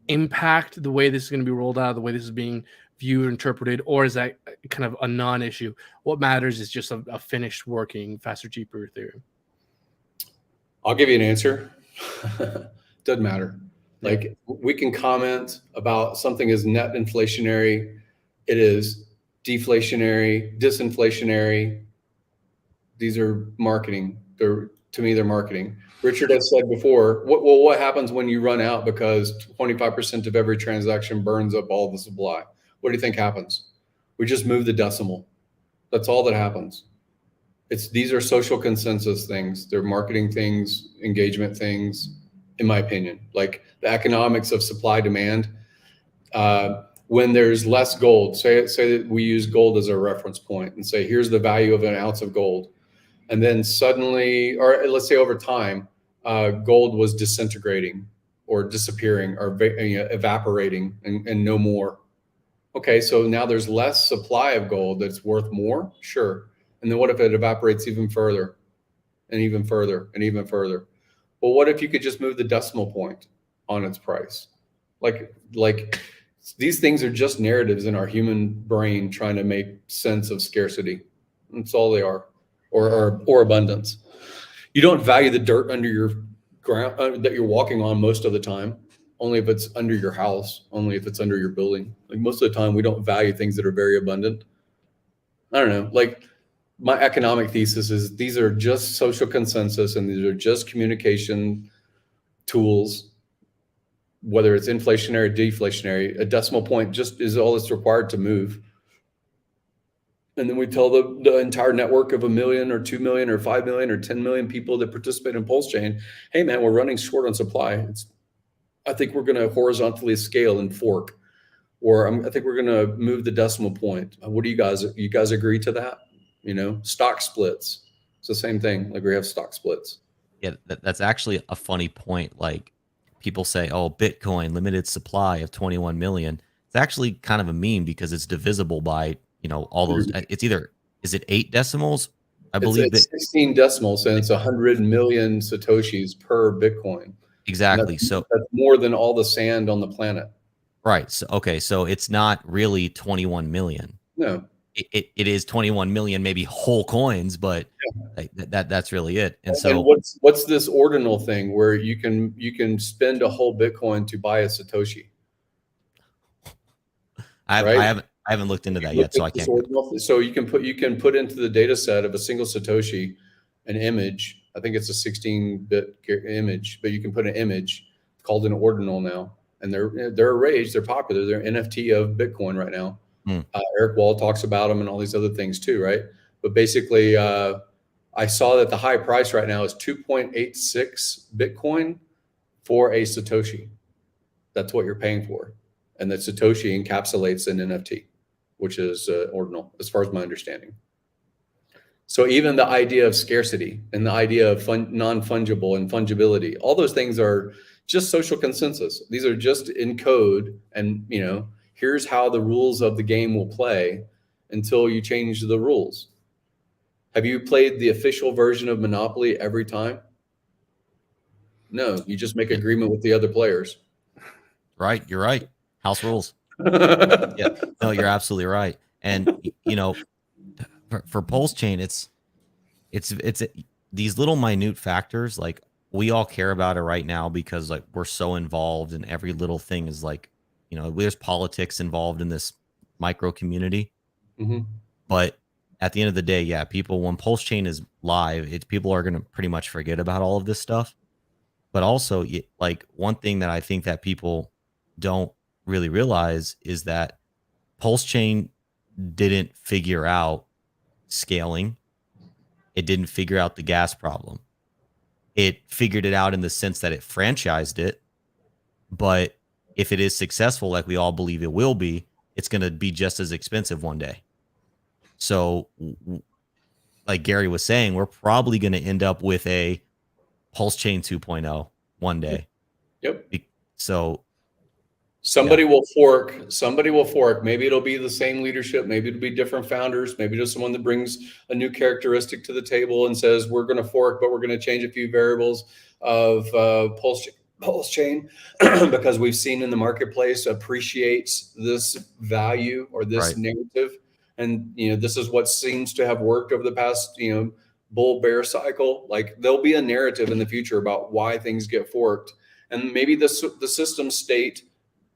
impact the way this is going to be rolled out, the way this is being viewed, interpreted, or is that kind of a non-issue? What matters is just a finished working, faster, cheaper Ethereum. I'll give you an answer. Doesn't matter. Like, we can comment about something as net inflationary. It is deflationary, disinflationary. These are marketing. To me, they're marketing. Richard has said before, what happens when you run out because 25% of every transaction burns up all the supply? What do you think happens? We just move the decimal. That's all that happens. These are social consensus things. They're marketing things, engagement things, in my opinion. Like the economics of supply demand. When there's less gold, say that we use gold as a reference point and say, here's the value of an ounce of gold. And then suddenly, or let's say over time, gold was disintegrating or disappearing or evaporating and no more. Okay, so now there's less supply of gold that's worth more? Sure. And then what if it evaporates even further and even further and even further? Well, what if you could just move the decimal point on its price? Like these things are just narratives in our human brain trying to make sense of scarcity. That's all they are, or abundance. You don't value the dirt under your ground that you're walking on most of the time. Only if it's under your house, only if it's under your building. Like most of the time, we don't value things that are very abundant. I don't know. Like my economic thesis is these are just social consensus and these are just communication tools, whether it's inflationary or deflationary. A decimal point just is all that's required to move. And then we tell the entire network of 1 million or 2 million or 5 million or 10 million people that participate in Pulse Chain, hey man, we're running short on supply. I think we're going to horizontally scale and fork, or I think we're going to move the decimal point. What do you guys agree to that? Stock splits. It's the same thing. Like we have stock splits. Yeah, that's actually a funny point. Like people say, oh, Bitcoin limited supply of 21 million. It's actually kind of a meme because it's divisible by, all those. Is it 8 decimals? I believe it's 16 decimals, and it's 100 million Satoshis per Bitcoin. Exactly. That's more than all the sand on the planet. Right. So, okay. So it's not really 21 million. No. It is 21 million, maybe whole coins, but that's really it. And so what's this ordinal thing where you can spend a whole Bitcoin to buy a Satoshi? right? I haven't looked into that Look yet, so at I this can't. ordinal. So you can put into the data set of a single Satoshi an image. I think it's a 16-bit image, but you can put an image called an ordinal now, and they're arrayed. They're popular. They're NFT of Bitcoin right now. Eric Wall talks about them and all these other things too, right? But basically, I saw that the high price right now is 2.86 Bitcoin for a Satoshi. That's what you're paying for, and that Satoshi encapsulates an NFT, which is ordinal, as far as my understanding. So even the idea of scarcity and the idea of non-fungible and fungibility, all those things are just social consensus. These are just in code, and here's how the rules of the game will play until you change the rules. Have you played the official version of Monopoly every time? No, you just make agreement with the other players. Right, you're right. House rules. Yeah, no, you're absolutely right. And for Pulse Chain, it's these little minute factors. Like, we all care about it right now because like we're so involved, and every little thing is like, there's politics involved in this micro community. But at the end of the day, yeah, when Pulse Chain is live, people are going to pretty much forget about all of this stuff. But also, like, one thing that I think that people don't really realize is that Pulse Chain didn't figure out scaling. It didn't figure out the gas problem. It figured it out in the sense that it franchised it. But if it is successful, like we all believe it will be, it's going to be just as expensive one day. So, like Gary was saying, we're probably going to end up with a Pulse Chain 2.0 one day. Yep. So somebody will fork. Maybe it'll be the same leadership. Maybe it'll be different founders. Maybe just someone that brings a new characteristic to the table and says, we're going to fork, but we're going to change a few variables of Pulse Chain because we've seen in the marketplace appreciates this value or this narrative. And, this is what seems to have worked over the past, bull bear cycle. Like, there'll be a narrative in the future about why things get forked. And maybe the system state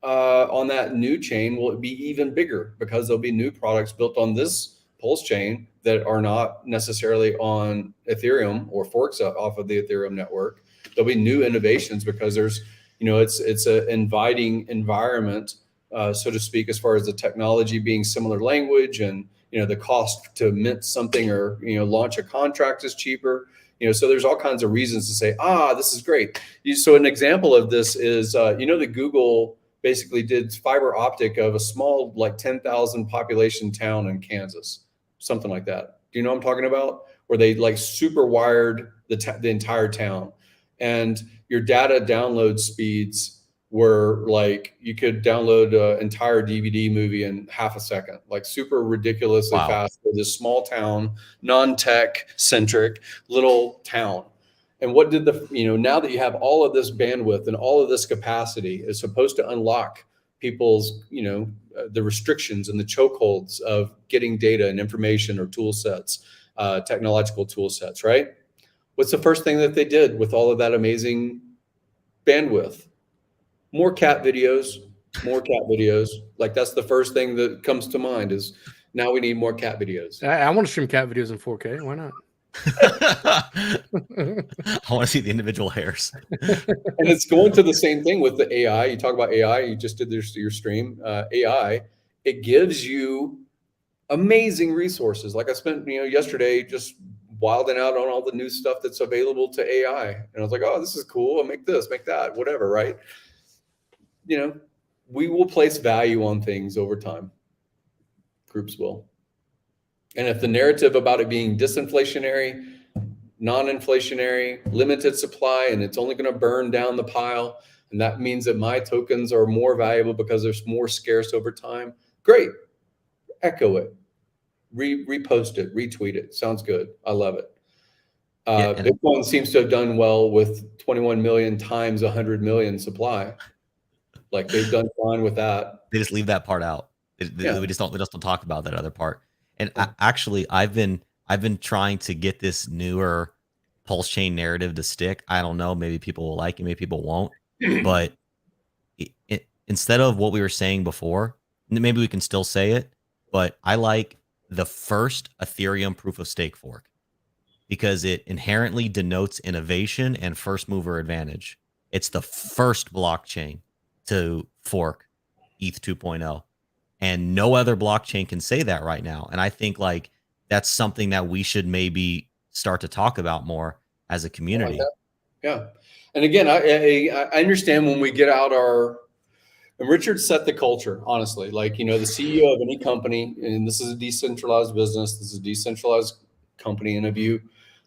on that new chain will be even bigger because there'll be new products built on this Pulse Chain that are not necessarily on Ethereum or forks off of the Ethereum network. There'll be new innovations because there's, it's an inviting environment, so to speak, as far as the technology being similar language, and the cost to mint something or launch a contract is cheaper. So there's all kinds of reasons to say, this is great. So an example of this is, the Google basically did fiber optic of a small, like 10,000 population town in Kansas, something like that. Do you know what I'm talking about? Where they like super wired the entire town, and your data download speeds were like, you could download an entire DVD movie in half a second, like super ridiculously fast for this small town, non-tech centric little town. And what did now that you have all of this bandwidth and all of this capacity is supposed to unlock people's, the restrictions and the chokeholds of getting data and information or tool sets, technological tool sets, right? What's the first thing that they did with all of that amazing bandwidth? More cat videos. Like, that's the first thing that comes to mind is now we need more cat videos. I want to stream cat videos in 4K. Why not? I want to see the individual hairs. And it's going to the same thing with the AI. You talk about AI. You just did your stream. AI. It gives you amazing resources. Like, I spent yesterday just wilding out on all the new stuff that's available to AI, and I was like, oh, this is cool. I'll make this, make that, whatever. Right? We will place value on things over time. Groups will. And if the narrative about it being disinflationary, non-inflationary, limited supply, and it's only going to burn down the pile, and that means that my tokens are more valuable because there's more scarce over time, great. Echo it. Repost it. Retweet it. Sounds good. I love it. Bitcoin seems to have done well with 21 million times 100 million supply. Like, they've done fine with that. They just leave that part out. We just don't talk about that other part. And actually, I've been trying to get this newer Pulse Chain narrative to stick. I don't know. Maybe people will like it. Maybe people won't. But instead of what we were saying before, maybe we can still say it, but I like the first Ethereum proof of stake fork because it inherently denotes innovation and first mover advantage. It's the first blockchain to fork ETH 2.0, and no other blockchain can say that right now. And I think like that's something that we should maybe start to talk about more as a community. Yeah. And again, I understand when we get out and Richard set the culture, honestly, like, the CEO of any company, and this is a decentralized business, this is a decentralized company. And if you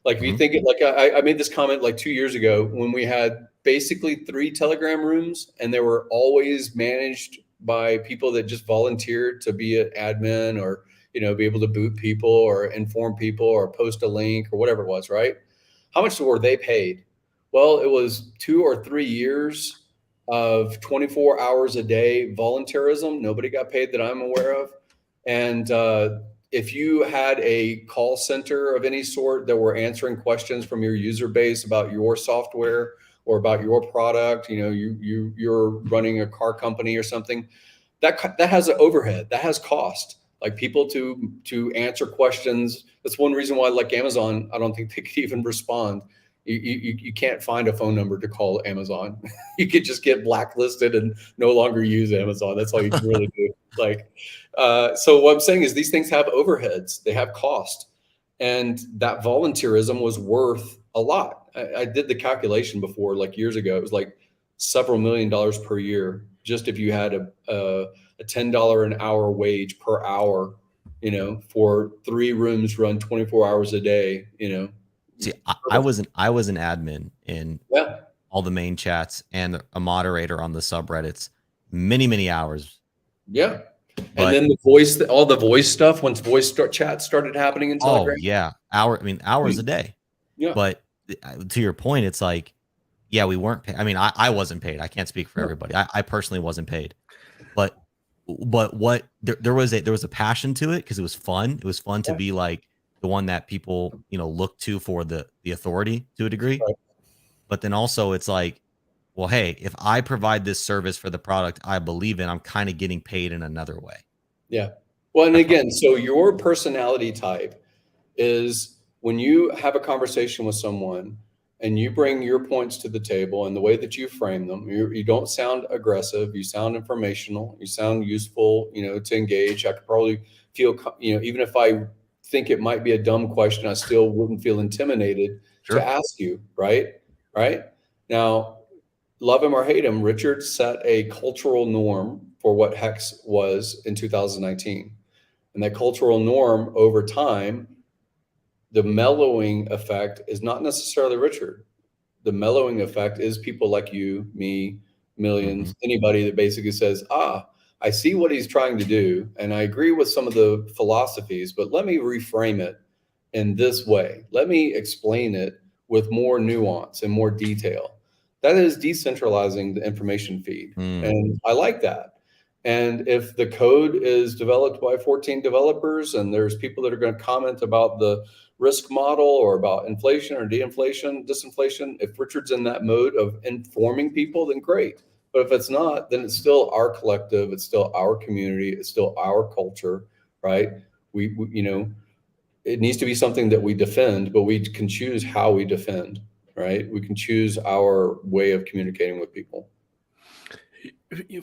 think it, like I made this comment like 2 years ago when we had basically 3 Telegram rooms and they were always managed by people that just volunteered to be an admin or, be able to boot people or inform people or post a link or whatever it was, right? How much were they paid? Well, it was 2 or 3 years of 24 hours a day volunteerism. Nobody got paid that I'm aware of. And if you had a call center of any sort that were answering questions from your user base about your software or about your product, you're running a car company or something, that has an overhead, that has cost. Like people to answer questions. That's one reason why, like Amazon, I don't think they could even respond. You can't find a phone number to call Amazon. You could just get blacklisted and no longer use Amazon. That's all you can really do. So what I'm saying is these things have overheads. They have cost. And that volunteerism was worth a lot. I did the calculation before, like years ago. It was like several $1 million per year, just if you had a $10 an hour wage per hour, for 3 rooms run 24 hours a day, See, I was an admin in all the main chats and a moderator on the subreddits, many hours. Yeah, and then all the voice stuff. Once chat started happening in Telegram. Oh yeah, hours a day. Yeah. But to your point, it's like, yeah, we weren't paid. I mean, I wasn't paid. I can't speak for everybody. I personally wasn't paid, but what there was a passion to it because it was fun. It was fun to be like the one that people, look to for the authority to a degree. Right. But then also it's like, well, hey, if I provide this service for the product I believe in, I'm kind of getting paid in another way. Yeah. Well, and again, so your personality type is when you have a conversation with someone and you bring your points to the table and the way that you frame them, you don't sound aggressive, you sound informational, you sound useful, to engage. I could probably feel, even if I think it might be a dumb question, I still wouldn't feel intimidated to ask you, right? Now, love him or hate him, Richard set a cultural norm for what Hex was in 2019. And that cultural norm over time, the mellowing effect is not necessarily Richard. The mellowing effect is people like you, me, millions, anybody that basically says, I see what he's trying to do, and I agree with some of the philosophies, but let me reframe it in this way. Let me explain it with more nuance and more detail. That is decentralizing the information feed. And I like that. And if the code is developed by 14 developers and there's people that are going to comment about the risk model or about inflation or disinflation, if Richard's in that mode of informing people, then great. But if it's not, then it's still our collective, it's still our community, it's still our culture, right? We it needs to be something that we defend, but we can choose how we defend, right? We can choose our way of communicating with people.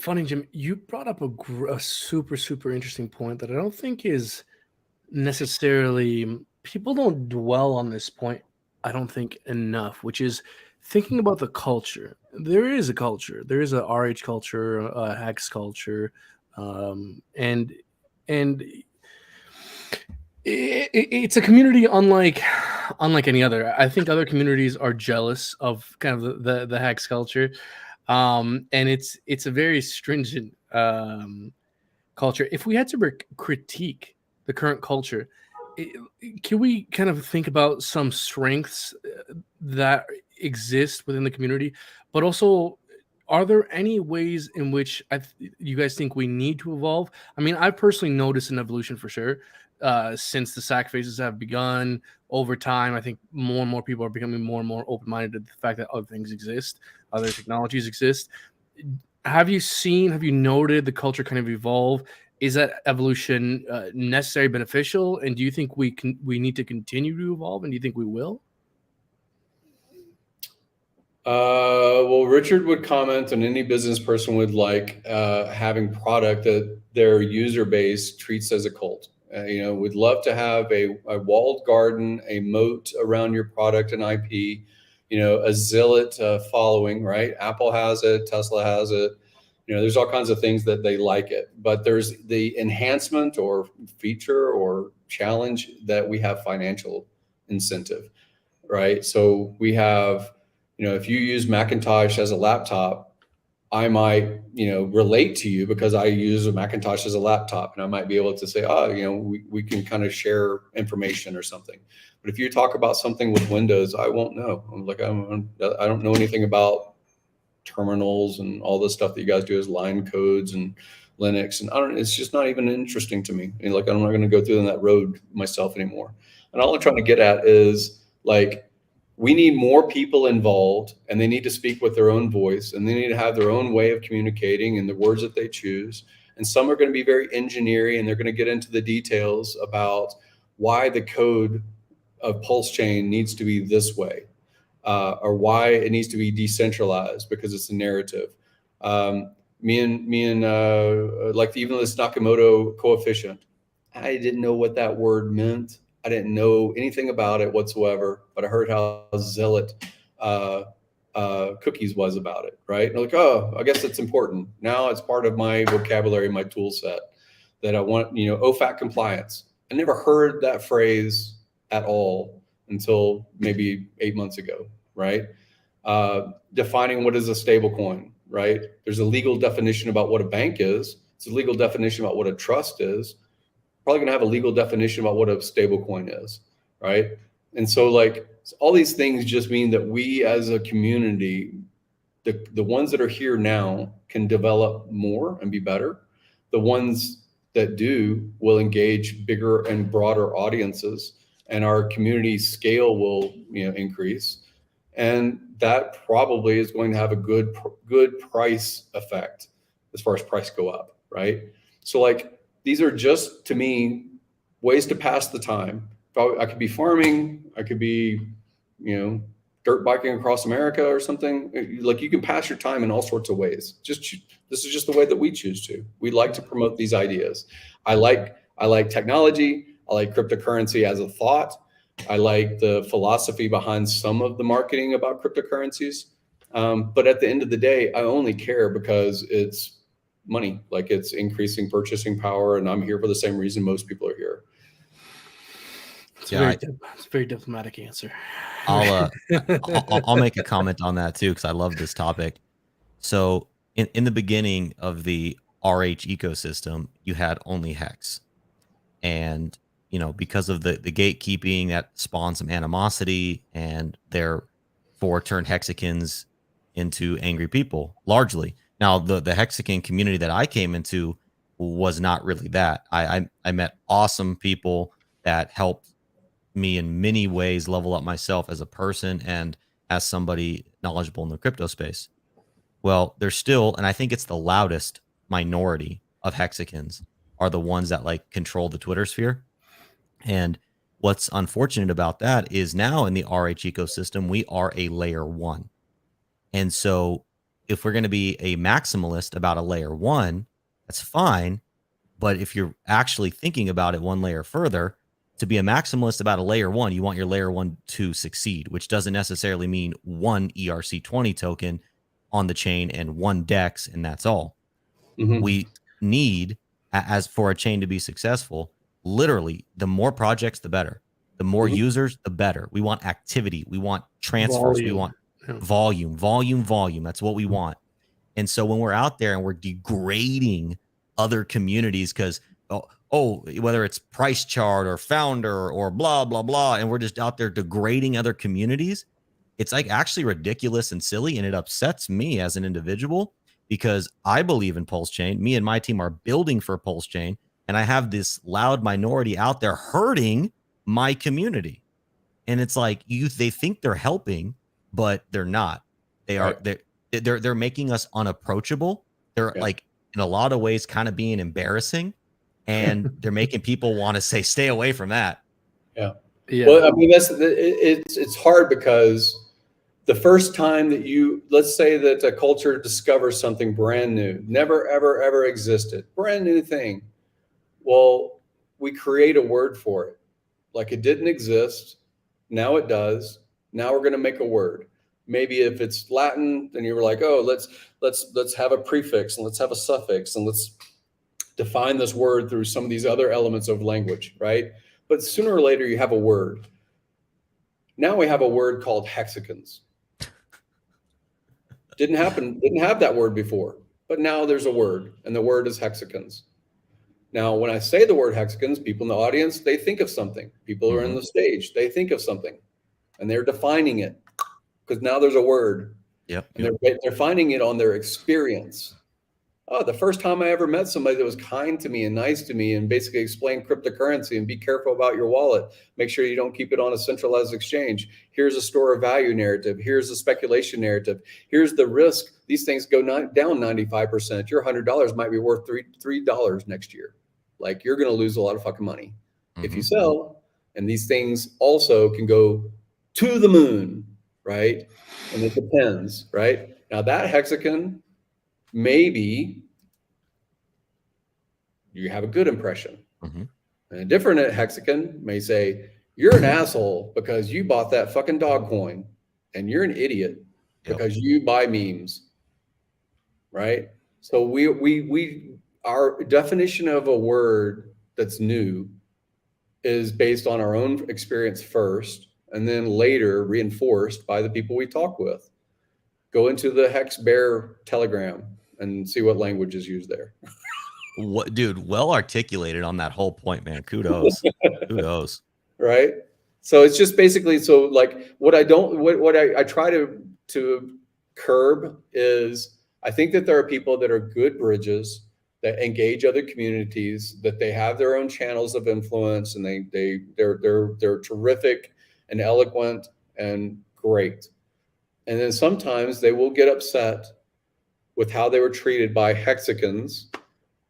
Funny, Jim, you brought up a super interesting point that I don't think is necessarily, people don't dwell on this point, I don't think, enough, which is thinking about the culture. There is a culture. There is a RH culture, a Hex culture, and it's a community unlike any other. I think other communities are jealous of kind of the Hex culture, and it's a very stringent culture. If we had to critique the current culture, can we kind of think about some strengths that exist within the community, but also, are there any ways in which you guys think we need to evolve? I mean, I've personally noticed an evolution for sure since the SAC phases have begun. Over time, I think more and more people are becoming more and more open-minded to the fact that other things exist, other technologies exist. Have you noted the culture kind of evolve? Is that evolution necessary, beneficial, and do you think we need to continue to evolve, and do you think we will? Well, Richard would comment, and any business person would like having product that their user base treats as a cult. Would love to have a walled garden, a moat around your product and IP, a zealot following, right? Apple has it, Tesla has it. There's all kinds of things that they like it, but there's the enhancement or feature or challenge that we have financial incentive, right? So we have, if you use Macintosh as a laptop, I might, relate to you because I use a Macintosh as a laptop, and I might be able to say, we can kind of share information or something. But if you talk about something with Windows, I won't know. I don't know anything about terminals and all this stuff that you guys do as line codes and Linux, and it's just not even interesting to me. I'm not going to go through that road myself anymore. And all I'm trying to get at is we need more people involved, and they need to speak with their own voice, and they need to have their own way of communicating and the words that they choose. And some are going to be very engineering, and they're going to get into the details about why the code of Pulse Chain needs to be this way, or why it needs to be decentralized because it's a narrative. Me and even this Nakamoto coefficient, I didn't know what that word meant. I didn't know anything about it whatsoever, but I heard how zealot cookies was about it, right? And oh, I guess it's important. Now it's part of my vocabulary, my tool set that I want, OFAC compliance. I never heard that phrase at all until maybe 8 months ago, right? Defining what is a stable coin, right? There's a legal definition about what a bank is. It's a legal definition about what a trust is. Probably going to have a legal definition about what a stable coin is, right? And so all these things just mean that we as a community, the ones that are here now can develop more and be better. The ones that do will engage bigger and broader audiences, and our community scale will increase. And that probably is going to have a good price effect as far as price go up, right? So these are just, to me, ways to pass the time. I could be farming, I could be, dirt biking across America or something. You can pass your time in all sorts of ways. This is just the way that we choose to. We like to promote these ideas. I like technology. I like cryptocurrency as a thought. I like the philosophy behind some of the marketing about cryptocurrencies. But at the end of the day, I only care because it's money, it's increasing purchasing power, and I'm here for the same reason most people are here. It's a very diplomatic answer. I'll make a comment on that too, because I love this topic. So in the beginning of the RH ecosystem, you had only hex, and because of the gatekeeping, that spawned some animosity, and therefore turned hexicans into angry people largely. Now, the Hexican community that I came into was not really that. I met awesome people that helped me in many ways level up myself as a person and as somebody knowledgeable in the crypto space. Well, there's still, and I think it's the loudest minority of Hexicans are the ones that control the Twitter sphere. And what's unfortunate about that is now in the RH ecosystem, we are a layer 1. And so if we're going to be a maximalist about a layer 1, that's fine. But if you're actually thinking about it one layer further, to be a maximalist about a layer 1, you want your layer 1 to succeed, which doesn't necessarily mean one ERC20 token on the chain and one DEX, and that's all. Mm-hmm. We need, as for a chain to be successful, literally the more projects, the better. The more users, the better. We want activity. We want transfers. We want volume. That's what we want. And so when we're out there and we're degrading other communities because, whether it's price chart or founder or blah, blah, blah, and we're just out there degrading other communities, it's actually ridiculous and silly. And it upsets me as an individual because I believe in Pulse Chain. Me and my team are building for Pulse Chain. And I have this loud minority out there hurting my community. And it's they think they're helping, but they're not. They're making us unapproachable. They're in a lot of ways kind of being embarrassing. and they're making people want to say, stay away from that. Yeah. Yeah. Well, I mean, it's hard because the first time that let's say that a culture discovers something brand new, never, ever, ever existed, brand new thing. Well, we create a word for it. Like it didn't exist. Now it does. Now we're going to make a word. Maybe if it's Latin, then you were like, oh, let's have a prefix and let's have a suffix and let's define this word through some of these other elements of language, right? But sooner or later you have a word. Now we have a word called hexagons. Didn't have that word before, but now there's a word, and the word is hexagons. Now, when I say the word hexagons, people in the audience, they think of something. People who are on the stage, they think of something, and they're defining it because now there's a word. Yep. And they're finding it on their experience. Oh, the first time I ever met somebody that was kind to me and nice to me and basically explained cryptocurrency and be careful about your wallet. Make sure you don't keep it on a centralized exchange. Here's a store of value narrative. Here's a speculation narrative. Here's the risk. These things go down 95%. Your $100 might be worth $3 next year. Like you're going to lose a lot of fucking money if you sell. And these things also can go to the moon, right? And it depends, right? Now that hexagon, maybe you have a good impression. And a different hexagon may say, you're an asshole because you bought that fucking dog coin, and you're an idiot because you buy memes, right? So our definition of a word that's new is based on our own experience first, and then later reinforced by the people we talk with. Go into the Hex Bear Telegram and see what language is used there. What, dude? Well articulated on that whole point, man. Kudos, kudos. Right. So it's just basically like what I try to curb is I think that there are people that are good bridges that engage other communities, that they have their own channels of influence, and they're terrific and eloquent and great. And then sometimes they will get upset with how they were treated by hexagons.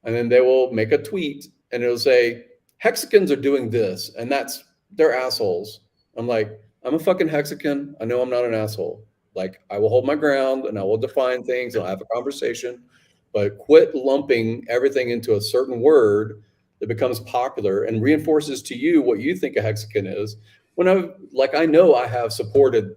And then they will make a tweet and it'll say, hexagons are doing this, and they're assholes. I'm like, I'm a fucking hexagon. I know I'm not an asshole. Like I will hold my ground and I will define things and I'll have a conversation, but quit lumping everything into a certain word that becomes popular and reinforces to you what you think a hexagon is. I know I have supported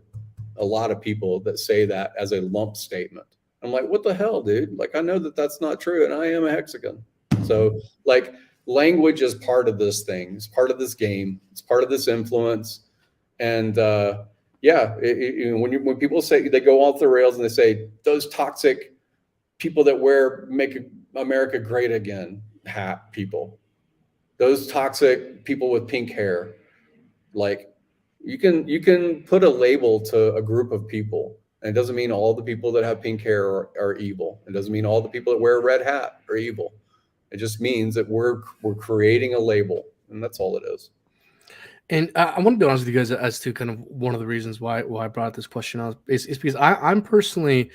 a lot of people that say that as a lump statement. I'm like, what the hell, dude? Like, I know that that's not true, and I am a hexagon. So, like, language is part of this thing. It's part of this game. It's part of this influence. And when people say they go off the rails and they say those toxic people that wear "Make America Great Again" hat people, those toxic people with pink hair, like you can put a label to a group of people. And it doesn't mean all the people that have pink hair are evil. It doesn't mean all the people that wear a red hat are evil. It just means that we're creating a label, and that's all it is. And I want to be honest with you guys as to kind of one of the reasons why I brought this question up is because I'm personally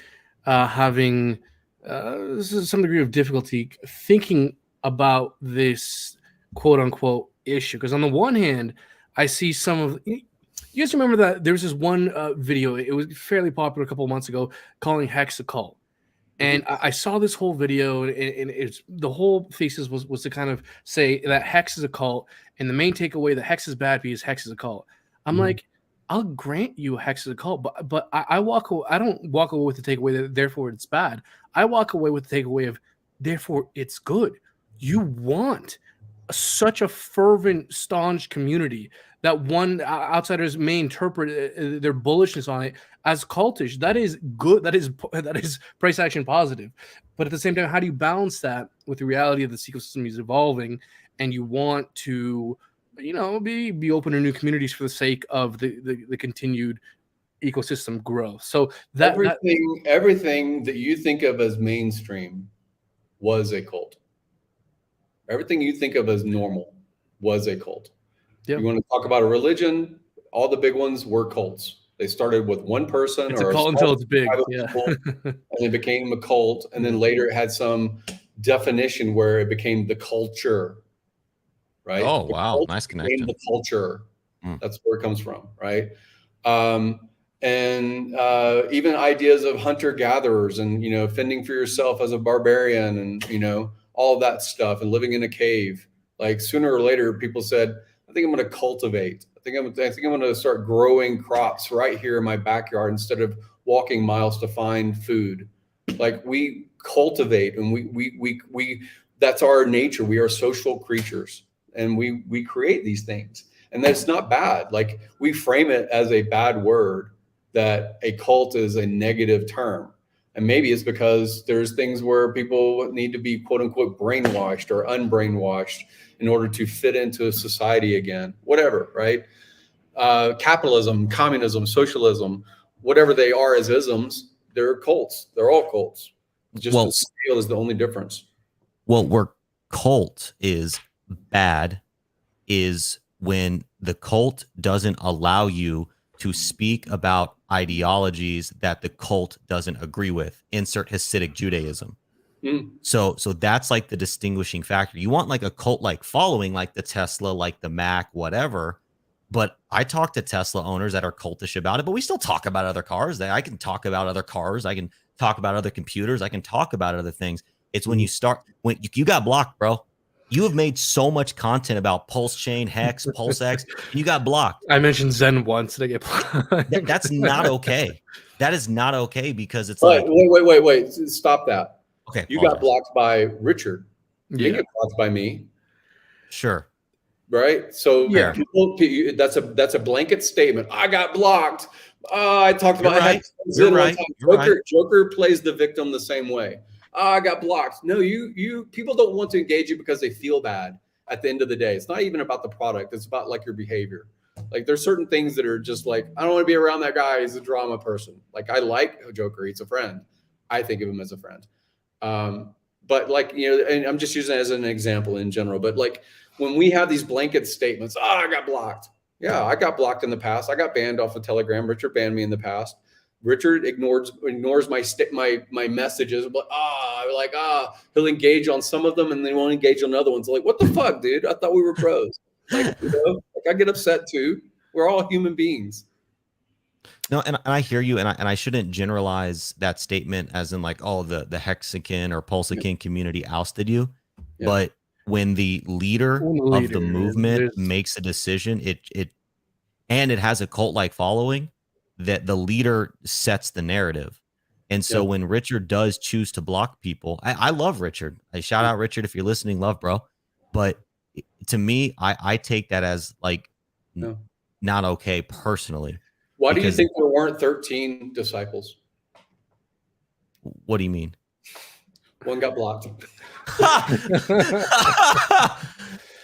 having some degree of difficulty thinking about this quote unquote issue. Because on the one hand, I see some of you guys remember that there was this one video, it was fairly popular a couple of months ago, calling Hex a cult. And I saw this whole video, and it's the whole thesis was to kind of say that Hex is a cult, and the main takeaway that Hex is bad because Hex is a cult. I'm like, I'll grant you Hex is a cult, but I don't walk away with the takeaway that therefore it's bad. I walk away with the takeaway of therefore it's good. You want such a fervent, staunch community that one outsiders may interpret their bullishness on it as cultish. That is good. That is price action positive. But at the same time, how do you balance that with the reality of this ecosystem is evolving, and you want to, be open to new communities for the sake of the continued ecosystem growth. So everything that you think of as mainstream was a cult. Everything you think of as normal was a cult. Yep. You want to talk about a religion, all the big ones were cults. They started with one person it's or a cult until it's big. Yeah. And it became a cult. And then later it had some definition where it became the culture. right? Oh, The wow. cult Nice became connection. the culture. Mm. That's where it comes from, right? And even ideas of hunter-gatherers and, you know, fending for yourself as a barbarian and, you know, all of that stuff and living in a cave. Like sooner or later, people said, I think I'm going to cultivate. I think I'm going to start growing crops right here in my backyard instead of walking miles to find food. Like we cultivate and we that's our nature. We are social creatures and we create these things. And that's not bad. Like we frame it as a bad word, that a cult is a negative term. And maybe it's because there's things where people need to be quote unquote brainwashed or unbrainwashed in order to fit into society again, whatever, right? Capitalism, communism, socialism, whatever they are as isms, they're cults. They're all cults. Just Well, the scale is the only difference. Well, where cult is bad is when the cult doesn't allow you to speak about ideologies that the cult doesn't agree with. Insert Hasidic Judaism. So that's like the distinguishing factor. You want like a cult like following, like the Tesla, like the Mac, whatever. But I talk to Tesla owners that are cultish about it, but we still talk about other cars. I can talk about other cars. I can talk about other computers. I can talk about other things. It's when you start, when you got blocked, bro. You have made so much content about Pulse Chain, Hex, Pulse X, and you got blocked. I mentioned Zen once and I get blocked. That's not okay. That is not okay because it's But like, wait, stop that. okay, You got blocked by Richard. You didn't Yeah. get blocked by me, sure. right? So Yeah. people, that's a blanket statement. I got blocked. I talked You're about right. Zen You're one right. time. You're right. Joker plays the victim the same way. I got blocked. No, you people don't want to engage you because they feel bad at the end of the day. It's not even about the product. It's about like your behavior. Like there's certain things that are just like, I don't want to be around that guy. He's a drama person. Like I like Joker. He's a friend. I think of him as a friend. But like, you know, and I'm just using it as an example in general, but like when we have these blanket statements, I got blocked. Yeah, I got blocked in the past. I got banned off of Telegram. Richard banned me in the past. Richard ignores my messages, but he'll engage on some of them and then won't engage on other ones. Like, what the fuck, dude? I thought we were pros. Like, you know, like I get upset too. We're all human beings. No, and I hear you, and I shouldn't generalize that statement as in like, oh, the Hexakin or Pulsican community ousted you. Yeah. But when the leader of the movement makes a decision, it has a cult-like following, that the leader sets the narrative. And so when Richard does choose to block people, I love Richard. I shout out Richard if you're listening, love, bro. But to me, I take that as like not okay personally. Why do you think there weren't 13 disciples? What do you mean? One got blocked.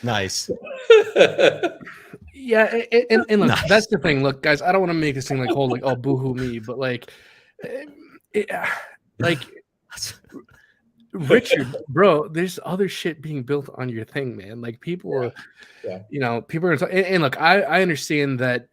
Nice. Yeah, and look, Nice. that's the thing. Look, guys, I don't want to make this thing like whole, like, oh, boohoo me, but like Richard, bro, there's other shit being built on your thing, man. Like people, you know, people are, and look, I understand that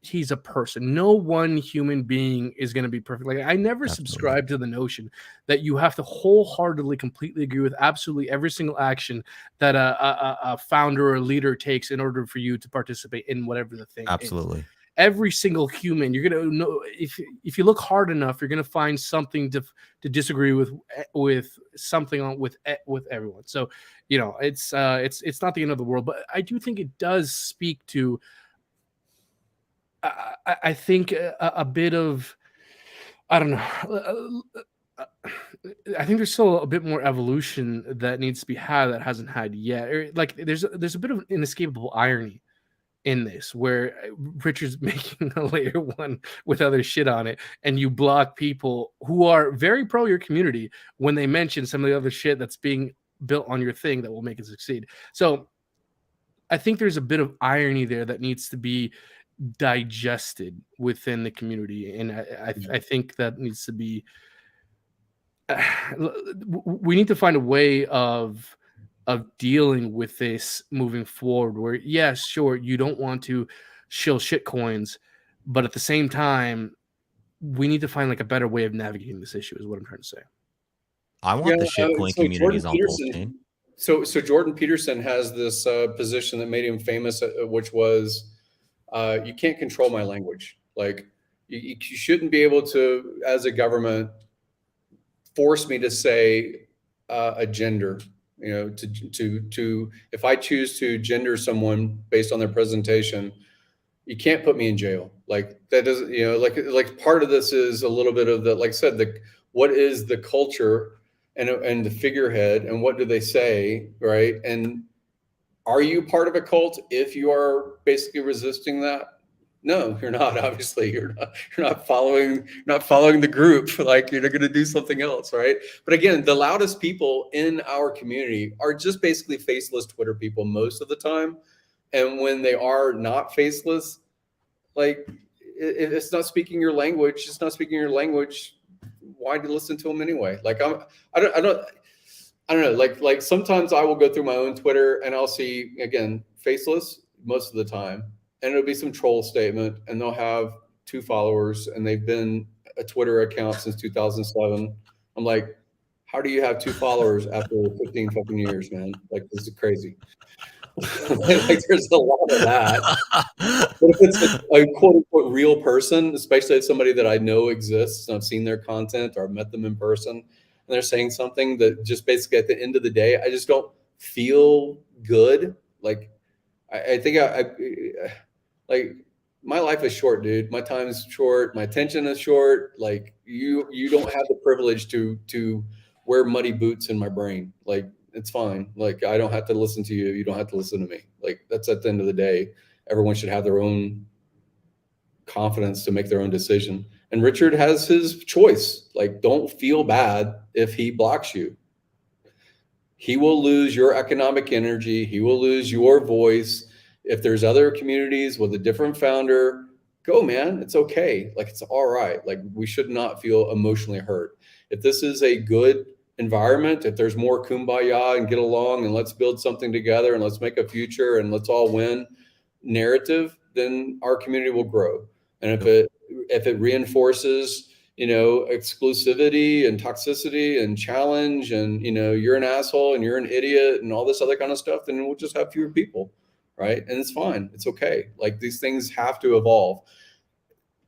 he's a person. No one human being is going to be perfect. Like I never subscribe to the notion that you have to wholeheartedly, completely agree with absolutely every single action that a founder or a leader takes in order for you to participate in whatever the thing is. Every single human, you're gonna know, if you look hard enough, you're gonna find something to disagree with something on with everyone. So, you know, it's not the end of the world, but I do think it does speak to. I think a bit of, I don't know. I think there's still a bit more evolution that needs to be had that hasn't had yet. Like there's a bit of inescapable irony in this, where Richard's making a layer one with other shit on it, and you block people who are very pro your community when they mention some of the other shit that's being built on your thing that will make it succeed. So I think there's a bit of irony there that needs to be digested within the community, and I think that needs to be. We need to find a way of dealing with this moving forward, where yes, sure, you don't want to shill shit coins, but at the same time, we need to find like a better way of navigating this issue, is what I'm trying to say. I want the shitcoin communities on Pulse Chain. So Jordan Peterson has this position that made him famous, which was you can't control my language. Like you shouldn't be able to, as a government, force me to say a gender. You know, to if I choose to gender someone based on their presentation, you can't put me in jail. Like that doesn't, you know, like part of this is a little bit of the, like I said, the what is the culture and the figurehead and what do they say, right? And are you part of a cult if you are basically resisting that? No, you're not. Obviously, you're not following the group. Like you're going to do something else, right? But again, the loudest people in our community are just basically faceless Twitter people most of the time. And when they are not faceless, like it's not speaking your language. It's not speaking your language. Why do you listen to them anyway? Like I don't know. Like sometimes I will go through my own Twitter and I'll see, again, faceless most of the time, and it'll be some troll statement, and they'll have 2 followers, and they've been a Twitter account since 2007. I'm like, how do you have 2 followers after 15 fucking years, man? Like this is crazy. Like there's a lot of that. But if it's a quote unquote real person, especially if somebody that I know exists and I've seen their content or I've met them in person, and they're saying something that just basically at the end of the day, I just don't feel good. Like I think I like my life is short, dude. My time is short. My attention is short. Like you don't have the privilege to wear muddy boots in my brain. Like it's fine. Like I don't have to listen to you. You don't have to listen to me. Like that's at the end of the day. Everyone should have their own confidence to make their own decision. And Richard has his choice. Like don't feel bad if he blocks you. He will lose your economic energy. He will lose your voice. If there's other communities with a different founder, go, man. It's okay. Like it's all right. Like we should not feel emotionally hurt. If this is a good environment, if there's more kumbaya and get along and let's build something together and let's make a future and let's all win narrative, then our community will grow. And if it reinforces, you know, exclusivity and toxicity and challenge and, you know, you're an asshole and you're an idiot and all this other kind of stuff, then we'll just have fewer people, right? And it's fine. It's okay. Like these things have to evolve.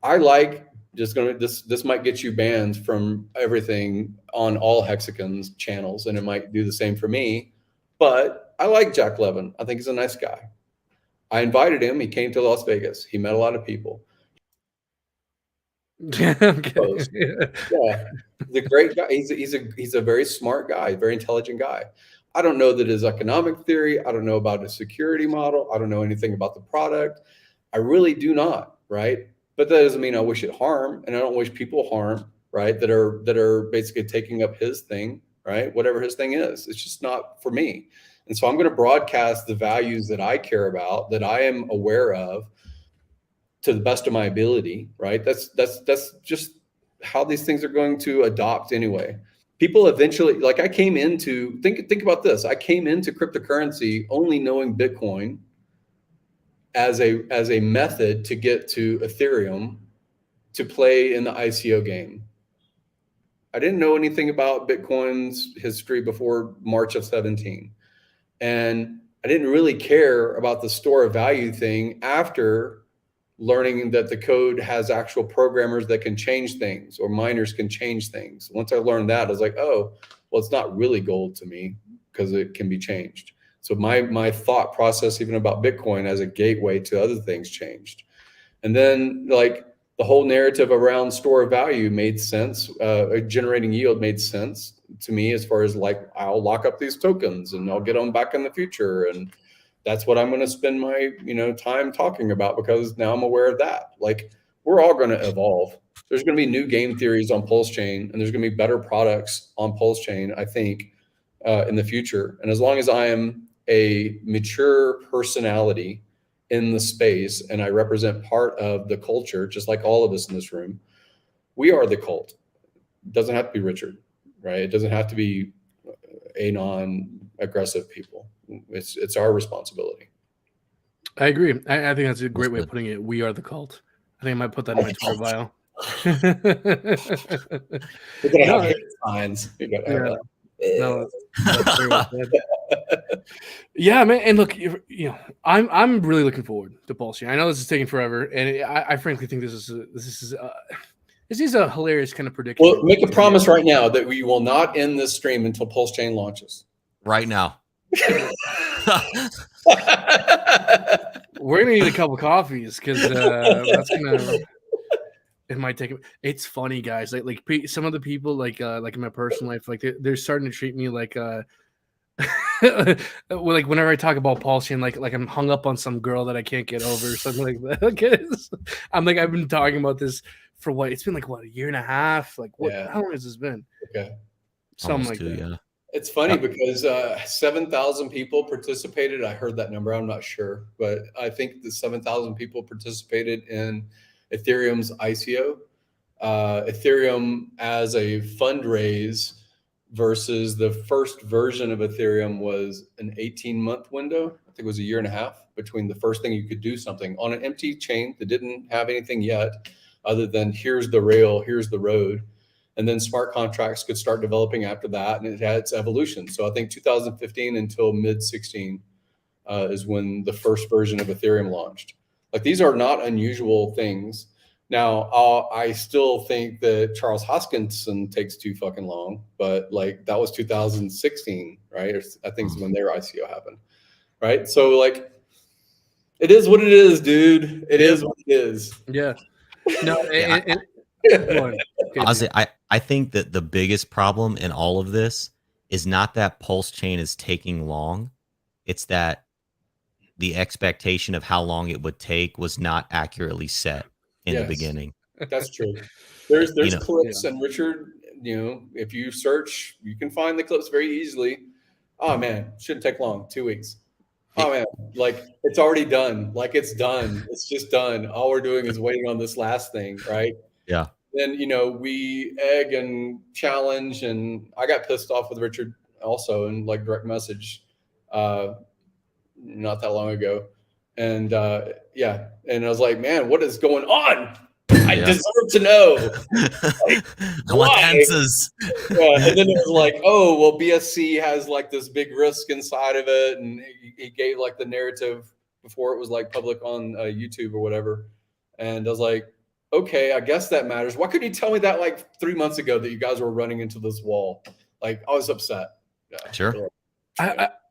I like this might get you banned from everything on all Hexagons channels, and it might do the same for me, but I like Jack Levin. I think he's a nice guy. I invited him. He came to Las Vegas. He met a lot of people. Okay. Yeah, he's a great guy. He's a very smart guy, very intelligent guy. I don't know that his economic theory. I don't know about his security model. I don't know anything about the product. I really do not, right? But that doesn't mean I wish it harm, and I don't wish people harm, right? That are basically taking up his thing, right? Whatever his thing is, it's just not for me. And so I'm going to broadcast the values that I care about, that I am aware of, to the best of my ability, right? That's just how these things are going to adopt anyway. People eventually, like I came into, think about this. I came into cryptocurrency only knowing Bitcoin as a method to get to Ethereum to play in the ICO game. I didn't know anything about Bitcoin's history before March of 17. And I didn't really care about the store of value thing after learning that the code has actual programmers that can change things, or miners can change things. Once I learned that, I was like, oh, well, it's not really gold to me because it can be changed. So my thought process, even about Bitcoin as a gateway to other things, changed. And then like the whole narrative around store of value made sense. Generating yield made sense to me as far as like, I'll lock up these tokens and I'll get them back in the future. And that's what I'm going to spend my, time talking about, because now I'm aware of that. Like we're all going to evolve. There's going to be new game theories on Pulse Chain, and there's going to be better products on Pulse Chain, I think, in the future. And as long as I am a mature personality in the space and I represent part of the culture, just like all of us in this room, we are the cult. It doesn't have to be Richard, right? It doesn't have to be a non-aggressive people. It's our responsibility. I agree. I think that's a great way of putting it. We are the cult. I think I might put that in my Twitter bio. We're gonna have hate signs. No, that's very well said. Yeah, man. And look, you know, I'm really looking forward to Pulse Chain. I know this is taking forever, and I frankly think this is a hilarious kind of prediction. Well, make a promise right now that we will not end this stream until Pulse Chain launches. Right now. We're gonna need a couple coffees because that's gonna. It might take. It's funny, guys. Like some of the people, like in my personal life, like they're starting to treat me like like whenever I talk about Pulse Chain, like I'm hung up on some girl that I can't get over or something like that. I'm like, I've been talking about this for what? It's been like what, a year and a half? Like what? Yeah. How long has this been? Okay. Something Almost like two, that. yeah. It's funny because 7,000 people participated. I heard that number. I'm not sure, but I think the 7,000 people participated in Ethereum's ICO. Ethereum as a fundraise versus the first version of Ethereum was an 18-month window. I think it was a year and a half between the first thing you could do something on an empty chain that didn't have anything yet other than here's the rail, here's the road. And then smart contracts could start developing after that, and it had its evolution. So I think 2015 until mid-16 is when the first version of Ethereum launched. Like, these are not unusual things. Now, I still think that Charles Hoskinson takes too fucking long, but like that was 2016, right? I think it's when their ICO happened, right? So like, it is what it is, dude. It is what it is. Yeah. No. Yeah, Go on. Honestly, I think that the biggest problem in all of this is not that Pulse Chain is taking long. It's that the expectation of how long it would take was not accurately set in the beginning. That's true. There's You know, clips, and Richard, if you search, you can find the clips very easily. Oh man, shouldn't take long. 2 weeks. Oh man, like it's already done. Like it's done. It's just done. All we're doing is waiting on this last thing, right? Yeah. Then we egg and challenge, and I got pissed off with Richard also in like direct message not that long ago. And and I was like, man, what is going on? I deserve to know. Like, I want answers. And then it was like, oh, well, BSC has like this big risk inside of it. And he gave like the narrative before it was like public on YouTube or whatever. And I was like, okay, I guess that matters. Why couldn't you tell me that like 3 months ago that you guys were running into this wall? Like, I was upset. Yeah. Sure.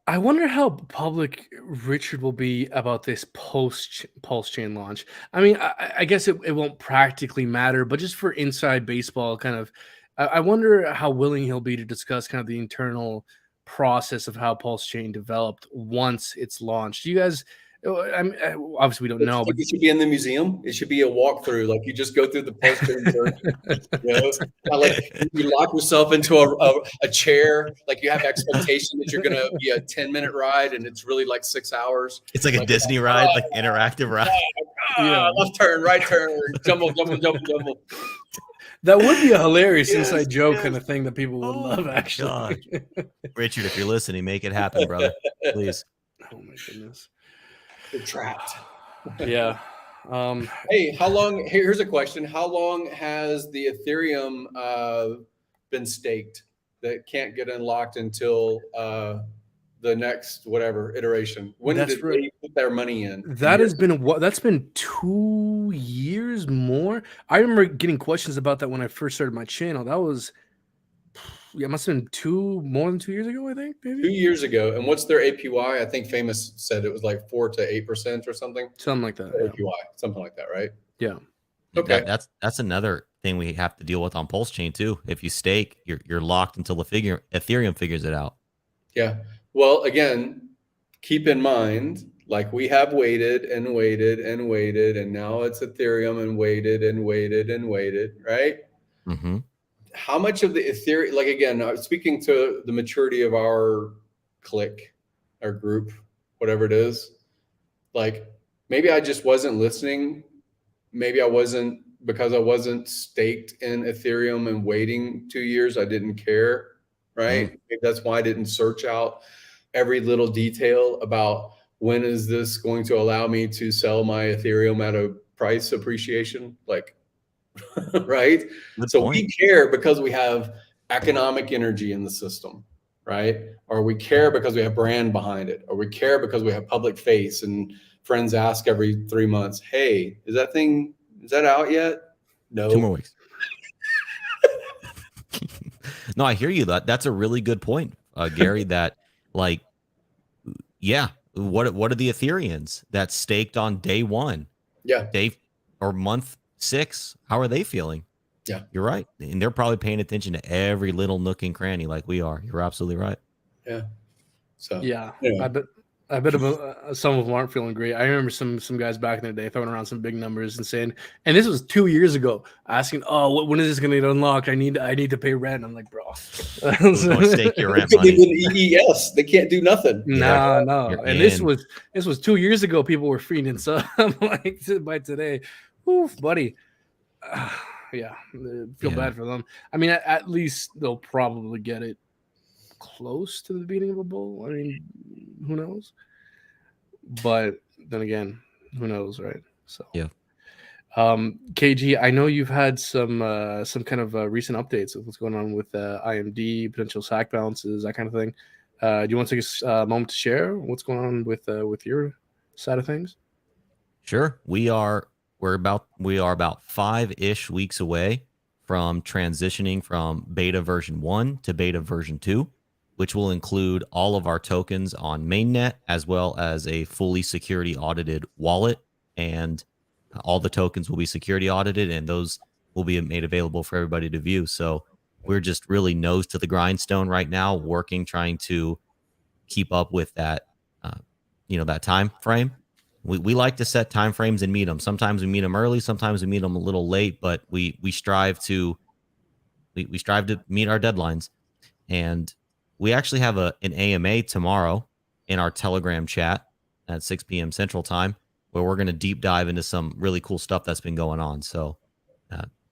I wonder how public Richard will be about this Pulse Chain launch. I mean, I guess it won't practically matter, but just for inside baseball, kind of, I wonder how willing he'll be to discuss kind of the internal process of how Pulse Chain developed once it's launched. You guys, I mean, obviously we don't know, but it should be in the museum. It should be a walkthrough. Like you just go through the Pulse Chain journey. Like you lock yourself into a chair. Like you have expectation that you're gonna be a 10-minute ride, and it's really like 6 hours. It's like a Disney ride, like interactive ride. Left turn, right turn, jumble. That would be a hilarious inside joke kind of thing that people would love, actually. Richard, if you're listening, make it happen, brother. Please. Oh my goodness. They're trapped. Yeah. Hey, how long? Here's a question. How long has the Ethereum been staked that can't get unlocked until the next whatever iteration? When did they put their money in? That's been 2 years more. I remember getting questions about that when I first started my channel. That was, it must have been more than 2 years ago, I think, maybe. 2 years ago. And what's their APY? I think Famous said it was like 4 to 8% or something. Something like that. APY, something like that, right? Yeah. Okay. That's another thing we have to deal with on Pulse Chain too. If you stake, you're locked until Ethereum figures it out. Yeah. Well, again, keep in mind, like we have waited and waited and waited, and now it's Ethereum and waited and waited and waited, right? Mm-hmm. How much of the Ethereum, like again, speaking to the maturity of our clique, our group, whatever it is, like maybe I just wasn't listening. Maybe I wasn't, because I wasn't staked in Ethereum and waiting 2 years. I didn't care, right? Maybe that's why I didn't search out every little detail about when is this going to allow me to sell my Ethereum at a price appreciation, like, right? Good so point. we care because we have economic energy in the system, right? Or we care because we have brand behind it, or we care because we have public face and friends ask every 3 months, hey, is that out yet? No. 2 more weeks. No, I hear you. That's a really good point, Gary, that like, yeah, what are the Ethereans that staked on day one, Yeah. day or month 6? How are they feeling? Yeah. You're right. And they're probably paying attention to every little nook and cranny like we are. You're absolutely right. Yeah. So, Yeah, anyway. I bet some of them aren't feeling great. I remember some guys back in the day throwing around some big numbers and saying, and this was 2 years ago, asking, "Oh, when is this going to get unlocked? I need to pay rent." I'm like, bro, Don't stake your rent Because money. they've been EES. They can't do nothing. No. You're And in. this was 2 years ago. People were feeding, so I'm like, by today, oof, buddy. Yeah, feel bad for them. I mean, at least they'll probably get it close to the beginning of a bull. I mean, who knows? But then again, who knows, right? So Yeah. KG, I know you've had some kind of recent updates of what's going on with IMD, potential SAC balances, that kind of thing. Do you want to take a moment to share what's going on with your side of things? Sure. We are about 5-ish weeks away from transitioning from beta version 1 to beta version 2, which will include all of our tokens on mainnet, as well as a fully security audited wallet. And all the tokens will be security audited, and those will be made available for everybody to view. So we're just really nose to the grindstone right now, trying to keep up with that, that time frame. We like to set time frames and meet them. Sometimes we meet them early, sometimes we meet them a little late, but we strive to meet our deadlines. And we actually have an AMA tomorrow in our Telegram chat at 6 p.m. Central Time, where we're going to deep dive into some really cool stuff that's been going on. So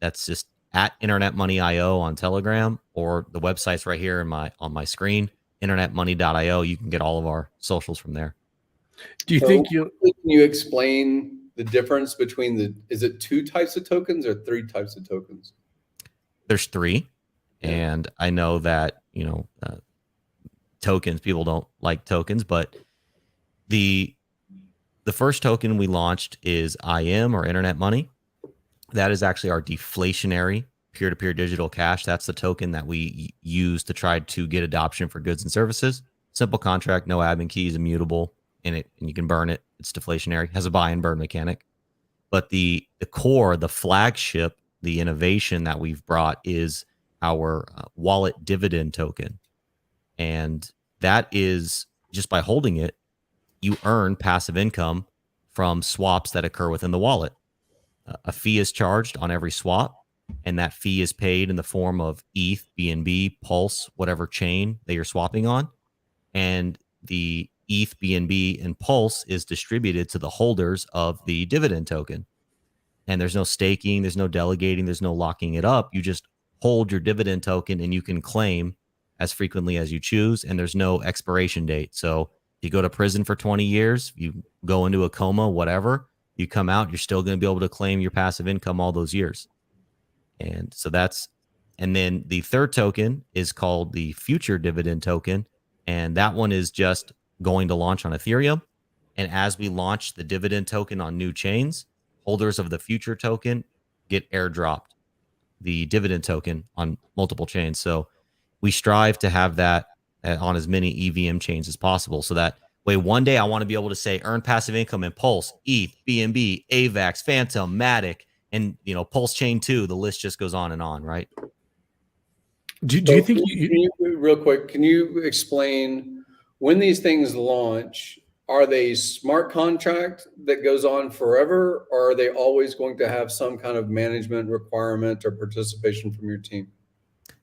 that's just at Internet Money IO on Telegram, or the website's right here on my screen, internetmoney.io. You can get all of our socials from there. Do you So, think you? Can you explain the difference between is it 2 types of tokens or 3 types of tokens? There's 3. Yeah. And I know that, tokens, people don't like tokens, but the first token we launched is IM, or Internet Money. That is actually our deflationary peer-to-peer digital cash. That's the token that we use to try to get adoption for goods and services. Simple contract, no admin keys, immutable, and you can burn it. It's deflationary, has a buy and burn mechanic. But the core, the flagship, the innovation that we've brought is our wallet dividend token. And that is, just by holding it, you earn passive income from swaps that occur within the wallet. A fee is charged on every swap, and that fee is paid in the form of ETH, BNB, Pulse, whatever chain that you're swapping on. And the ETH, BNB, and Pulse is distributed to the holders of the dividend token. And there's no staking, there's no delegating, there's no locking it up. You just hold your dividend token, and you can claim as frequently as you choose, and there's no expiration date. So if you go to prison for 20 years, you go into a coma, whatever, you come out, you're still going to be able to claim your passive income all those years. And so and then the third token is called the future dividend token. And that one is just going to launch on Ethereum. And as we launch the dividend token on new chains, holders of the future token get airdropped the dividend token on multiple chains. So we strive to have that on as many EVM chains as possible. So that way, one day I want to be able to say earn passive income in Pulse, ETH, BNB, AVAX, Phantom, Matic, and Pulse Chain 2. The list just goes on and on, right? Do you think real quick, can you explain when these things launch? Are they smart contract that goes on forever, or are they always going to have some kind of management requirement or participation from your team?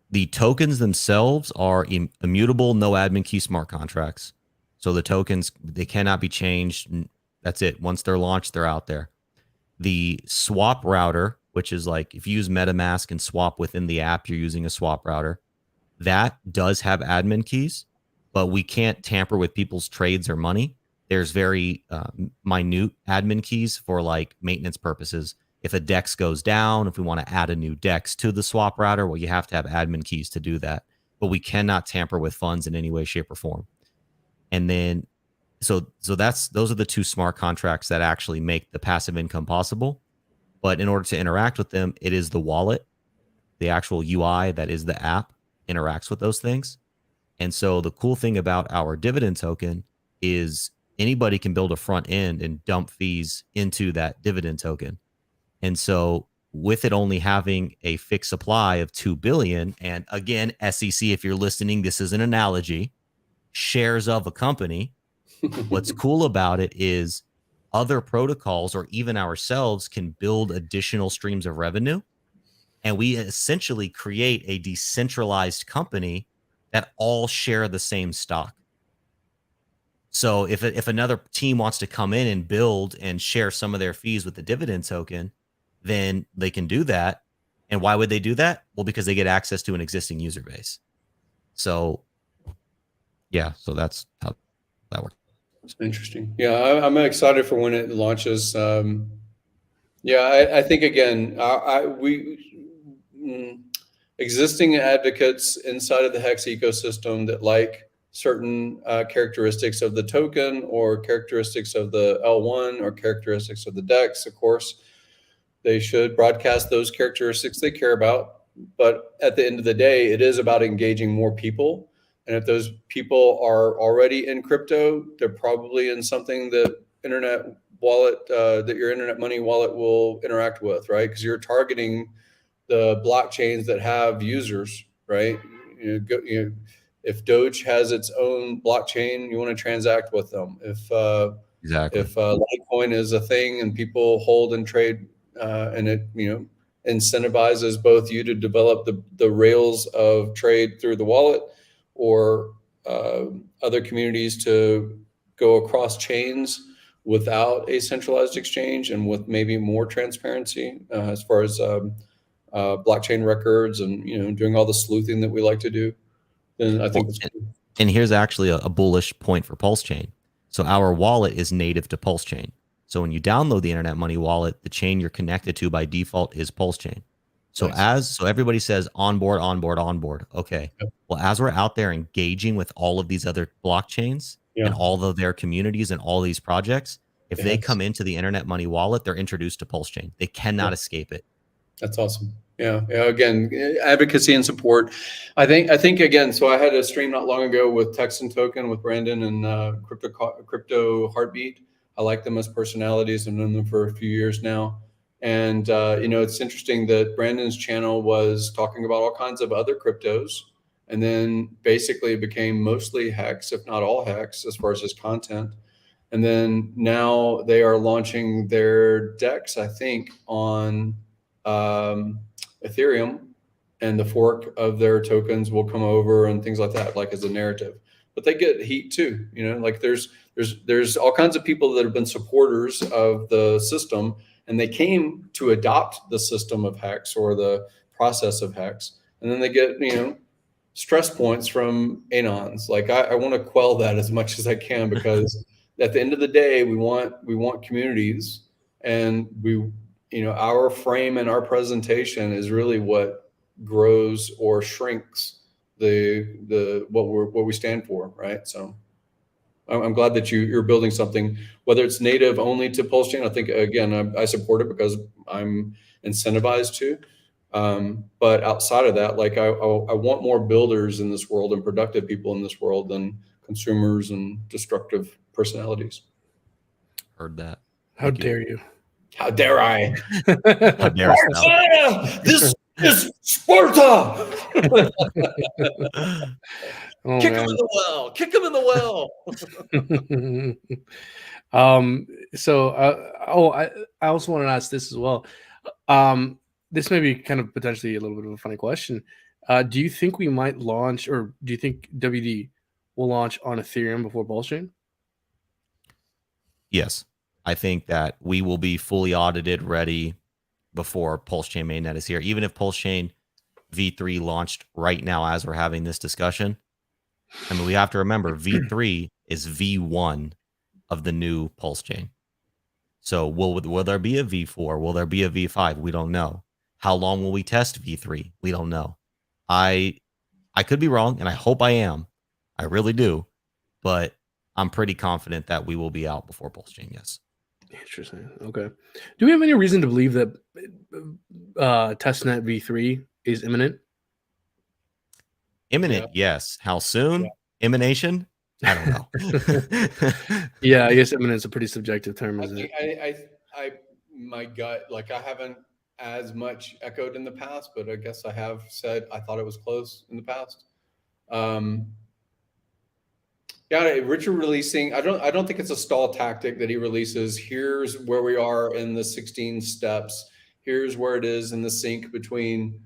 The tokens themselves are immutable, no admin key smart contracts. So the tokens, they cannot be changed. That's it. Once they're launched, they're out there. The swap router, which is like if you use MetaMask and swap within the app, you're using a swap router. That does have admin keys, but we can't tamper with people's trades or money. There's very minute admin keys for like maintenance purposes. If a DEX goes down, if we want to add a new DEX to the swap router, well, you have to have admin keys to do that. but we cannot tamper with funds in any way, shape, or form. And then, so those are the two smart contracts that actually make the passive income possible. But in order to interact with them, it is the wallet, the actual UI that is the app interacts with those things. And so the cool thing about our dividend token is anybody can build a front end and dump fees into that dividend token. And so with it only having a fixed supply of 2 billion, and again, SEC, if you're listening, this is an analogy, shares of a company. What's cool about it is other protocols or even ourselves can build additional streams of revenue. And we essentially create a decentralized company that all share the same stock. So if another team wants to come in and build and share some of their fees with the dividend token, then they can do that. And why would they do that? Well, because they get access to an existing user base. So yeah, so that's how that works. Interesting. Yeah, I'm excited for when it launches. I think again, existing advocates inside of the Hex ecosystem that like certain characteristics of the token or characteristics of the L1 or characteristics of the DEX, of course, they should broadcast those characteristics they care about. But at the end of the day, it is about engaging more people. And if those people are already in crypto, they're probably in something that internet wallet, that your internet money wallet will interact with, right? Because you're targeting the blockchains that have users, right? If Doge has its own blockchain, you want to transact with them. If Litecoin is a thing and people hold and trade, and it incentivizes both you to develop the rails of trade through the wallet, or other communities to go across chains without a centralized exchange and with maybe more transparency as far as blockchain records and doing all the sleuthing that we like to do, then I think it's cool. And here's actually a bullish point for Pulse Chain. So our wallet is native to Pulse Chain. So when you download the Internet Money Wallet, the chain you're connected to by default is Pulse Chain. So nice. So everybody says onboard. Okay. Yep. Well, as we're out there engaging with all of these other blockchains and all of their communities and all these projects, if they come into the Internet Money Wallet, they're introduced to Pulse Chain. They cannot escape it. That's awesome. Yeah. Again, advocacy and support. I think again. So I had a stream not long ago with Texan Token with Brandon and Crypto Heartbeat. I like them as personalities. I've known them for a few years now. And, it's interesting that Brandon's channel was talking about all kinds of other cryptos, and then basically it became mostly Hex, if not all Hex, as far as his content. And then now they are launching their DEX, I think, on Ethereum, and the fork of their tokens will come over and things like that, like as a narrative. But they get heat too, like there's all kinds of people that have been supporters of the system, and they came to adopt the system of Hex or the process of Hex, and then they get stress points from anons. Like I want to quell that as much as I can, because at the end of the day, we want communities, and our frame and our presentation is really what grows or shrinks what we stand for, right? So I'm glad that you're building something, whether it's native only to Pulse Chain. I think again, I support it because I'm incentivized to. But outside of that, like I want more builders in this world and productive people in this world than consumers and destructive personalities. Heard that. How dare you? How dare I? How dare I? This is Sparta. Oh, Kick man. him in the well. Kick him in the well. So, I also want to ask this as well. This may be kind of potentially a little bit of a funny question. Do you think we might launch, or do you think WD will launch on Ethereum before Pulse Chain? Yes. I think that we will be fully audited, ready before Pulse Chain mainnet is here. Even if Pulse Chain V3 launched right now as we're having this discussion, I mean, we have to remember V3 is V1 of the new Pulse Chain. So will there be a V4? Will there be a V5? We don't know. How long will we test V3? We don't know. I I could be wrong, and I hope I am. I really do. But I'm pretty confident that we will be out before Pulse Chain, yes. Interesting. Okay. Do we have any reason to believe that testnet v3 is imminent? Imminent, yes. How soon? Emanation? I don't know. Yeah, I guess imminent is a pretty subjective term, I isn't think it? I my gut, like I haven't as much echoed in the past, but I guess I have said I thought it was close in the past. Yeah, Richard releasing. I don't think it's a stall tactic that he releases. Here's where we are in the 16 steps. Here's where it is in the sync between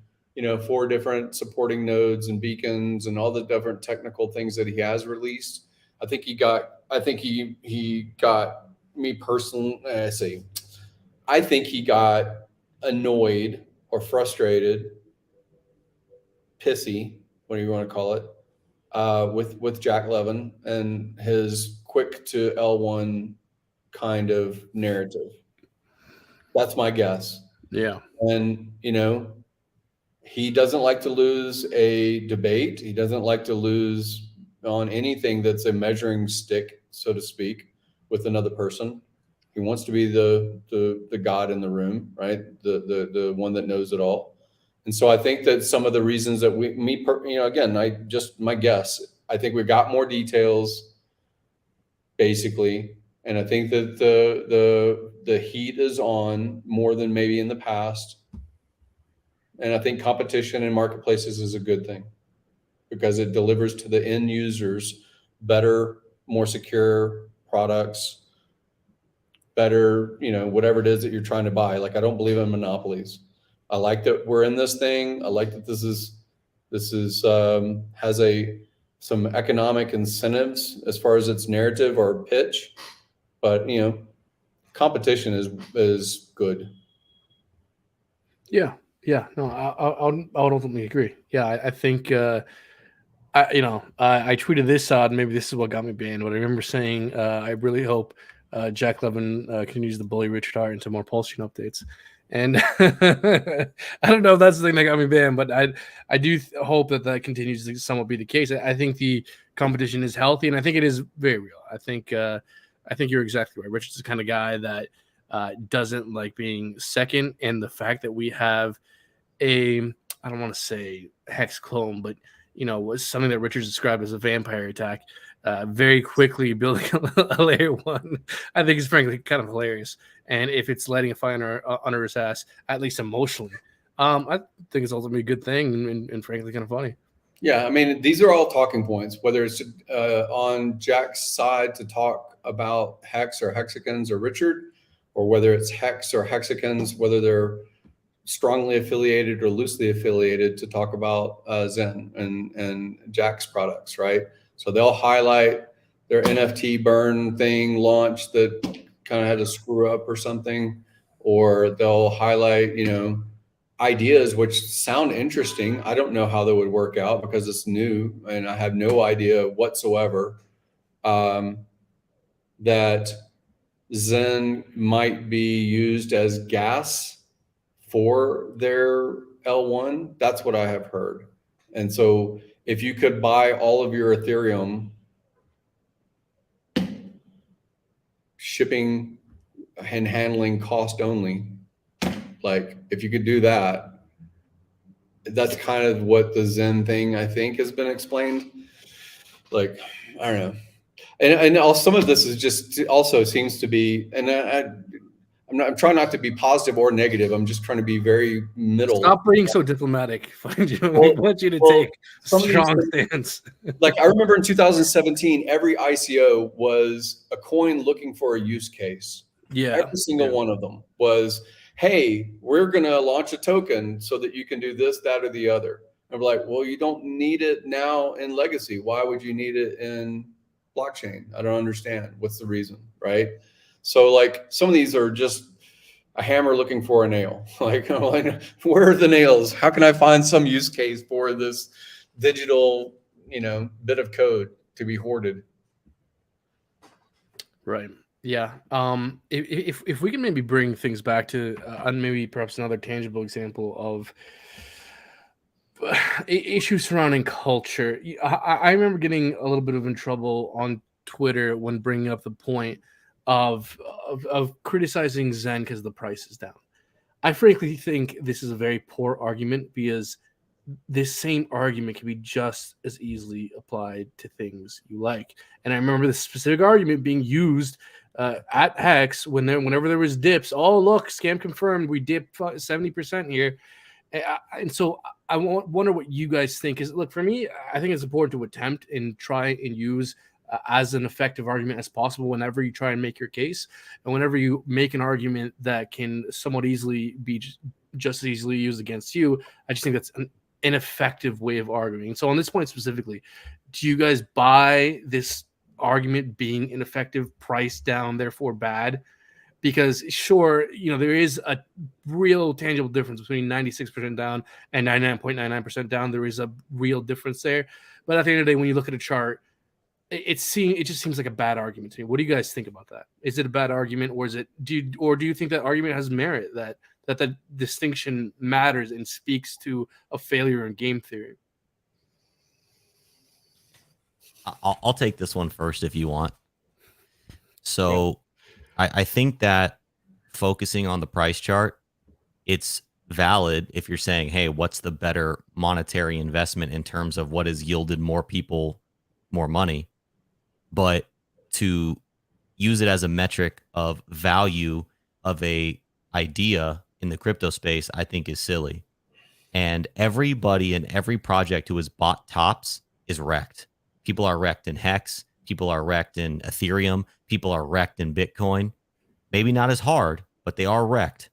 4 different supporting nodes and beacons and all the different technical things that he has released. I think he got me personally. I think he got annoyed or frustrated, pissy, whatever you want to call it, with Jack Levin and his quick to L1 kind of narrative. That's my guess. Yeah. And, he doesn't like to lose a debate. He doesn't like to lose on anything that's a measuring stick, so to speak, with another person. He wants to be the God in the room, right? The one that knows it all. And so I think that some of the reasons that my guess, I think we've got more details basically. And I think that the heat is on more than maybe in the past. And I think competition in marketplaces is a good thing because it delivers to the end users better, more secure products, better, whatever it is that you're trying to buy. Like, I don't believe in monopolies. I like that we're in this thing. I like that this has some economic incentives as far as its narrative or pitch, but competition is good. Yeah. Yeah. No, I would ultimately agree. Yeah, I think I tweeted this out, and maybe this is what got me banned. But I remember saying I really hope Jack Levin can use the bully Richard Hart into more Pulse Chain updates. And I don't know if that's the thing that got me banned, but I do hope that continues to somewhat be the case. I think the competition is healthy, and I think it is very real. I think you're exactly right. Richard's the kind of guy that doesn't like being second, and the fact that we have I don't want to say hex clone, but was something that Richards described as a vampire attack, very quickly building a layer 1, I think is frankly kind of hilarious. And if it's lighting a fire under his ass, at least emotionally, I think it's ultimately a good thing and frankly kind of funny. Yeah, I mean, these are all talking points, whether it's on Jack's side to talk about hex or hexagons or Richard, or whether it's hex or hexagons, whether they're strongly affiliated or loosely affiliated, to talk about Zen and Jack's products, right? So they'll highlight their NFT burn thing launch that kind of had a screw up or something, or they'll highlight, ideas which sound interesting. I don't know how they would work out because it's new and I have no idea whatsoever that Zen might be used as gas for their L1. That's what I have heard. And so if you could buy all of your Ethereum, shipping and handling cost only, like if you could do that, that's kind of what the Zen thing I think has been explained. Like, I don't know. And also some of this is just also seems to be, and I'm trying not to be positive or negative. I'm just trying to be very middle. Stop being so diplomatic. We want you to take a strong stance. Like I remember in 2017, every ICO was a coin looking for a use case. Yeah. Every single one of them was, hey, we're going to launch a token so that you can do this, that, or the other. And we're like, well, you don't need it now in legacy. Why would you need it in blockchain? I don't understand. What's the reason, right? So like some of these are just a hammer looking for a nail. Like, where are the nails? How can I find some use case for this digital, bit of code to be hoarded? Right. Yeah. If we can maybe bring things back to maybe perhaps another tangible example of issues surrounding culture. I remember getting a little bit of in trouble on Twitter when bringing up the point of criticizing Zen because the price is down. I frankly think this is a very poor argument because this same argument can be just as easily applied to things you like. And I remember the specific argument being used at Hex whenever there was dips. Oh, look, scam confirmed. We dipped 70% here. And so I wonder what you guys think. Is look, for me, I think it's important to attempt and try and use as an effective argument as possible whenever you try and make your case, and whenever you make an argument that can somewhat easily be just as easily used against you. I just think that's an ineffective way of arguing. So on this point specifically, do you guys buy this argument being ineffective, price down, therefore bad? Because sure, there is a real tangible difference between 96% down and 99.99% down. There is a real difference there. But at the end of the day, when you look at a chart, it just seems like a bad argument to me. What do you guys think about that? Is it a bad argument, or do you think that argument has merit, that the distinction matters and speaks to a failure in game theory? I'll take this one first if you want. So I think that focusing on the price chart, it's valid if you're saying, hey, what's the better monetary investment in terms of what has yielded more people more money? But to use it as a metric of value of a idea in the crypto space, I think is silly. And everybody and every project who has bought tops is wrecked. People are wrecked in Hex. People are wrecked in Ethereum. People are wrecked in Bitcoin. Maybe not as hard, but they are wrecked.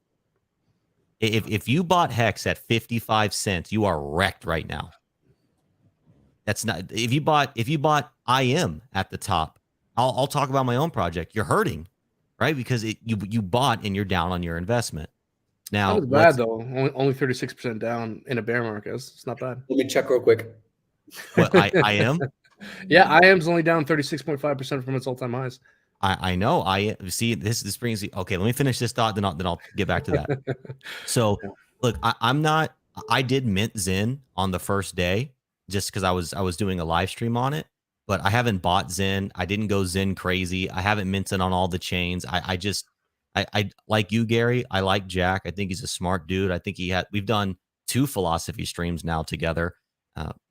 If you bought Hex at 55 cents, you are wrecked right now. That's not if you bought IM at the top. I'll talk about my own project. You're hurting, right? Because you bought and you're down on your investment. Now, that was bad though. Only 36% down in a bear market. It's not bad. Let me check real quick. What IM? Yeah, IM's only down 36.5% from its all-time highs. I know. I see this brings me. Okay, let me finish this thought, then I'll get back to that. So look, I'm not. I did mint Zen on the first day just because I was doing a live stream on it, but I haven't bought Zen. I didn't go Zen crazy. I haven't minted on all the chains. I like you, Gary. I like Jack. I think he's a smart dude. I think we've done 2 philosophy streams now together.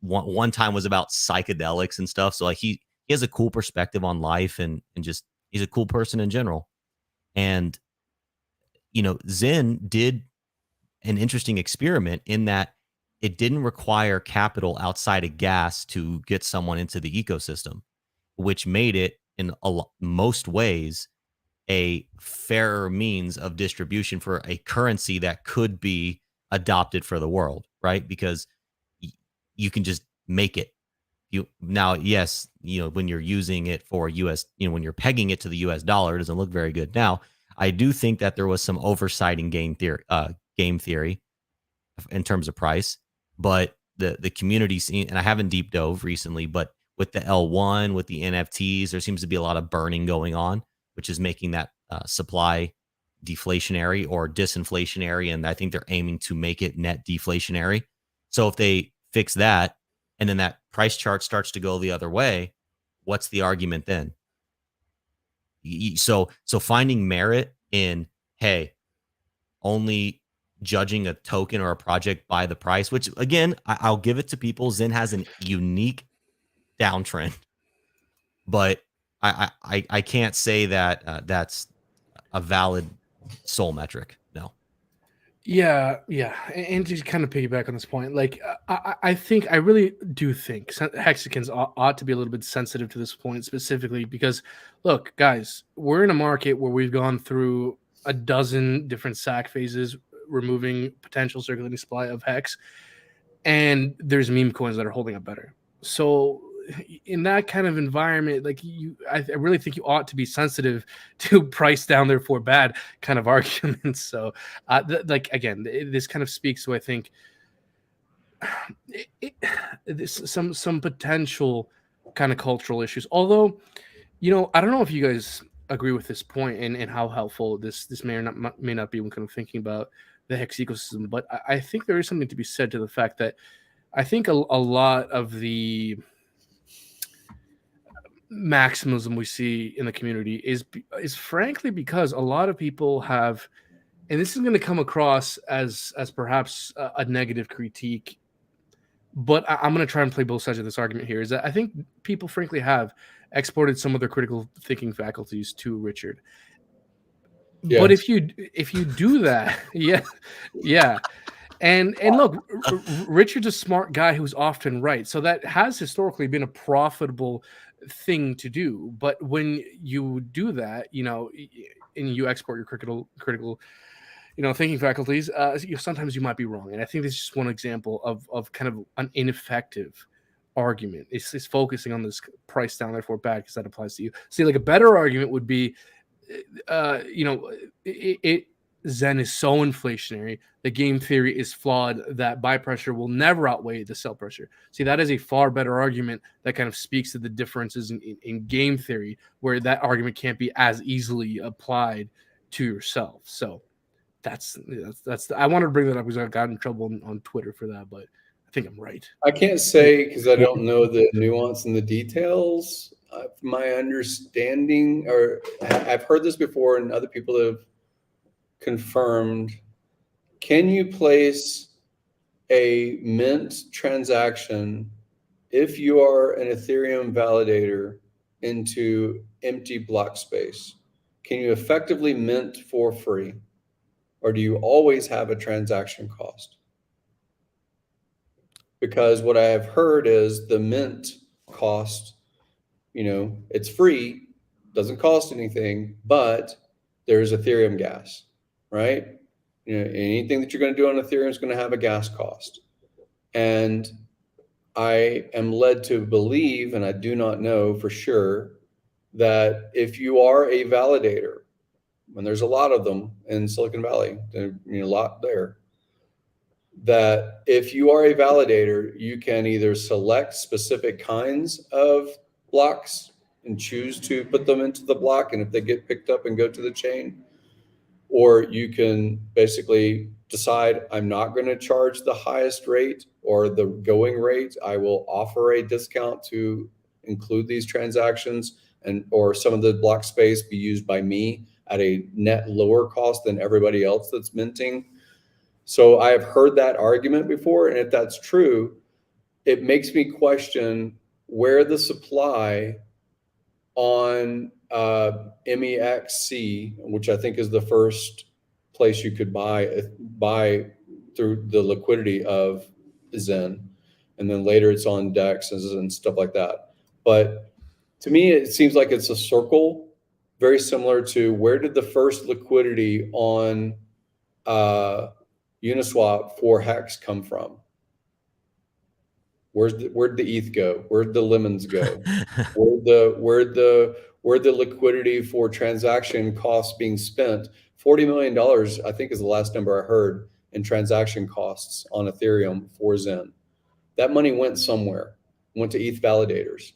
One time was about psychedelics and stuff. So like he has a cool perspective on life and just he's a cool person in general. And Zen did an interesting experiment in that it didn't require capital outside of gas to get someone into the ecosystem, which made it in most ways a fairer means of distribution for a currency that could be adopted for the world, right? Because you can just make it. Yes, when you're using it for US, when you're pegging it to the US dollar, it doesn't look very good. Now, I do think that there was some oversight in game theory in terms of price, but the community scene, and I haven't deep dove recently, but with the L1, with the NFTs, there seems to be a lot of burning going on, which is making that supply deflationary or disinflationary. And I think they're aiming to make it net deflationary. So if they fix that, and then that price chart starts to go the other way, what's the argument then? So finding merit in, hey, only judging a token or a project by the price, which again, I'll give it to people. Zen has a unique downtrend, but I can't say that that's a valid soul metric. No. Yeah. And to kind of piggyback on this point, like I really do think Hexicans ought to be a little bit sensitive to this point specifically because, look, guys, we're in a market where we've gone through a dozen different SAC phases, removing potential circulating supply of Hex, and there's meme coins that are holding up better. So in that kind of environment, like I really think you ought to be sensitive to price down therefore bad kind of arguments. So again, this kind of speaks to, I think, some potential kind of cultural issues. Although, I don't know if you guys agree with this point and how helpful this may not be when kind of thinking about the Hex ecosystem, but I think there is something to be said to the fact that I think a lot of the maximism we see in the community is frankly because a lot of people have, and this is going to come across as perhaps a negative critique, but I'm going to try and play both sides of this argument here, is that I think people frankly have exported some of their critical thinking faculties to Richard. Yes. But if you do that, yeah. And look, Richard's a smart guy who's often right. So that has historically been a profitable thing to do. But when you do that, and you export your critical thinking faculties, sometimes you might be wrong. And I think this is just one example of kind of an ineffective argument. It's focusing on this price down, therefore bad, because that applies to you. See, like a better argument would be, Zen is so inflationary, the game theory is flawed, that buy pressure will never outweigh the sell pressure. See, that is a far better argument that kind of speaks to the differences in game theory, where that argument can't be as easily applied to yourself. So that's I wanted to bring that up because I got in trouble on Twitter for that, but I think I'm right. I can't say because I don't know the nuance and the details. My understanding, or I've heard this before, and other people have confirmed. Can you place a mint transaction if you are an Ethereum validator into empty block space? Can you effectively mint for free, or do you always have a transaction cost? Because what I have heard is the mint cost, it's free, doesn't cost anything, but there's Ethereum gas, right? Anything that you're going to do on Ethereum is going to have a gas cost. And I am led to believe, and I do not know for sure, that if you are a validator, and there's a lot of them in Silicon Valley, a lot there, that if you are a validator, you can either select specific kinds of blocks and choose to put them into the block, and if they get picked up and go to the chain, or you can basically decide, I'm not going to charge the highest rate or the going rate. I will offer a discount to include these transactions, or some of the block space be used by me at a net lower cost than everybody else that's minting. So I have heard that argument before, and if that's true, it makes me question where the supply on MEXC, which I think is the first place you could buy through the liquidity of Zen, and then later it's on DEX and stuff like that. But to me, it seems like it's a circle, very similar to where did the first liquidity on Uniswap for Hex come from? Where'd the ETH go? Where'd the lemons go? Where'd the liquidity for transaction costs being spent? $40 million, I think, is the last number I heard in transaction costs on Ethereum for Zen. That money went somewhere, went to ETH validators.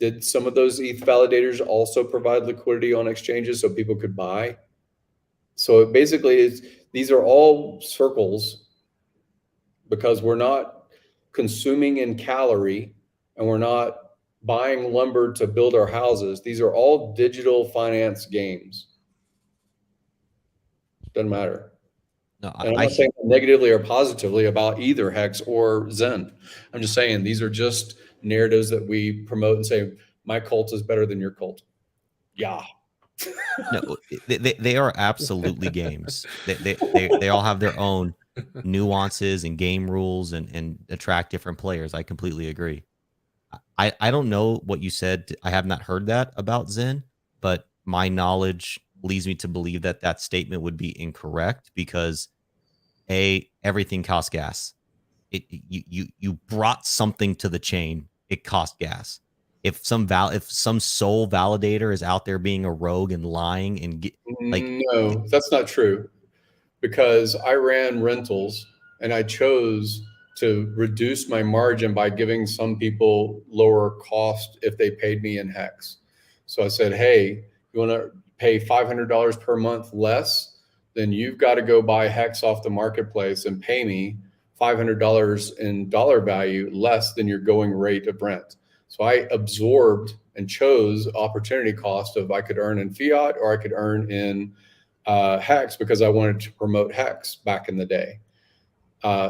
Did some of those ETH validators also provide liquidity on exchanges so people could buy? So it basically these are all circles, because we're not consuming in calorie and we're not buying lumber to build our houses. These are all digital finance games. Doesn't matter. No, And I'm not saying negatively or positively about either Hex or Zen. I'm just saying these are just narratives that we promote and say, my cult is better than your cult. Yeah. No, they are absolutely games. They all have their own nuances and game rules and attract different players. I completely agree. I don't know what you said. I have not heard that about Zen, but my knowledge leads me to believe that that statement would be incorrect, because everything costs gas. You brought something to the chain, it cost gas. If some sole validator is out there being a rogue and lying and no, that's not true, because I ran rentals and I chose to reduce my margin by giving some people lower cost if they paid me in Hex. So I said, hey, you want to pay $500 per month less? Then you've got to go buy Hex off the marketplace and pay me $500 in dollar value less than your going rate of rent. So I absorbed and chose opportunity cost of I could earn in fiat or I could earn in Hex because I wanted to promote Hex back in the day.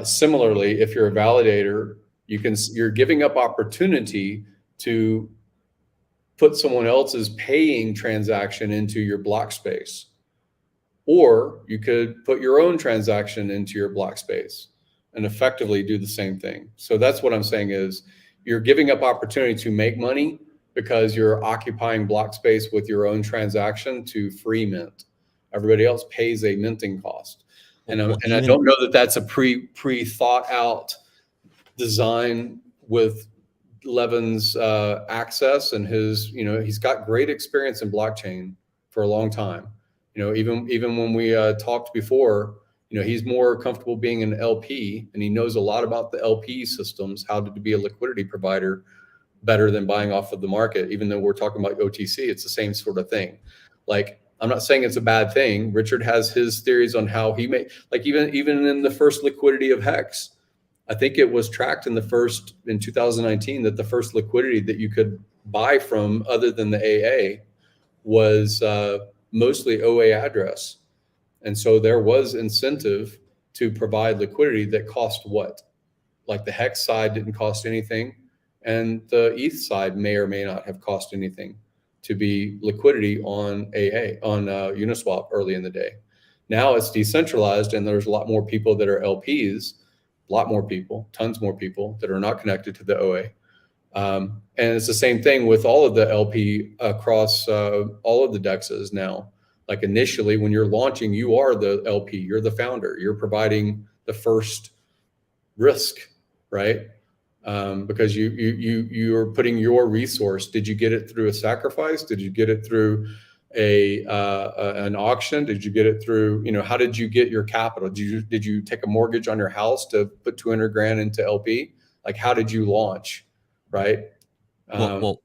Similarly, if you're a validator, you're giving up opportunity to put someone else's paying transaction into your block space, or you could put your own transaction into your block space and effectively do the same thing. So that's what I'm saying is you're giving up opportunity to make money because you're occupying block space with your own transaction to free mint. Everybody else pays a minting cost. And I don't know that that's a pre-thought out design with Levin's access and his, he's got great experience in blockchain for a long time. Even when we talked before, he's more comfortable being an LP, and he knows a lot about the LP systems, how to be a liquidity provider better than buying off of the market. Even though we're talking about OTC, it's the same sort of thing. Like, I'm not saying it's a bad thing. Richard has his theories on how he may, like even in the first liquidity of Hex, I think it was tracked in 2019 that the first liquidity that you could buy from other than the AA was mostly OA address. And so there was incentive to provide liquidity that cost what? Like the Hex side didn't cost anything, and the ETH side may or may not have cost anything to be liquidity on Uniswap early in the day. Now it's decentralized, and there's a lot more people that are LPs, tons more people that are not connected to the OA. And it's the same thing with all of the LP across all of the DEXs now. Like initially, when you're launching, you are the LP, you're the founder, you're providing the first risk, right? Because you're putting your resource. Did you get it through a sacrifice? Did you get it through an auction? Did you get it through, how did you get your capital? Did you take a mortgage on your house to put 200 grand into LP? Like, how did you launch? Right. Well,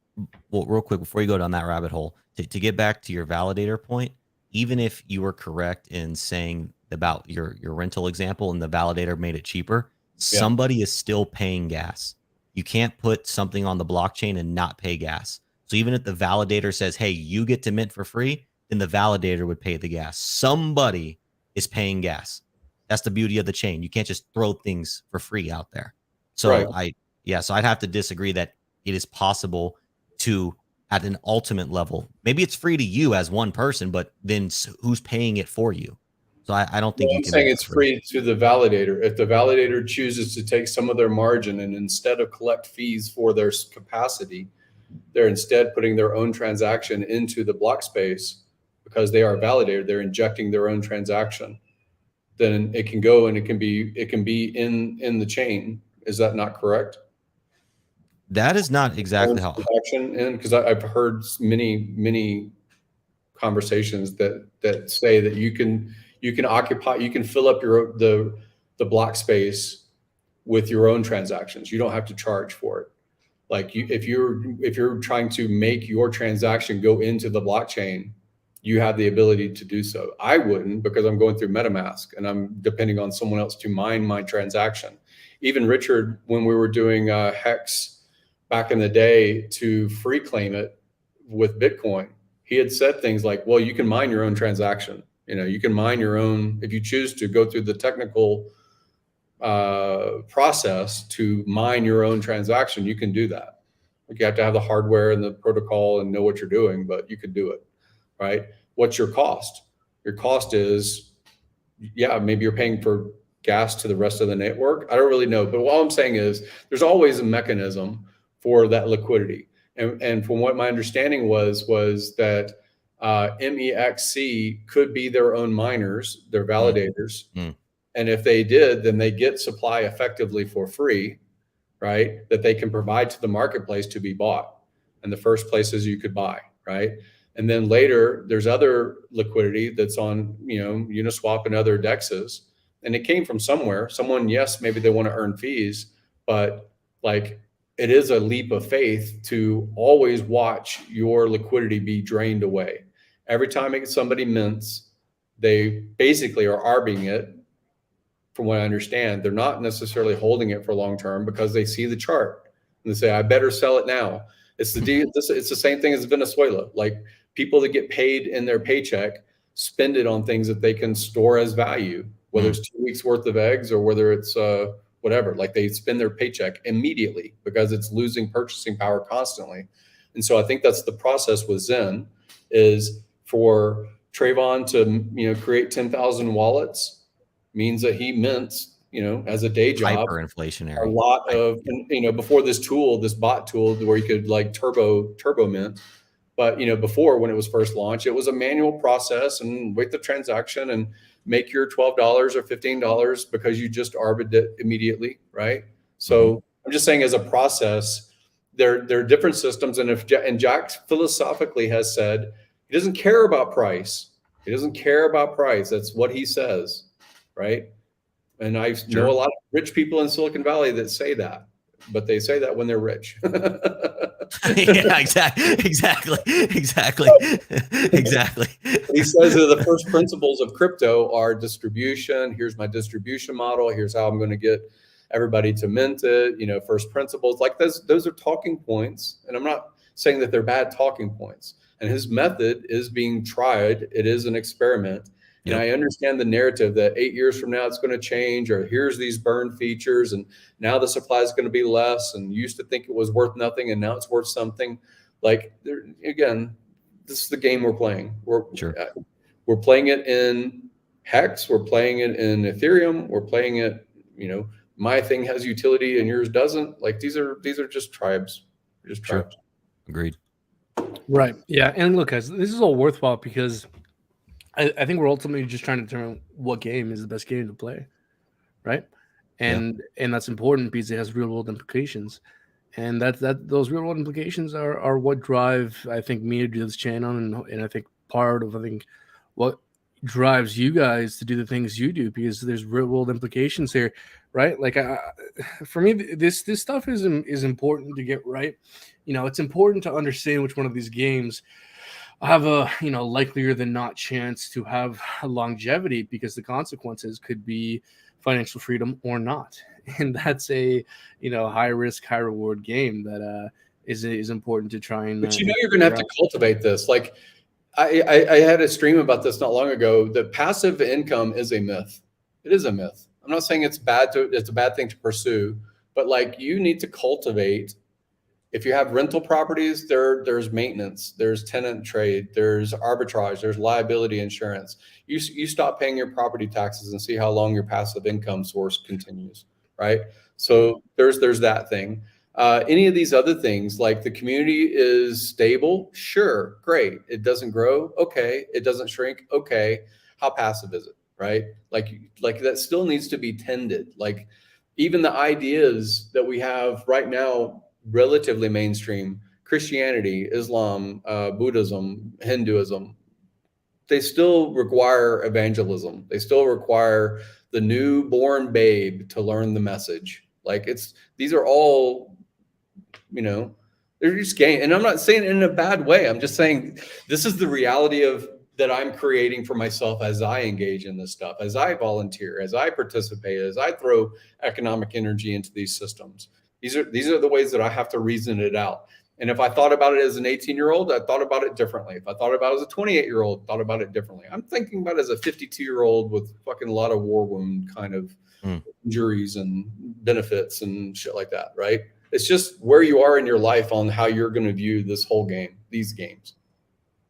real quick, before you go down that rabbit hole, to get back to your validator point, even if you were correct in saying about your rental example and the validator made it cheaper, somebody is still paying gas. You can't put something on the blockchain and not pay gas. So even if the validator says, hey, you get to mint for free, then the validator would pay the gas. Somebody is paying gas. That's the beauty of the chain. You can't just throw things for free out there. So right. So I'd have to disagree that it is possible to, at an ultimate level, maybe it's free to you as one person, but then who's paying it for you? So I don't think you can. I'm saying it's free to the validator. If the validator chooses to take some of their margin and instead of collect fees for their capacity, they're instead putting their own transaction into the block space because they are validated. They're injecting their own transaction. Then it can go and it can be in the chain. Is that not correct? That is not exactly how. Because I've heard many conversations that say that you can fill up the block space with your own transactions. You don't have to charge for it. Like if you're trying to make your transaction go into the blockchain, you have the ability to do so. I wouldn't, because I'm going through MetaMask and I'm depending on someone else to mine my transaction. Even Richard, when we were doing Hex back in the day to free claim it with Bitcoin, he had said things like, well, you can mine your own transaction. You can mine your own, if you choose to go through the technical process to mine your own transaction, you can do that. Like, you have to have the hardware and the protocol and know what you're doing, but you could do it, right? What's your cost? Your cost is, maybe you're paying for gas to the rest of the network. I don't really know, but all I'm saying is there's always a mechanism for that liquidity. And from what my understanding was that MEXC could be their own miners, their validators. And if they did, then they get supply effectively for free, right? That they can provide to the marketplace to be bought. And the first places you could buy, right? And then later there's other liquidity that's on, Uniswap and other DEXs. And it came from somewhere. Someone, yes, maybe they want to earn fees, but like, it is a leap of faith to always watch your liquidity be drained away. Every time somebody mints, they basically are arbing it from what I understand, they're not necessarily holding it for long term because they see the chart and they say, I better sell it now. It's it's the same thing as Venezuela. Like people that get paid in their paycheck spend it on things that they can store as value, whether it's 2 weeks worth of eggs or whether it's whatever. Like they spend their paycheck immediately because it's losing purchasing power constantly. And so I think that's the process with Zen, is for Trayvon to create 10,000 wallets means that he mints, as a day job, hyperinflationary. a lot of, before this bot tool where you could like turbo mint. But, before, when it was first launched, it was a manual process and wait the transaction and make your $12 or $15 because you just arbitraged it immediately, right? So I'm just saying, as a process, there are different systems. And Jack philosophically has said he doesn't care about price. He doesn't care about price. That's what he says, right? And I know a lot of rich people in Silicon Valley that say that, but they say that when they're rich. Yeah, exactly. He says that the first principles of crypto are distribution. Here's my distribution model. Here's how I'm going to get everybody to mint it. First principles, like those are talking points. And I'm not saying that they're bad talking points. And his method is being tried. It is an experiment. And I understand the narrative that 8 years from now it's going to change, or here's these burn features, and now the supply is going to be less. And you used to think it was worth nothing, and now it's worth something. Like again, this is the game we're playing. We're playing it in Hex. We're playing it in Ethereum. We're playing it. My thing has utility and yours doesn't. Like these are just tribes. Just tribes. Agreed. Right. Yeah. And look, guys, this is all worthwhile because I think we're ultimately just trying to determine what game is the best game to play, right? And that's important because it has real world implications, and those real world implications are what drive, I think, me to do this channel, and I think part of what drives you guys to do the things you do, because there's real world implications here, right? Like for me, this stuff is important to get right. It's important to understand which one of these games have a likelier than not chance to have longevity, because the consequences could be financial freedom or not, and that's a high risk, high reward game that is important to try and. But you're going to have to cultivate this. Like I had a stream about this not long ago. The passive income is a myth. It is a myth. I'm not saying it's a bad thing to pursue, but like you need to cultivate. If you have rental properties, there's maintenance, there's tenant trade, there's arbitrage, there's liability insurance. You stop paying your property taxes and see how long your passive income source continues, right? So there's that thing. Any of these other things, like the community is stable, sure, great. It doesn't grow, okay. It doesn't shrink, okay. How passive is it, right? Like that still needs to be tended. Like even the ideas that we have right now, relatively mainstream, Christianity, Islam, Buddhism, Hinduism, they still require evangelism. They still require the newborn babe to learn the message. Like these are all, they're just game. And I'm not saying it in a bad way. I'm just saying this is the reality that I'm creating for myself as I engage in this stuff, as I volunteer, as I participate, as I throw economic energy into these systems. These are the ways that I have to reason it out. And if I thought about it as an 18-year-old, I thought about it differently. If I thought about it as a 28-year-old, thought about it differently. I'm thinking about it as a 52-year-old with fucking a lot of war wound kind of injuries and benefits and shit like that, right? It's just where you are in your life on how you're going to view this whole game, these games.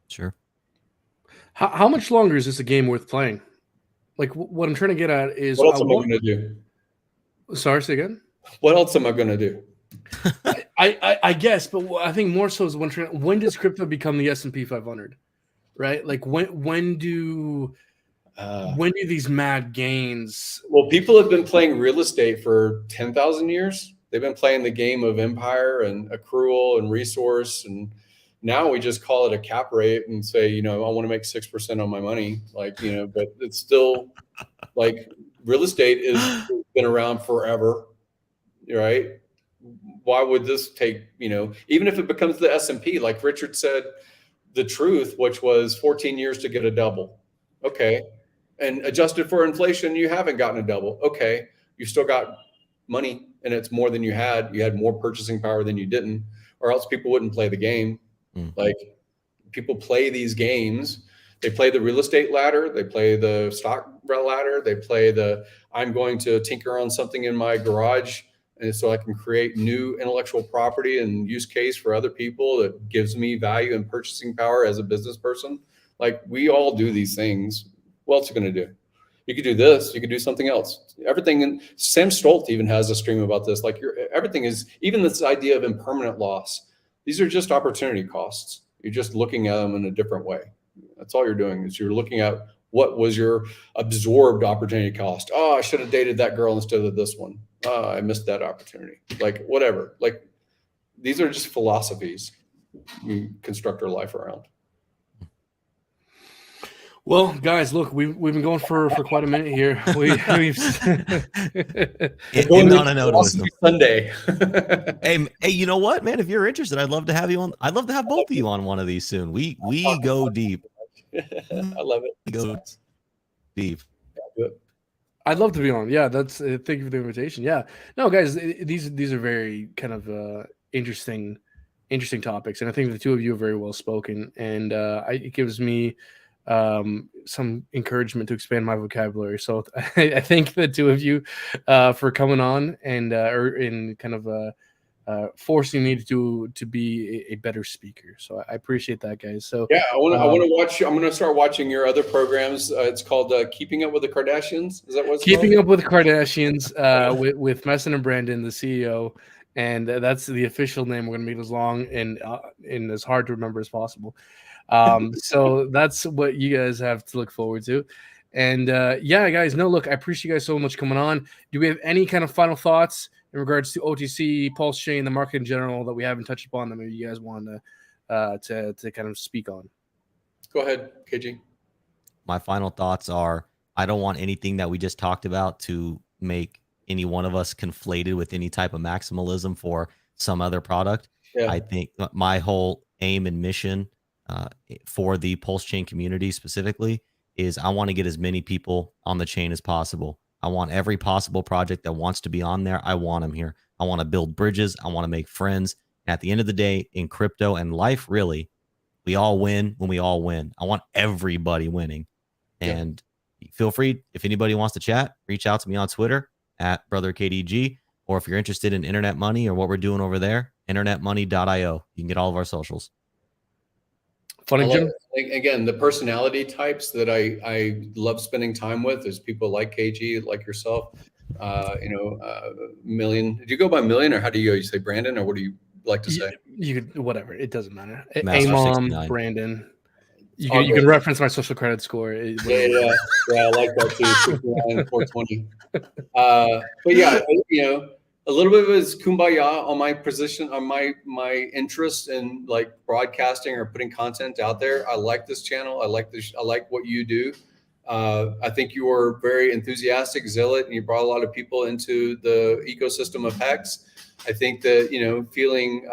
Sure. How much longer is this a game worth playing? Like what I'm trying to get at is what else am I going to do? Sorry, say again. What else am I going to do? I guess, but I think more so is when does crypto become the S&P 500, right? Like when do these mad gains? Well, people have been playing real estate for 10,000 years. They've been playing the game of empire and accrual and resource, and now we just call it a cap rate and say, I want to make 6% on my money, but it's still like real estate has been around forever. Right? Why would this take, even if it becomes the S&P, like Richard said, the truth, which was 14 years to get a double. Okay. And adjusted for inflation, you haven't gotten a double. Okay, you still got money, and it's more than you had. You had more purchasing power than you didn't, or else people wouldn't play the game. Like, people play these games. They play the real estate ladder. They play the stock ladder. They play the, I'm going to tinker on something in my garage, and so I can create new intellectual property and use case for other people that gives me value and purchasing power as a business person. Like, we all do these things. What else are you going to do? You could do this. You could do something else. Everything. And Sam Stolt even has a stream about this. Like, everything is, even this idea of impermanent loss. These are just opportunity costs. You're just looking at them in a different way. That's all you're doing, is you're looking at what was your absorbed opportunity cost. Oh, I should have dated that girl instead of this one. Oh, I missed that opportunity. Like, whatever. Like, these are just philosophies we construct our life around. Well, guys, look, we've been going for quite a minute here. We've End on a note of wisdom. Sunday. Hey, you know what, man? If you're interested, I'd love to have you on. I'd love to have both of you on one of these soon. We go deep. I love it. We go deep. I'd love to be on. Yeah, that's thank you for the invitation. Yeah, no, guys, these are very kind of interesting topics, and I think the two of you are very well spoken, and it gives me some encouragement to expand my vocabulary. So I thank the two of you for coming on and or in kind of forcing me to be a better speaker. So I appreciate that, guys. So yeah, I want to watch. I'm going to start watching your other programs. It's called Keeping Up with the Kardashians. Is that what it's Keeping called? Up with the Kardashians with Messon and Brandon, the CEO. And that's the official name. We're going to make it as long and as hard to remember as possible. So that's what you guys have to look forward to. And yeah, guys, no, look, I appreciate you guys so much coming on. Do we have any kind of final thoughts in regards to OTC, Pulse Chain, the market in general that we haven't touched upon that maybe you guys want to kind of speak on? Go ahead, KG. My final thoughts are, I don't want anything that we just talked about to make any one of us conflated with any type of maximalism for some other product. Yeah. I think my whole aim and mission for the Pulse Chain community specifically is I want to get as many people on the chain as possible. I want every possible project that wants to be on there. I want them here. I want to build bridges. I want to make friends. At the end of the day, in crypto and life, really, we all win when we all win. I want everybody winning. And feel free, if anybody wants to chat, reach out to me on Twitter at BrotherKDG, or if you're interested in internet money or what we're doing over there, internetmoney.io. You can get all of our socials. Funny, Jim? Again, the personality types that I love spending time with is people like KG, like yourself. Million. Did you go by Million, or how do you go? You say Brandon, or what do you like to say? You could, whatever. It doesn't matter. Master Amom, 69. Brandon. You can reference my social credit score. Yeah, I like that too. 69, 420. But yeah, a little bit of it is kumbaya on my position, on my interest in like broadcasting or putting content out there. I like this channel. I like this. I like what you do. I think you were very enthusiastic, zealot, and you brought a lot of people into the ecosystem of Hex. I think that feeling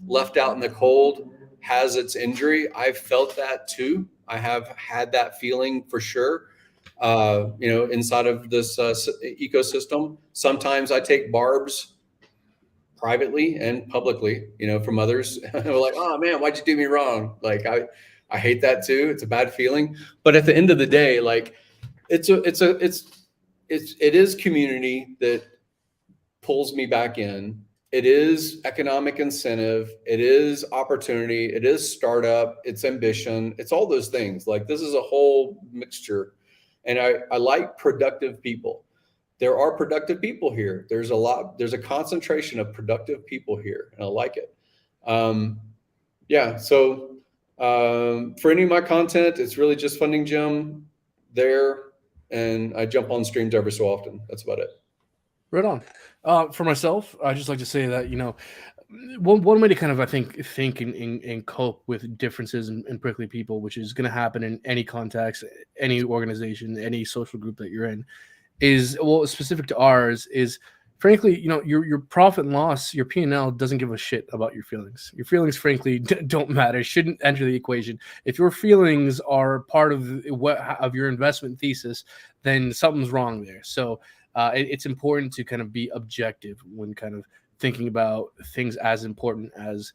left out in the cold has its injury. I've felt that too. I have had that feeling for sure. Inside of this ecosystem, sometimes I take barbs privately and publicly, from others. They're like, "Oh man, why'd you do me wrong?" Like I hate that too. It's a bad feeling. But at the end of the day, like it is community that pulls me back in. It is economic incentive. It is opportunity. It is startup. It's ambition. It's all those things. Like this is a whole mixture. And I like productive people. There are productive people here. There's a concentration of productive people here, and I like it. So for any of my content, it's really just Funding Jim there, and I jump on streams every so often. That's about it. Right on. For myself, I just like to say that one way to kind of I think and cope with differences and prickly people, which is going to happen in any context, any organization, any social group that you're in, is specific to ours is frankly, your profit and loss, your P&L doesn't give a shit about your feelings. Your feelings, frankly, don't matter. Shouldn't enter the equation. If your feelings are part of your investment thesis, then something's wrong there. So it's important to kind of be objective when kind of thinking about things as important as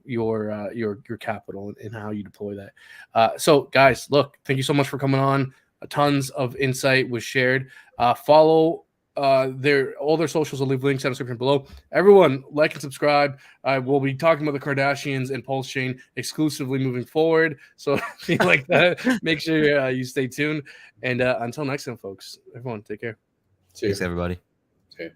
your capital and how you deploy that. So guys, look, thank you so much for coming on. Tons of insight was shared. Follow all their socials. I'll leave links in the description below. Everyone, like and subscribe. We'll be talking about the Kardashians and Pulse Chain exclusively moving forward. So if you like that, make sure you stay tuned. And until next time, folks, everyone, take care. See you. Thanks, everybody. See you.